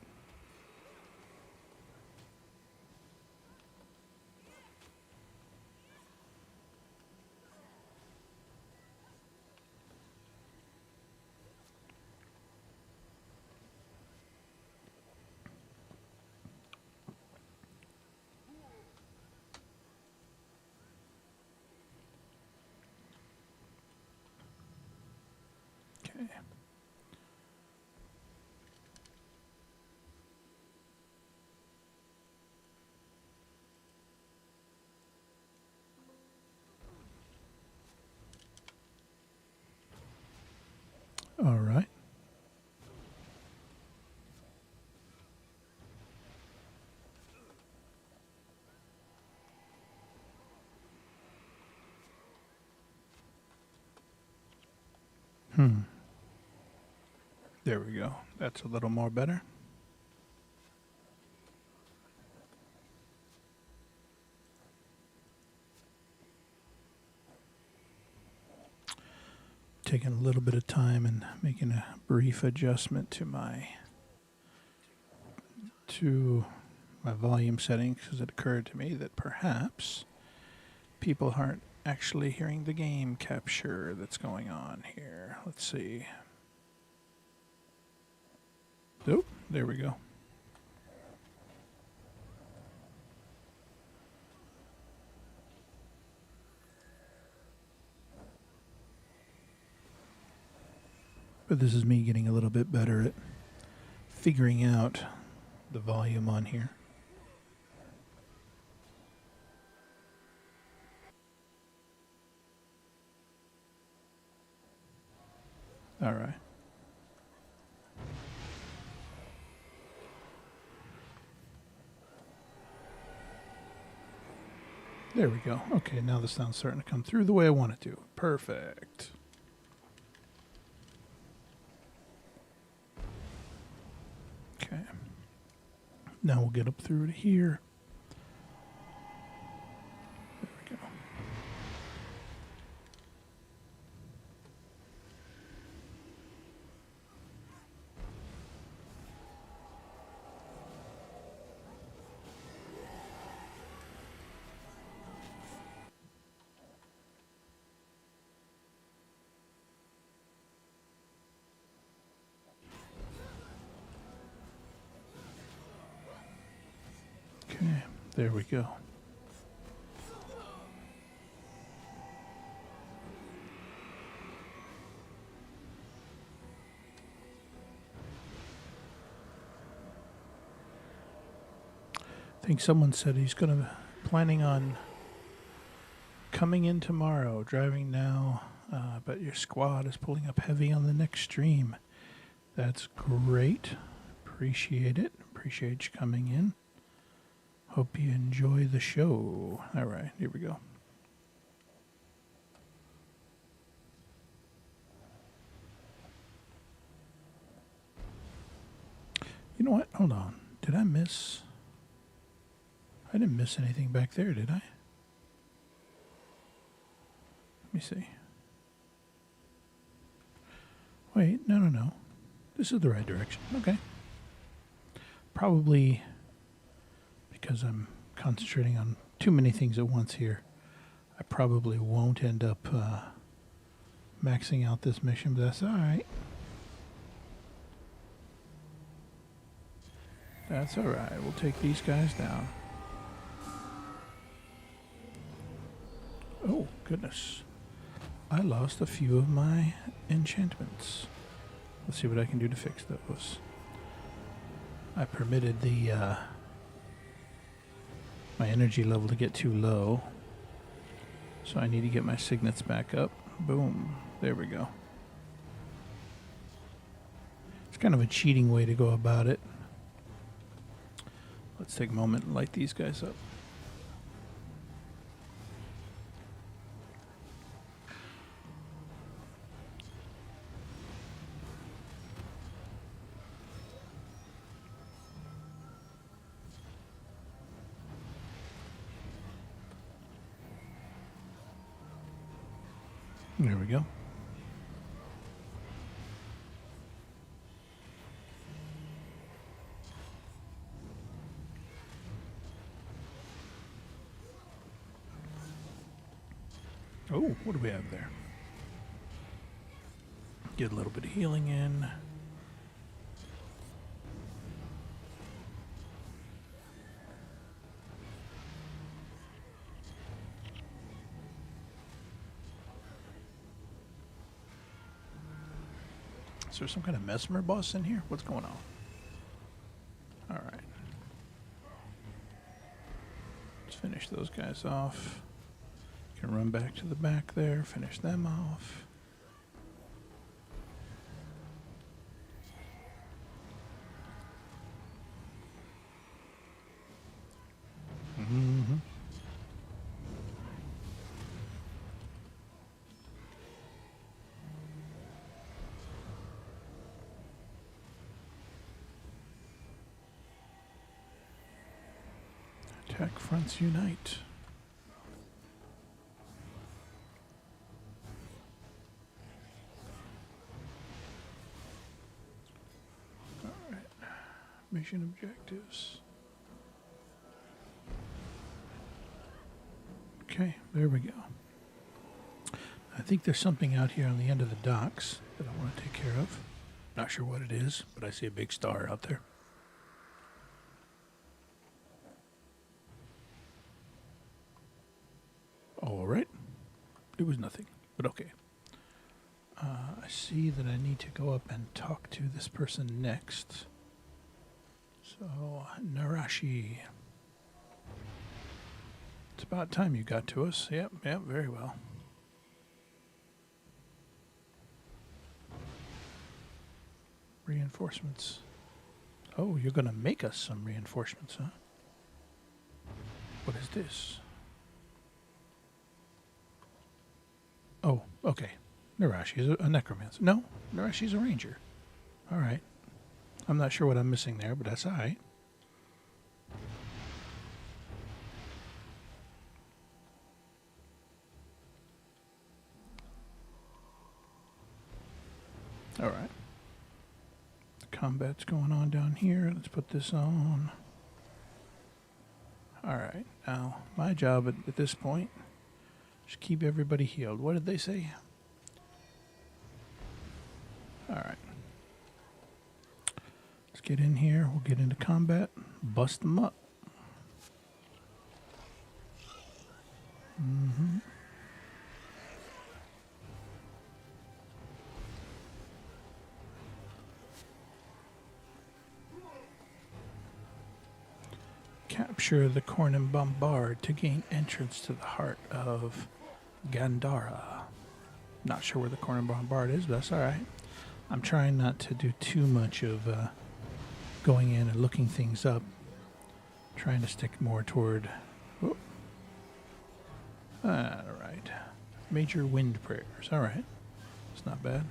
Okay. All right. There we go. That's a little more better. Taking a little bit of time and making a brief adjustment to my volume settings, because it occurred to me that perhaps people aren't actually hearing the game capture that's going on here. Let's see. Oh, there we go. But this is me getting a little bit better at figuring out the volume on here. All right. There we go. Okay, now the sound's starting to come through the way I want it to. Perfect. Okay. Now we'll get up through to here. There we go. Okay, there we go. I think someone said he's planning on coming in tomorrow, driving now, but your squad is pulling up heavy on the next stream. That's great. Appreciate it. Appreciate you coming in. Hope you enjoy the show. All right, here we go. You know what? Hold on. Did I miss? I didn't miss anything back there, did I? Let me see. Wait, no. This is the right direction. Okay. Probably because I'm concentrating on too many things at once here. I probably won't end up maxing out this mission, but that's all right. That's all right. We'll take these guys down. Oh, goodness. I lost a few of my enchantments. Let's see what I can do to fix those. I permitted the my energy level to get too low. So I need to get my signets back up. Boom. There we go. kind of a cheating way to go about it. Let's take a moment and light these guys up. There we go. Oh, what do we have there? Get a little bit of healing in. Is there some kind of mesmer boss in here? What's going on? All right. Let's finish those guys off. Can run back to the back there, finish them off. Mm-hmm. Attack fronts unite. Alright. Mission objectives. Okay, there we go. I think there's something out here on the end of the docks that I want to take care of. Not sure what it is, but I see a big star out there. All right. It was nothing, but okay. I see that I need to go up and talk to this person next. So, Narashi. It's about time you got to us. Yep, very well. Reinforcements. Oh, you're going to make us some reinforcements, huh? What is this? Oh, okay. Narashi's a necromancer. No, Narashi's a ranger. All right. I'm not sure what I'm missing there, but that's all right. All right. The combat's going on down here. Let's put this on. All right. Now, my job at this point is keep everybody healed. What did they say? All right. Let's get in here. We'll get into combat. Bust them up. Mm-hmm. Capture the Cornin Bombard to gain entrance to the heart of Gandhara. Not sure where the Cornin Bombard is, but that's all right. I'm trying not to do too much of going in and looking things up. Trying to stick more toward... Oh. All right. Major wind prayers. All right. It's not bad.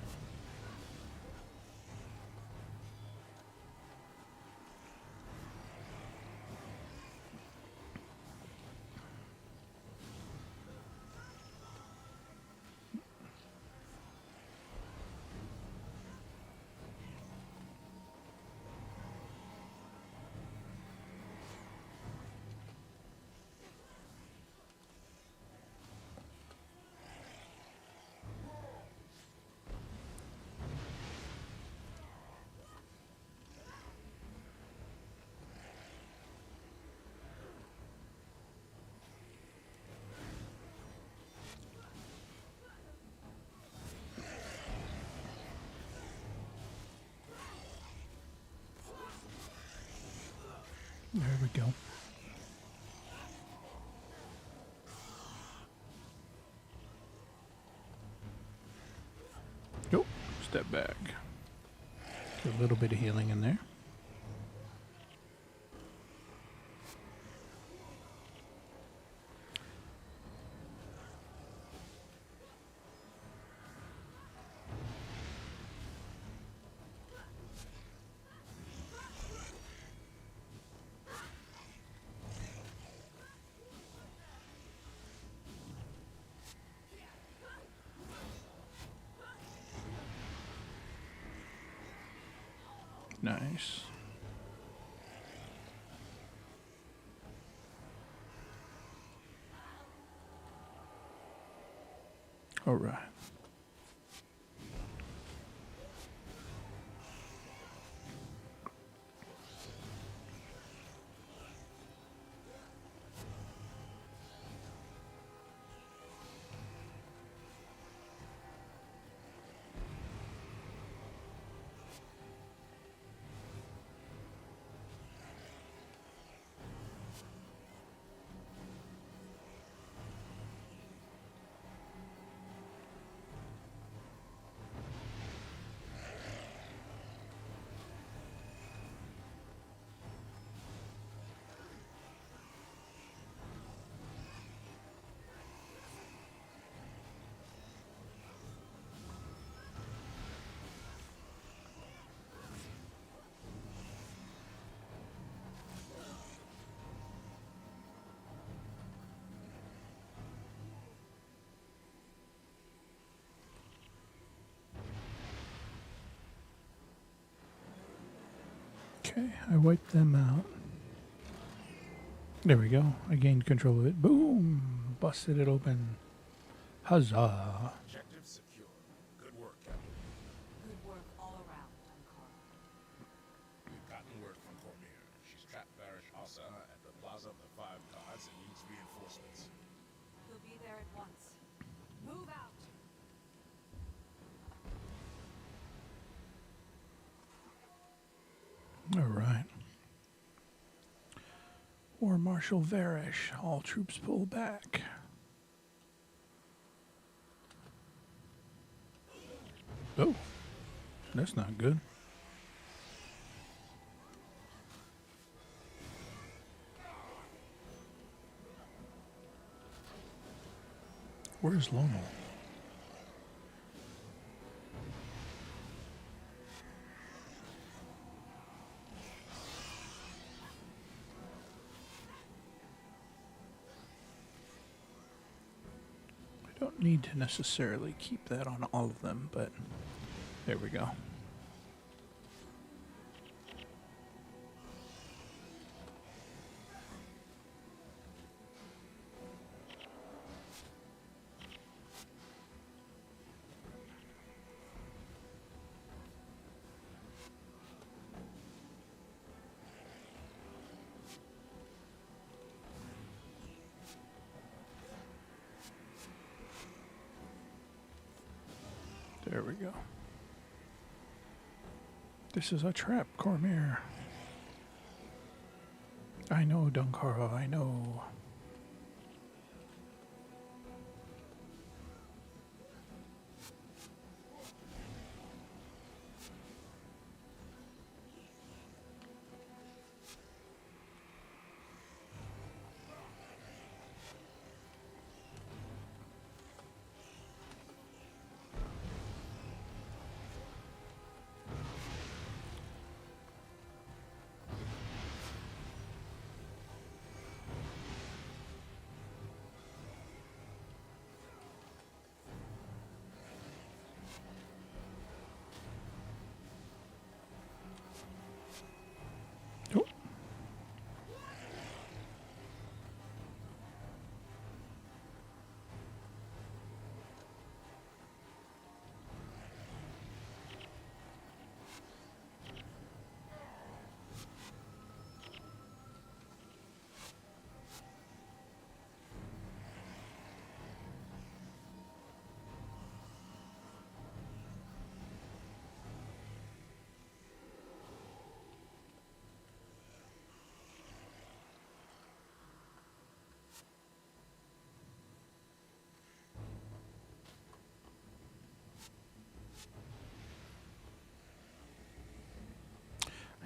There we go. Nope. Step back. Get a little bit of healing in there. Nice. All right. Okay, I wiped them out. There we go. I gained control of it. Boom! Busted it open. Huzzah! Objective secure. Good work, Captain. Good work all around, Dunkar. We've gotten word from Cormier. She's trapped Barish Asa at the Plaza of the Five Gods and needs reinforcements. He'll be there at once. Move out! All right. War Marshal Varish. All troops pull back. Oh, that's not good. Where's Lomo? I don't need to necessarily keep that on all of them, but there we go. There we go. This is a trap, Cormier. I know, Dunkara, I know.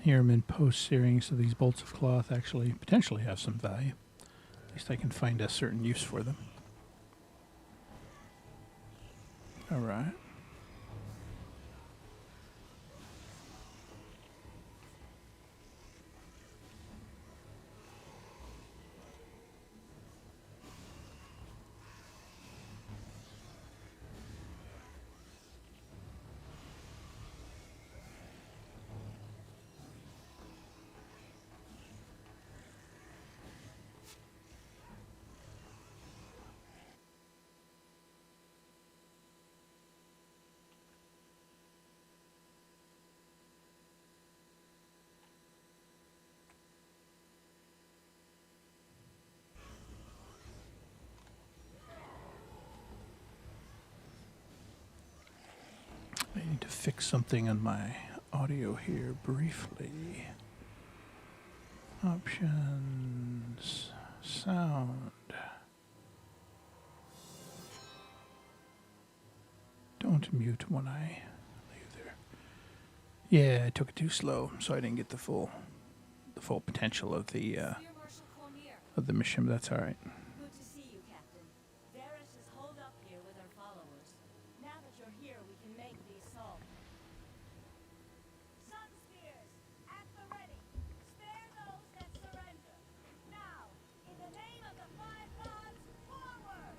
Here I'm in post-searing, so these bolts of cloth actually potentially have some value. At least I can find a certain use for them. All right. I need to fix something on my audio here briefly. Options, sound. Don't mute when I leave there. Yeah, I took it too slow, so I didn't get the full potential of the Spear Marshal Cormier. mission. But that's all right. Good to see you, Captain. Varys is holed up here with our followers. Now that you're here, we can make the assault. Sun spears, at the ready. Spare those that surrender. Now, in the name of the five gods, forward!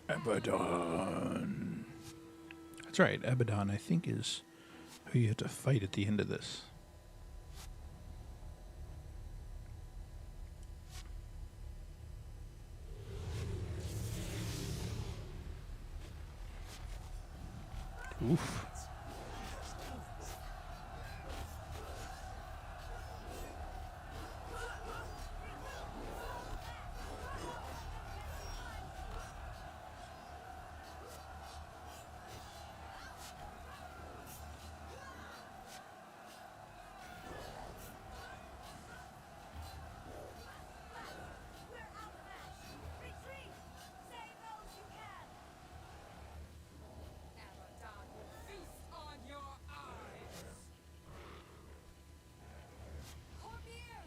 Abaddon. That's right. Abaddon, I think, is who you have to fight at the end of this. Oof. We're outmatched! Retreat! Save those you can! Abaddon will feast on your eyes! Cormier!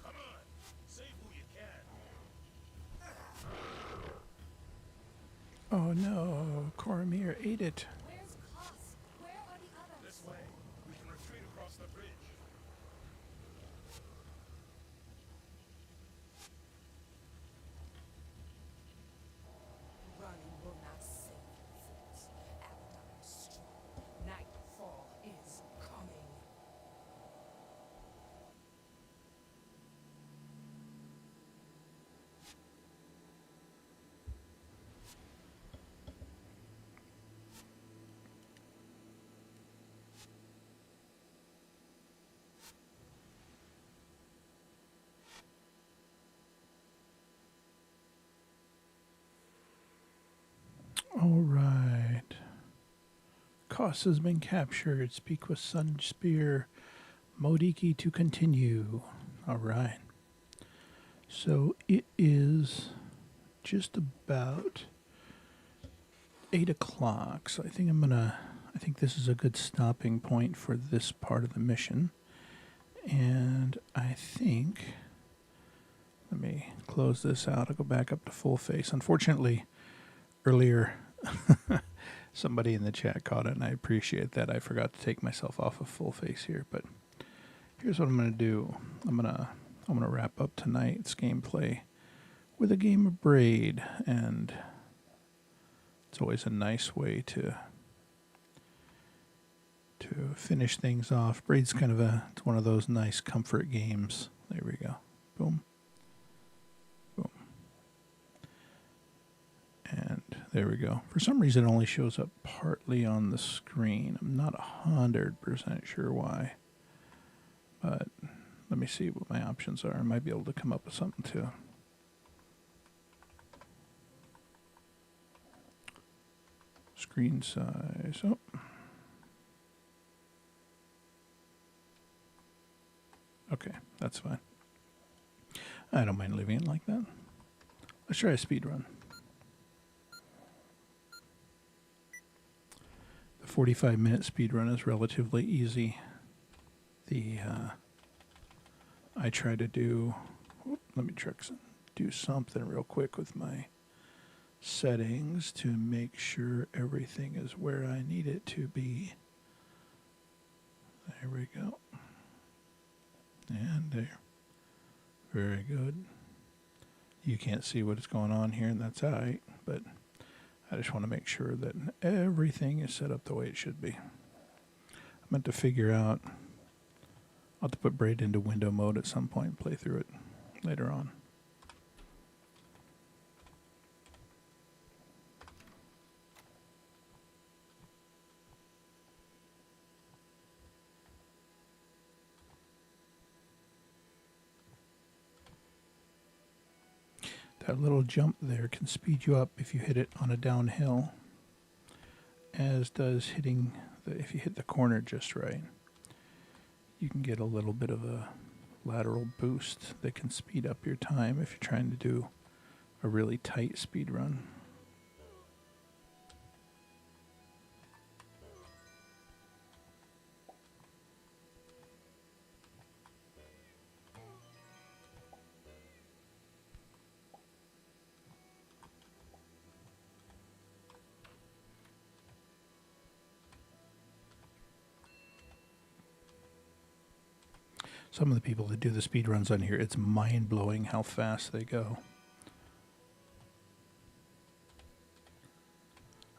Come on, save who you can. Oh no, Cormier ate it. Where's Koss? Where are the others? This way. We can retreat across the bridge. Running will not save you, fools. Abaddon is strong. Nightfall is coming. All right. Koss has been captured. Speak with Sun Spear. Modiki to continue. All right. So it is just about 8 o'clock. So I think this is a good stopping point for this part of the mission. And I think, let me close this out. I'll go back up to full face. Unfortunately, earlier, somebody in the chat caught it, and I appreciate that. I forgot to take myself off of full face here, but here's what I'm going to do. I'm going to wrap up tonight's gameplay with a game of Braid, and it's always a nice way to finish things off. Braid's kind of it's one of those nice comfort games. There we go. Boom. Boom. And there we go. For some reason, it only shows up partly on the screen. I'm not 100% sure why. But let me see what my options are. I might be able to come up with something too. Screen size. Oh. Okay, that's fine. I don't mind leaving it like that. Let's try a speed run. The 45-minute speed run is relatively easy. I try to do. Let me do something real quick with my settings to make sure everything is where I need it to be. There we go. And there. Very good. You can't see what's going on here, and that's all right, but I just want to make sure that everything is set up the way it should be. I meant to figure out, I'll have to put Braid into window mode at some point and play through it later on. That little jump there can speed you up if you hit it on a downhill, as does hitting if you hit the corner just right. You can get a little bit of a lateral boost that can speed up your time if you're trying to do a really tight speed run. Some of the people that do the speed runs on here, it's mind-blowing how fast they go.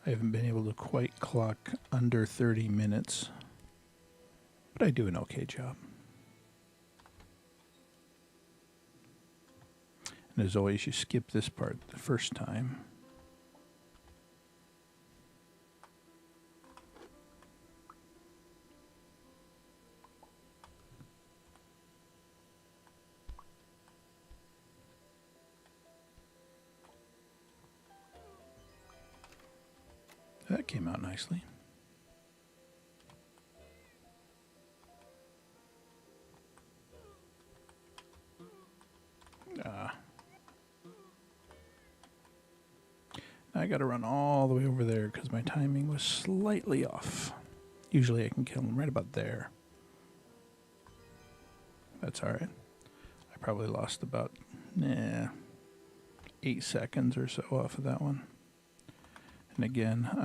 I haven't been able to quite clock under 30 minutes, but I do an okay job. And as always, you skip this part the first time. That came out nicely. I got to run all the way over there because my timing was slightly off. Usually I can kill him right about there. That's all right. I probably lost about 8 seconds or so off of that one. And again, I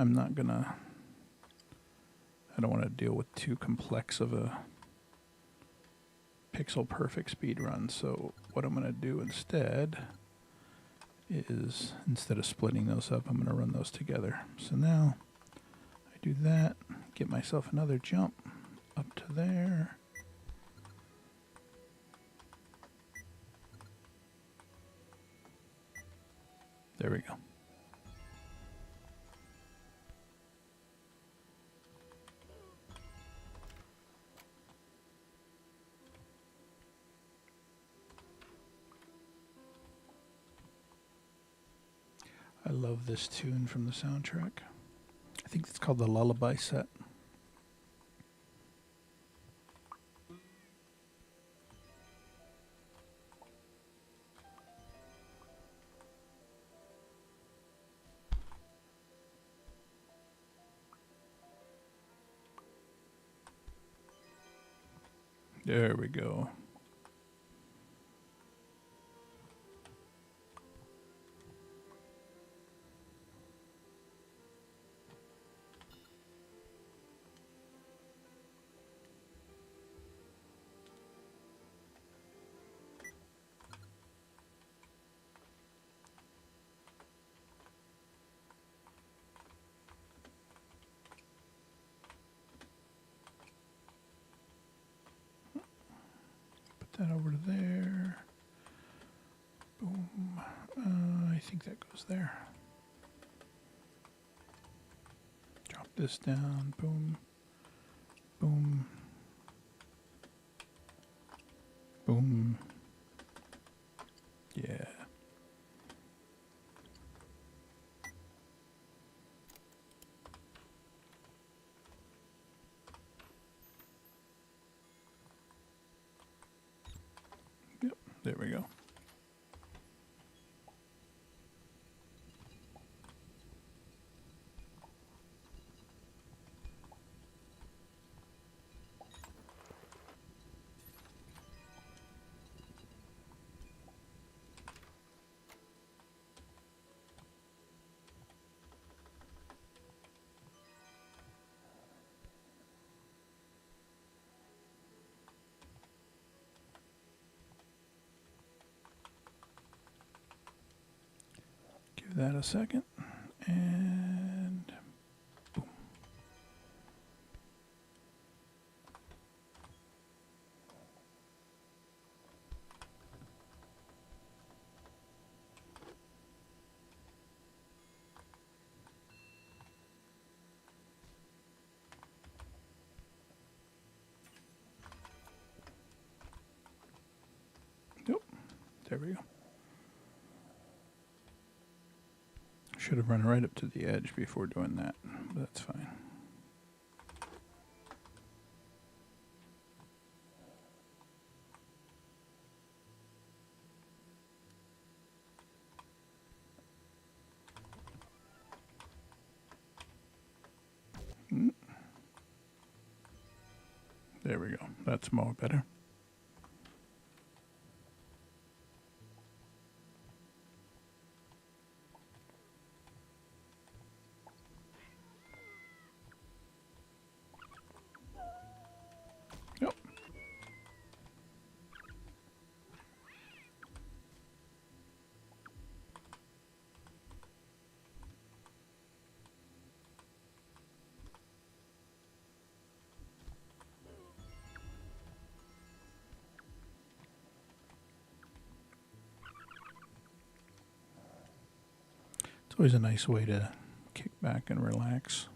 don't want to deal with too complex of a pixel perfect speed run. So what I'm going to do instead is, instead of splitting those up, I'm going to run those together. So now I do that, get myself another jump up to there. There we go. I love this tune from the soundtrack. I think it's called the Lullaby Set. There we go. That over to there. Boom. I think that goes there. Drop this down. Boom. Boom. Boom. Yeah. There we go. Give that a second. And boom. Yep. There we go. Should have run right up to the edge before doing that, but that's fine. There we go. That's more better. Yep. It's always a nice way to kick back and relax.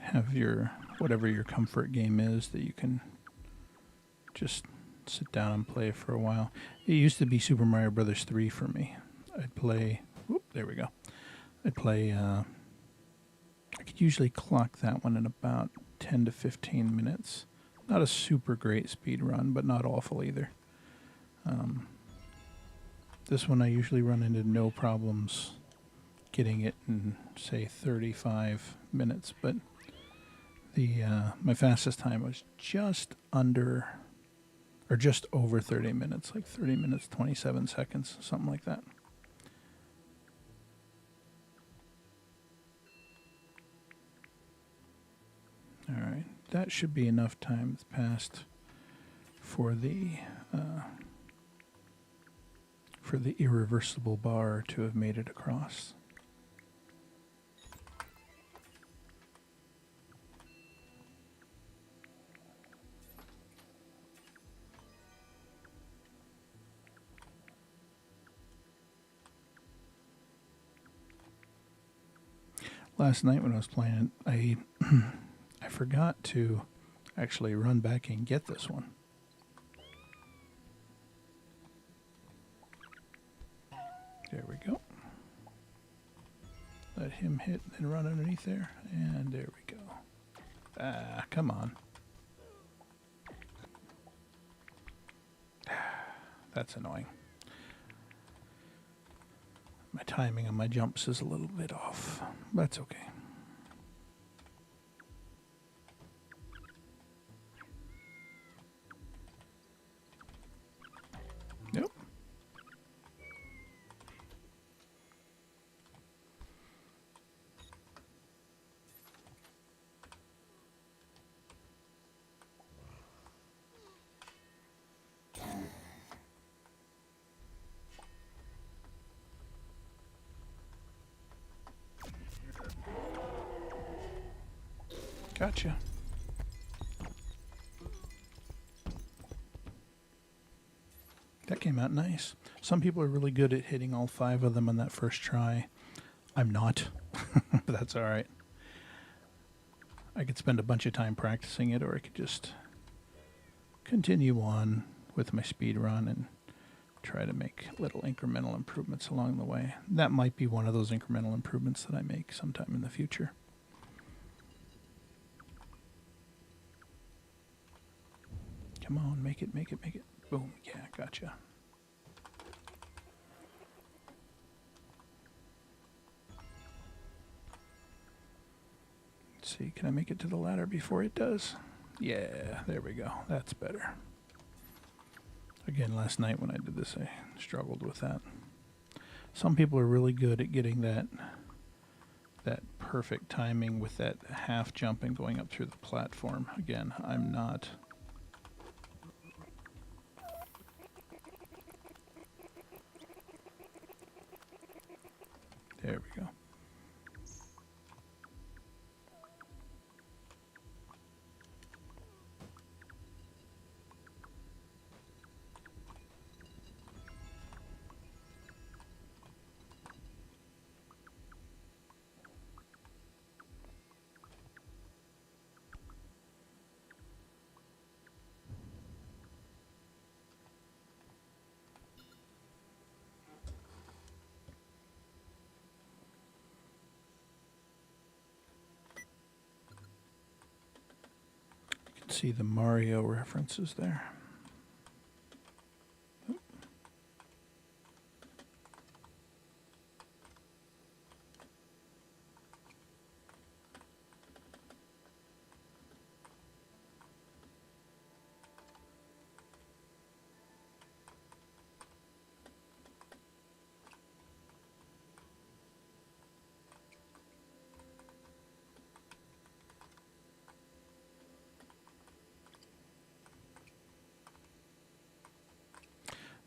Have your, whatever your comfort game is that you can just sit down and play for a while. It used to be Super Mario Brothers 3 for me. I'd play, whoop, there we go. I'd play, I could usually clock that one in about 10 to 15 minutes. Not a super great speed run, but not awful either. This one I usually run into no problems getting it in, say, 35 minutes, but the my fastest time was just under, or just over 30 minutes, like 30 minutes, 27 seconds, something like that. All right, that should be enough time that's passed for the irreversible bar to have made it across. Last night when I was playing it, I forgot to actually run back and get this one. There we go. Let him hit and then run underneath there. And there we go. Ah, come on. That's annoying. My timing on my jumps is a little bit off. That's okay. Nope. Gotcha. That came out nice. Some people are really good at hitting all 5 of them on that first try. I'm not, but that's all right. I could spend a bunch of time practicing it, or I could just continue on with my speed run and try to make little incremental improvements along the way. That might be one of those incremental improvements that I make sometime in the future. Come on, make it, make it, make it. Boom. Yeah, gotcha. Let's see, can I make it to the ladder before it does? Yeah, there we go. That's better. Again, last night when I did this, I struggled with that. Some people are really good at getting that perfect timing with that half jump and going up through the platform. Again, I'm not. There we go. You can see the Mario references there.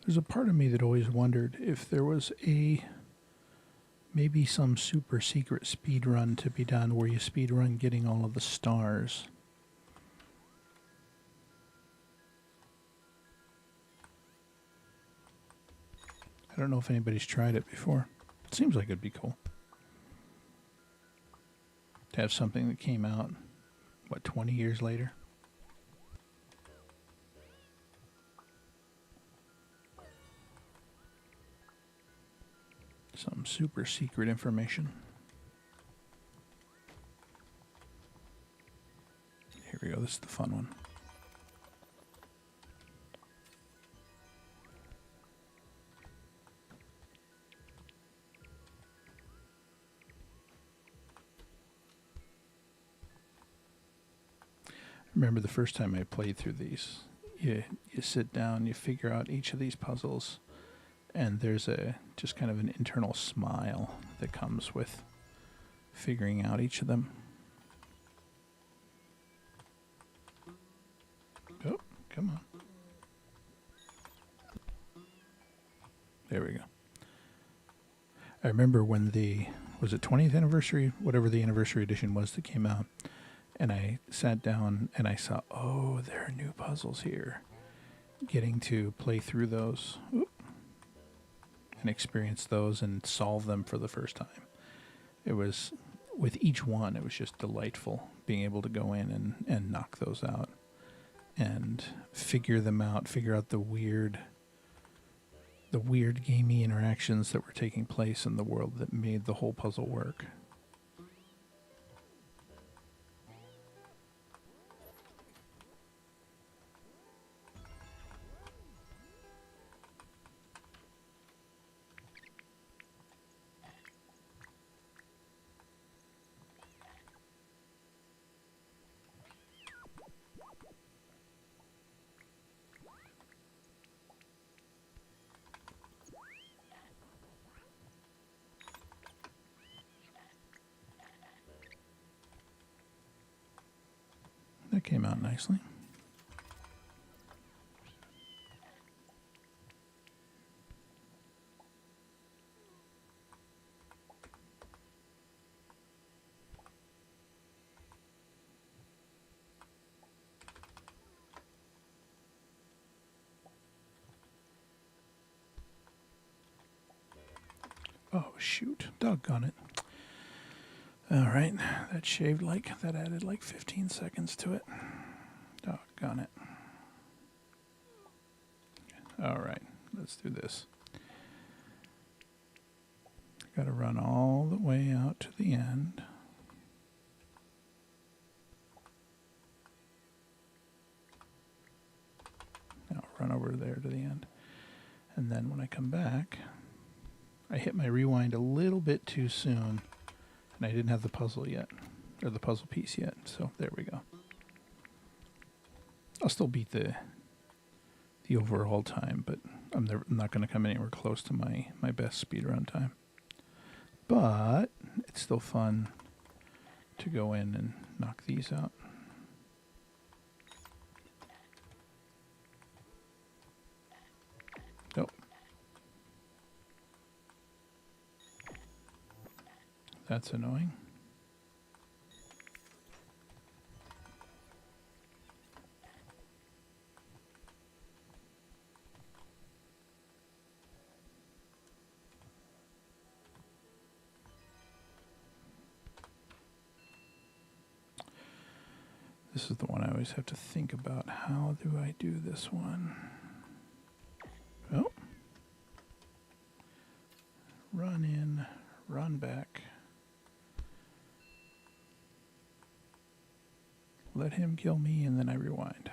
There's a part of me that always wondered if there was maybe some super secret speed run to be done where you speed run getting all of the stars. I don't know if anybody's tried it before. It seems like it'd be cool to have something that came out, 20 years later? Some super secret information. Here we go. This is the fun one. I remember the first time I played through these. You sit down, you figure out each of these puzzles, and there's just kind of an internal smile that comes with figuring out each of them. Oh, come on. There we go. I remember when was it 20th anniversary, whatever the anniversary edition was that came out, and I sat down and I saw, oh, there are new puzzles here. Getting to play through those. Oop. And experience those and solve them for the first time. It was, with each one, it was just delightful being able to go in and knock those out and figure them out, figure out the weird gamey interactions that were taking place in the world that made the whole puzzle work. That came out nicely. Oh, shoot. Doggone it. All right. That added like 15 seconds to it. Doggone it. All right. Let's do this. Got to run all the way out to the end. over there to the end. And then when I come back, I hit my rewind a little bit too soon, and I didn't have the puzzle yet, or the puzzle piece yet. So there we go. I'll still beat the overall time, but I'm not going to come anywhere close to my best speedrun time. But it's still fun to go in and knock these out. Nope. That's annoying. This is the one I always have to think about. How do I do this one? Oh. Run in, run back. Let him kill me, and then I rewind.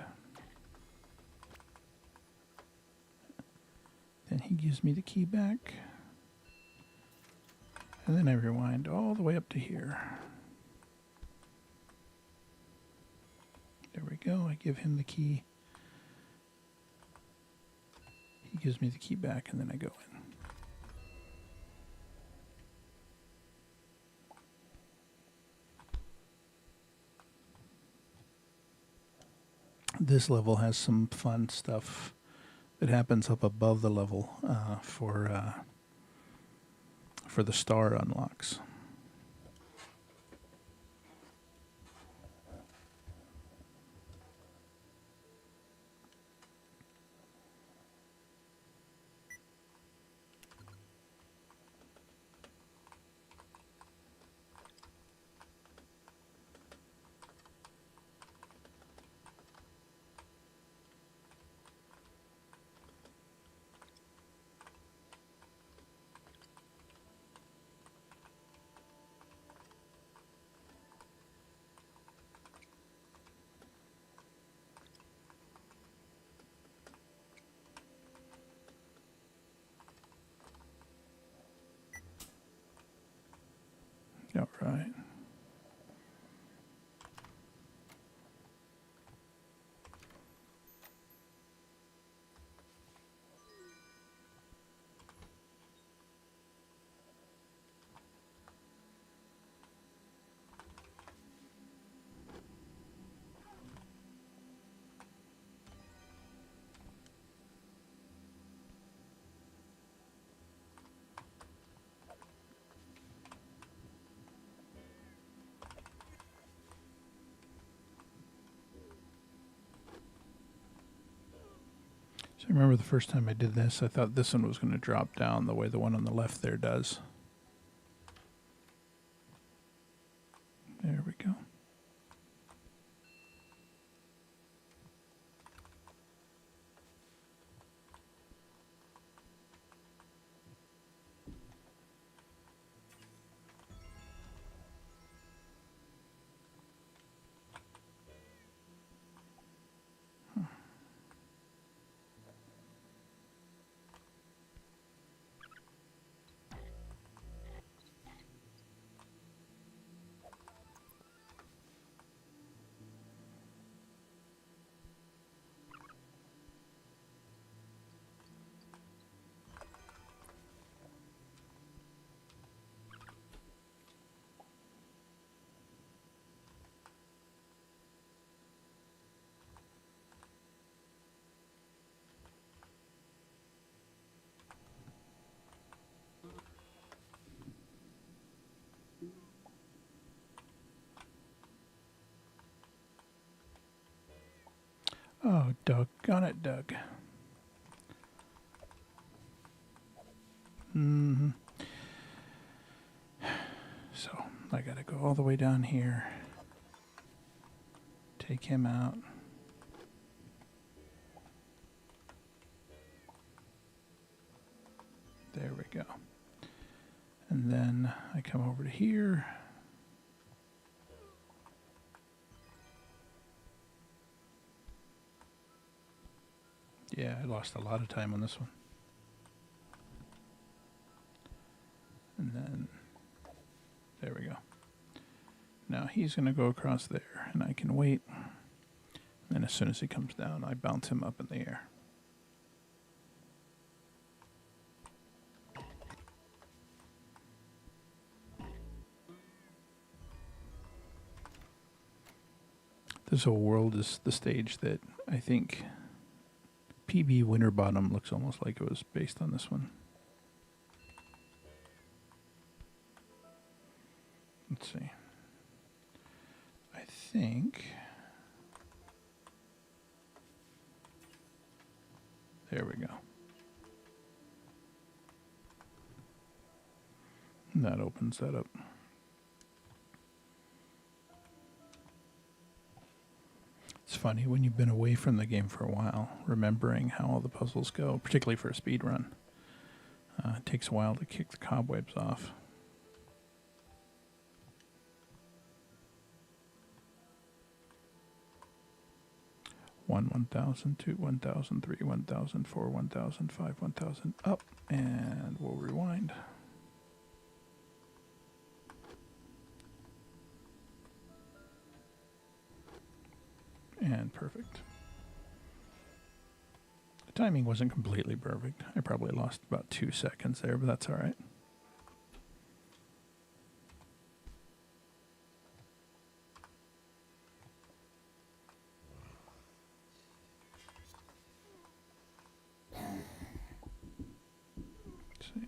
Then he gives me the key back. And then I rewind all the way up to here. There we go. I give him the key. He gives me the key back, and then I go in. This level has some fun stuff that happens up above the level for the star unlocks. All right. So I remember the first time I did this, I thought this one was going to drop down the way the one on the left there does. There we go. Oh, doggone it, Doug. So I gotta go all the way down here. Take him out. There we go. And then I come over to here. Yeah, I lost a lot of time on this one. And then, there we go. Now he's going to go across there, and I can wait. And as soon as he comes down, I bounce him up in the air. This whole world is the stage that I think PB Winterbottom looks almost like it was based on this one. Let's see. I think... There we go. And that opens that up. It's funny when you've been away from the game for a while, remembering how all the puzzles go, particularly for a speed run. It takes a while to kick the cobwebs off. One, 1,000, 2, 1,000, 3, 1,000, 4, 1,000, 5, 1,000, up, and we'll rewind. And perfect. The timing wasn't completely perfect. I probably lost about 2 seconds there, but that's all right. Let's see.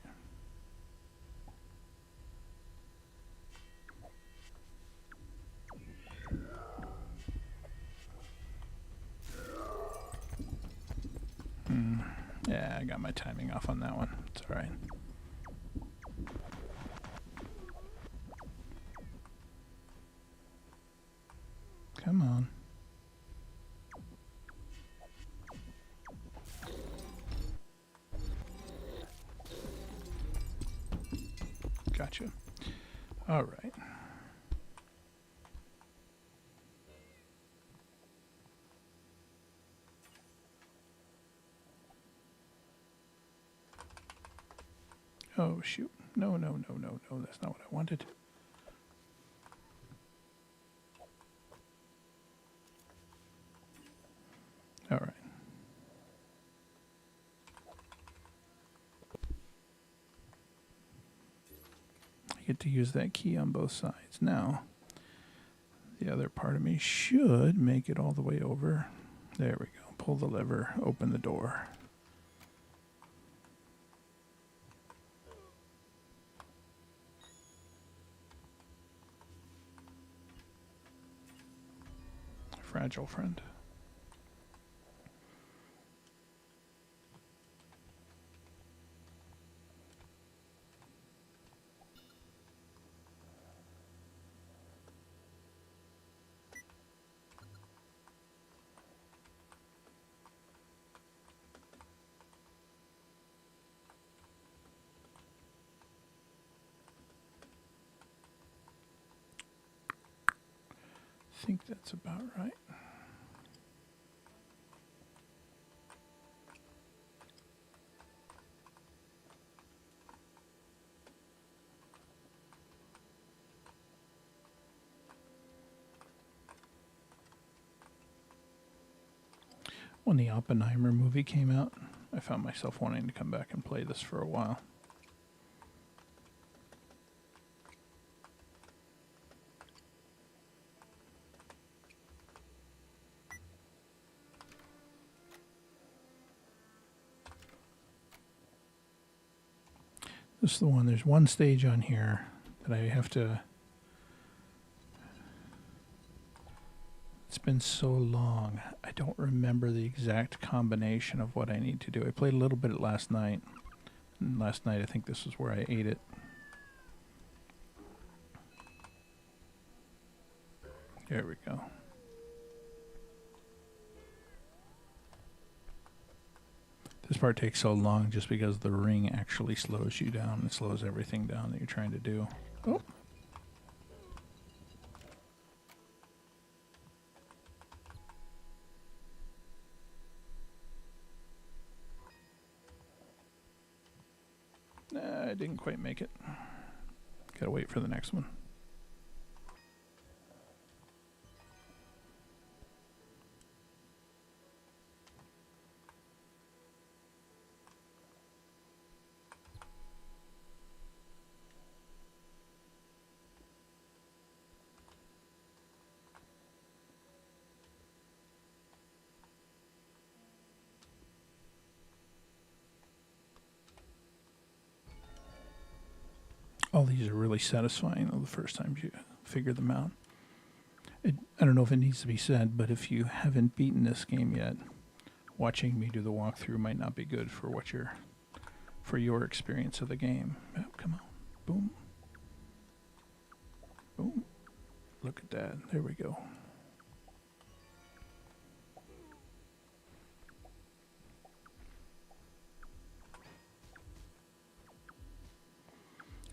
Yeah, I got my timing off on that one. It's all right. Come on. Gotcha. All right. Oh, shoot. No, no, no, no, no. That's not what I wanted. All right. I get to use that key on both sides. Now, the other part of me should make it all the way over. There we go. Pull the lever, open the door. Fragile friend. I think that's about right. When the Oppenheimer movie came out, I found myself wanting to come back and play this for a while. This is the one. There's one stage on here that I have to... It's been so long. I don't remember the exact combination of what I need to do. I played a little bit last night. And last night I think this is where I ate it. There we go. This part takes so long just because the ring actually slows you down. It slows everything down that you're trying to do. Oh. I didn't quite make it. Gotta wait for the next one. All these are really satisfying though, the first time you figure them out. I don't know if it needs to be said, but if you haven't beaten this game yet, watching me do the walkthrough might not be good for your experience of the game. Oh, come on. Boom. Boom. Look at that. There we go.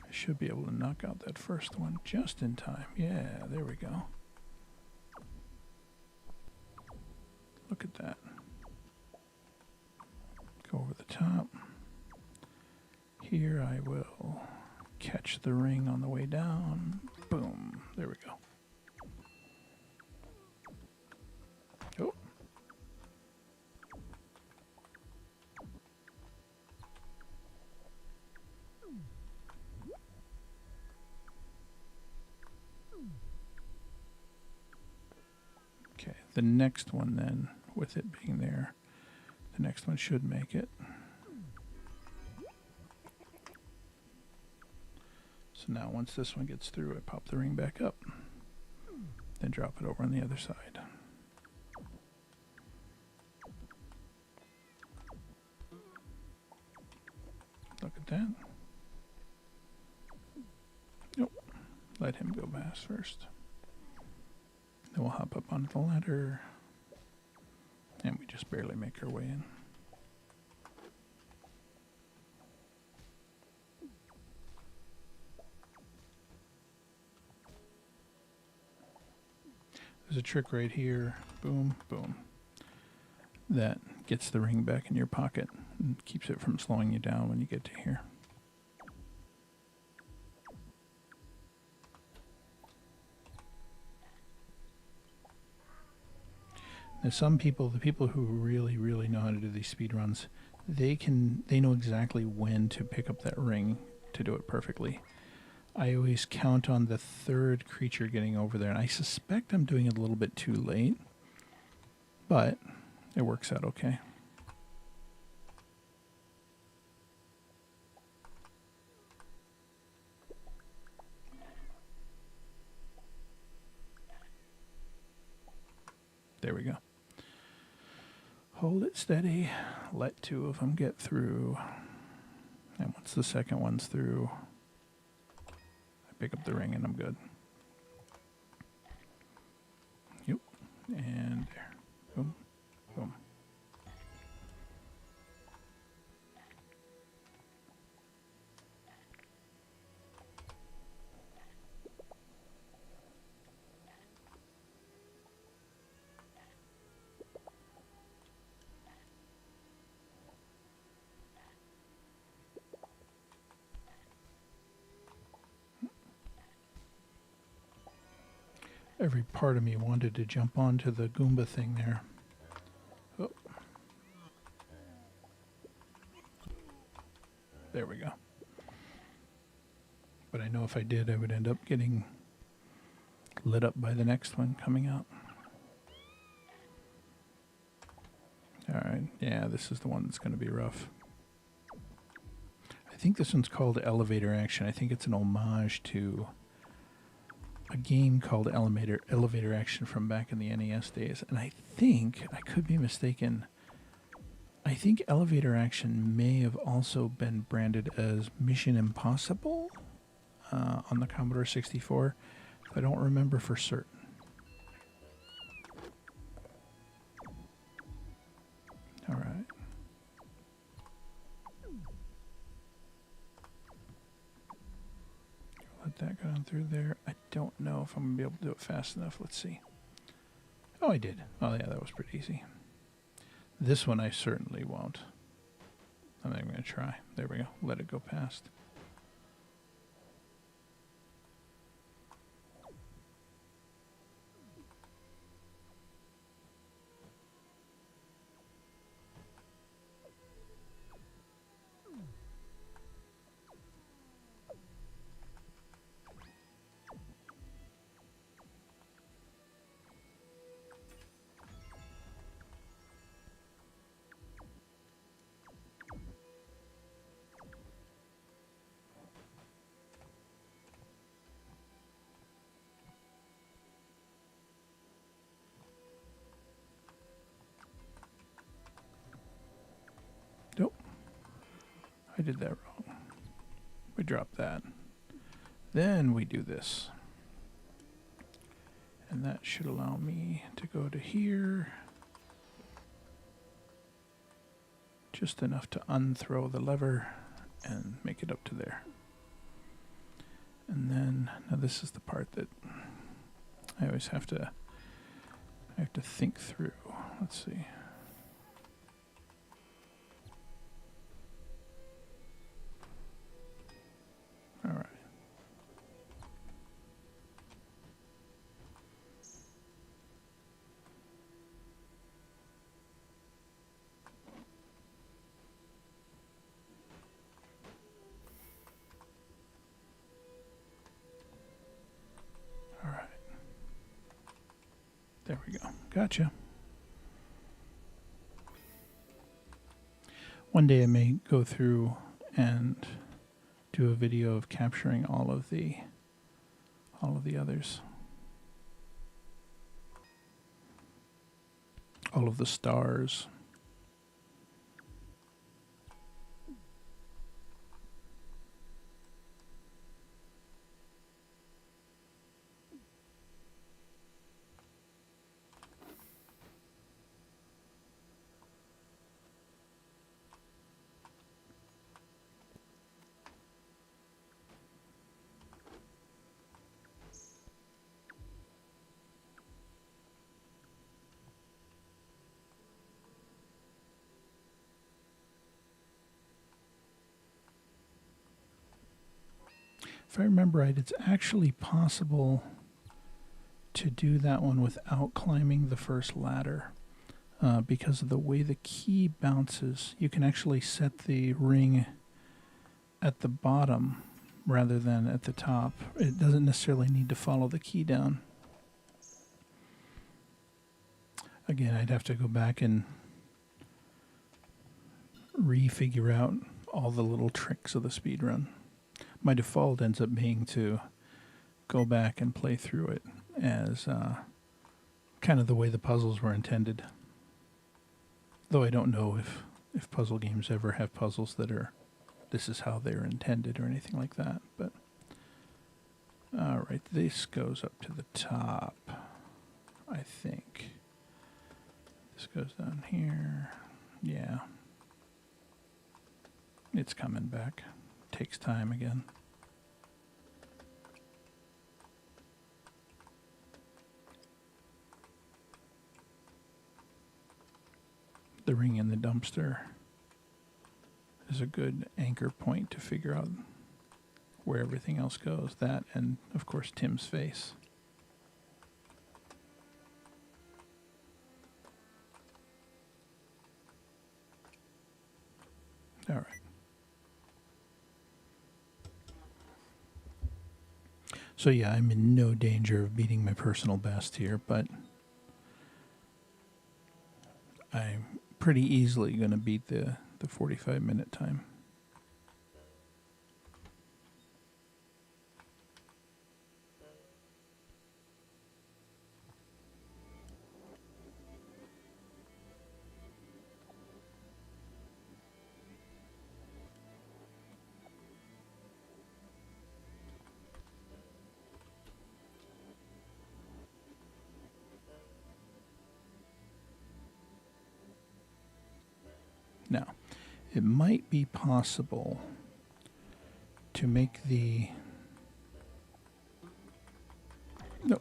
I should be able to knock out that first one just in time. Yeah, there we go. Look at that. Go over the top. Here I will catch the ring on the way down. Boom. There we go. Oh. Okay, the next one then, with it being there, the next one should make it. So now once this one gets through, I pop the ring back up, then drop it over on the other side. Look at that. Nope. Let him go past first. Then we'll hop up onto the ladder, and we just barely make our way in. There's a trick right here. Boom, boom. That gets the ring back in your pocket and keeps it from slowing you down when you get to here. Now some people, the people who really, really know how to do these speed runs, they know exactly when to pick up that ring to do it perfectly. I always count on the third creature getting over there, and I suspect I'm doing it a little bit too late, but it works out okay. There we go. Hold it steady. Let two of them get through. And once the second one's through, I pick up the ring and I'm good. Yep. And there. Boom. Boom. Every part of me wanted to jump onto the Goomba thing there. Oh. There we go. But I know if I did, I would end up getting lit up by the next one coming out. Alright, yeah, this is the one that's going to be rough. I think this one's called Elevator Action. I think it's an homage to a game called Elevator Action from back in the NES days. And I think, I could be mistaken, I think Elevator Action may have also been branded as Mission Impossible on the Commodore 64. I don't remember for certain. All right. Let that go on through there. I don't know if I'm going to be able to do it fast enough. Let's see. Oh, I did. Oh, yeah, that was pretty easy. This one I certainly won't. I'm not even going to try. There we go. Let it go past. I did that wrong. We drop that. Then we do this. And that should allow me to go to here. Just enough to unthrow the lever and make it up to there. And then, now this is the part that I always have to think through. Let's see. All right. All right. There we go. Gotcha. One day I may go through and do a video of capturing all of the others. All of the stars. If I remember right, it's actually possible to do that one without climbing the first ladder. Because of the way the key bounces, you can actually set the ring at the bottom rather than at the top. It doesn't necessarily need to follow the key down. Again, I'd have to go back and refigure out all the little tricks of the speedrun. My default ends up being to go back and play through it as kind of the way the puzzles were intended. Though I don't know if puzzle games ever have puzzles that are this is how they're intended or anything like that. But all right, this goes up to the top, I think. This goes down here. Yeah. It's coming back. Takes time again. The ring in the dumpster is a good anchor point to figure out where everything else goes. That and, of course, Tim's face. All right. So yeah, I'm in no danger of beating my personal best here, but I'm pretty easily going to beat the 45-minute time. Now, it might be possible to make the... No.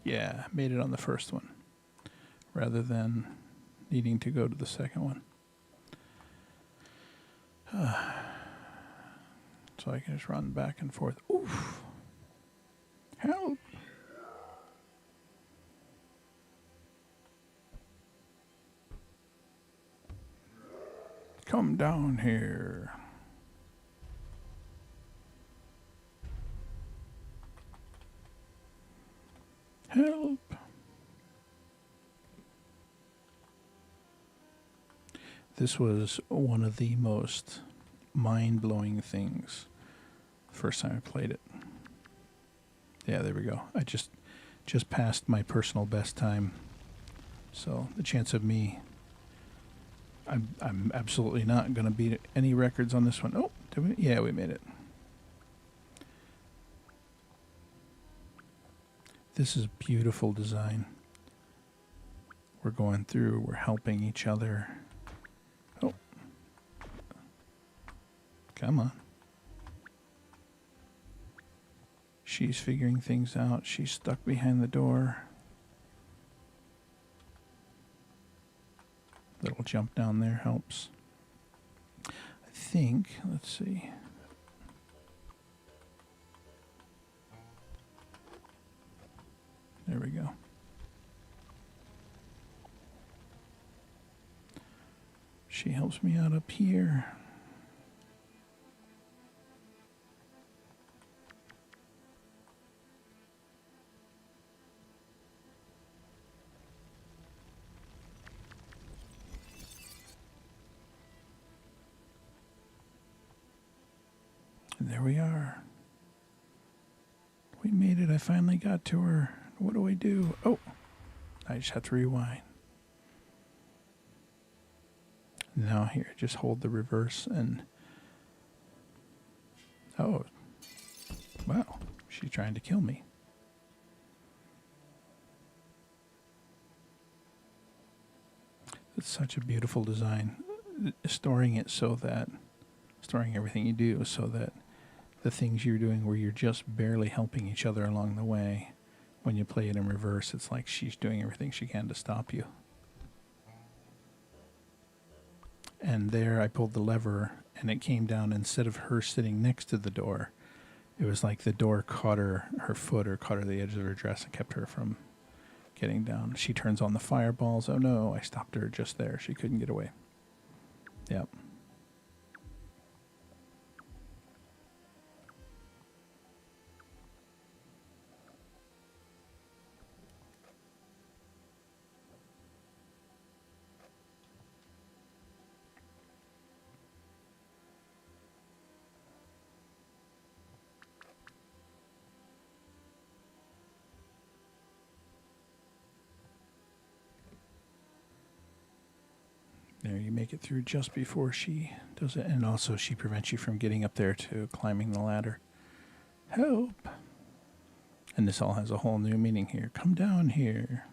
Yeah, made it on the first one, rather than needing to go to the second one. So I can just run back and forth. Oof! Help! Come down here. Help. This was one of the most mind-blowing things the first time I played it. Yeah, there we go. I just passed my personal best time. So the chance of me I'm absolutely not going to beat any records on this one. Oh, did we? Yeah, we made it. This is beautiful design. We're going through, we're helping each other. Oh. Come on. She's figuring things out. She's stuck behind the door. Little jump down there helps. I think, let's see. There we go. She helps me out up here. And there we are. We made it. I finally got to her. What do I do? Oh, I just have to rewind. Now here, just hold the reverse and... Oh, wow. She's trying to kill me. It's such a beautiful design. Storing everything you do so that the things you're doing where you're just barely helping each other along the way, when you play it in reverse, it's like she's doing everything she can to stop you. And there I pulled the lever and it came down. Instead of her sitting next to the door, it was like the door caught her foot or caught her the edge of her dress and kept her from getting down. She turns on the fireballs. Oh no, I stopped her just there. She couldn't get away. Yep. There, you make it through just before she does it. And also she prevents you from getting up there to climbing the ladder. Help! And this all has a whole new meaning here. Come down here.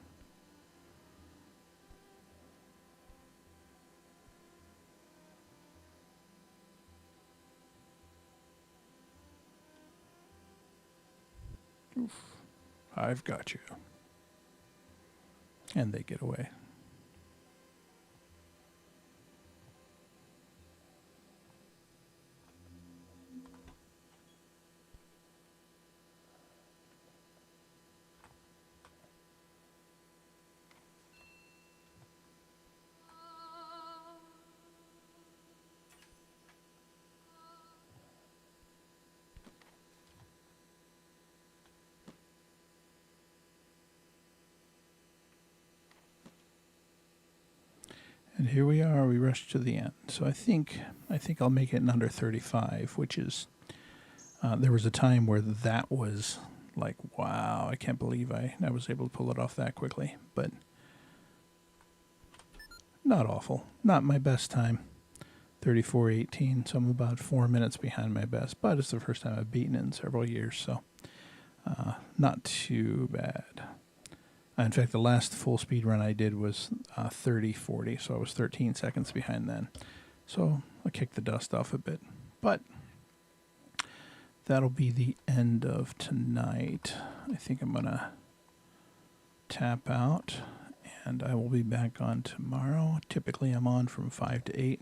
Oof. I've got you. And they get away. And here we are. We rushed to the end. So I think I'll make it in under 35, which is there was a time where that was like, wow, I can't believe I was able to pull it off that quickly. But not awful. Not my best time. 34:18. So I'm about 4 minutes behind my best. But it's the first time I've beaten it in several years. So not too bad. In fact, the last full speed run I did was 30:40, so I was 13 seconds behind then. So I kicked the dust off a bit. But that'll be the end of tonight. I think I'm going to tap out, and I will be back on tomorrow. Typically, I'm on from 5 to 8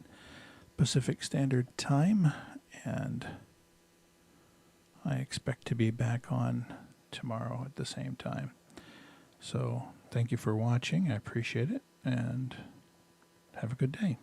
Pacific Standard Time, and I expect to be back on tomorrow at the same time. So thank you for watching. I appreciate it, and have a good day.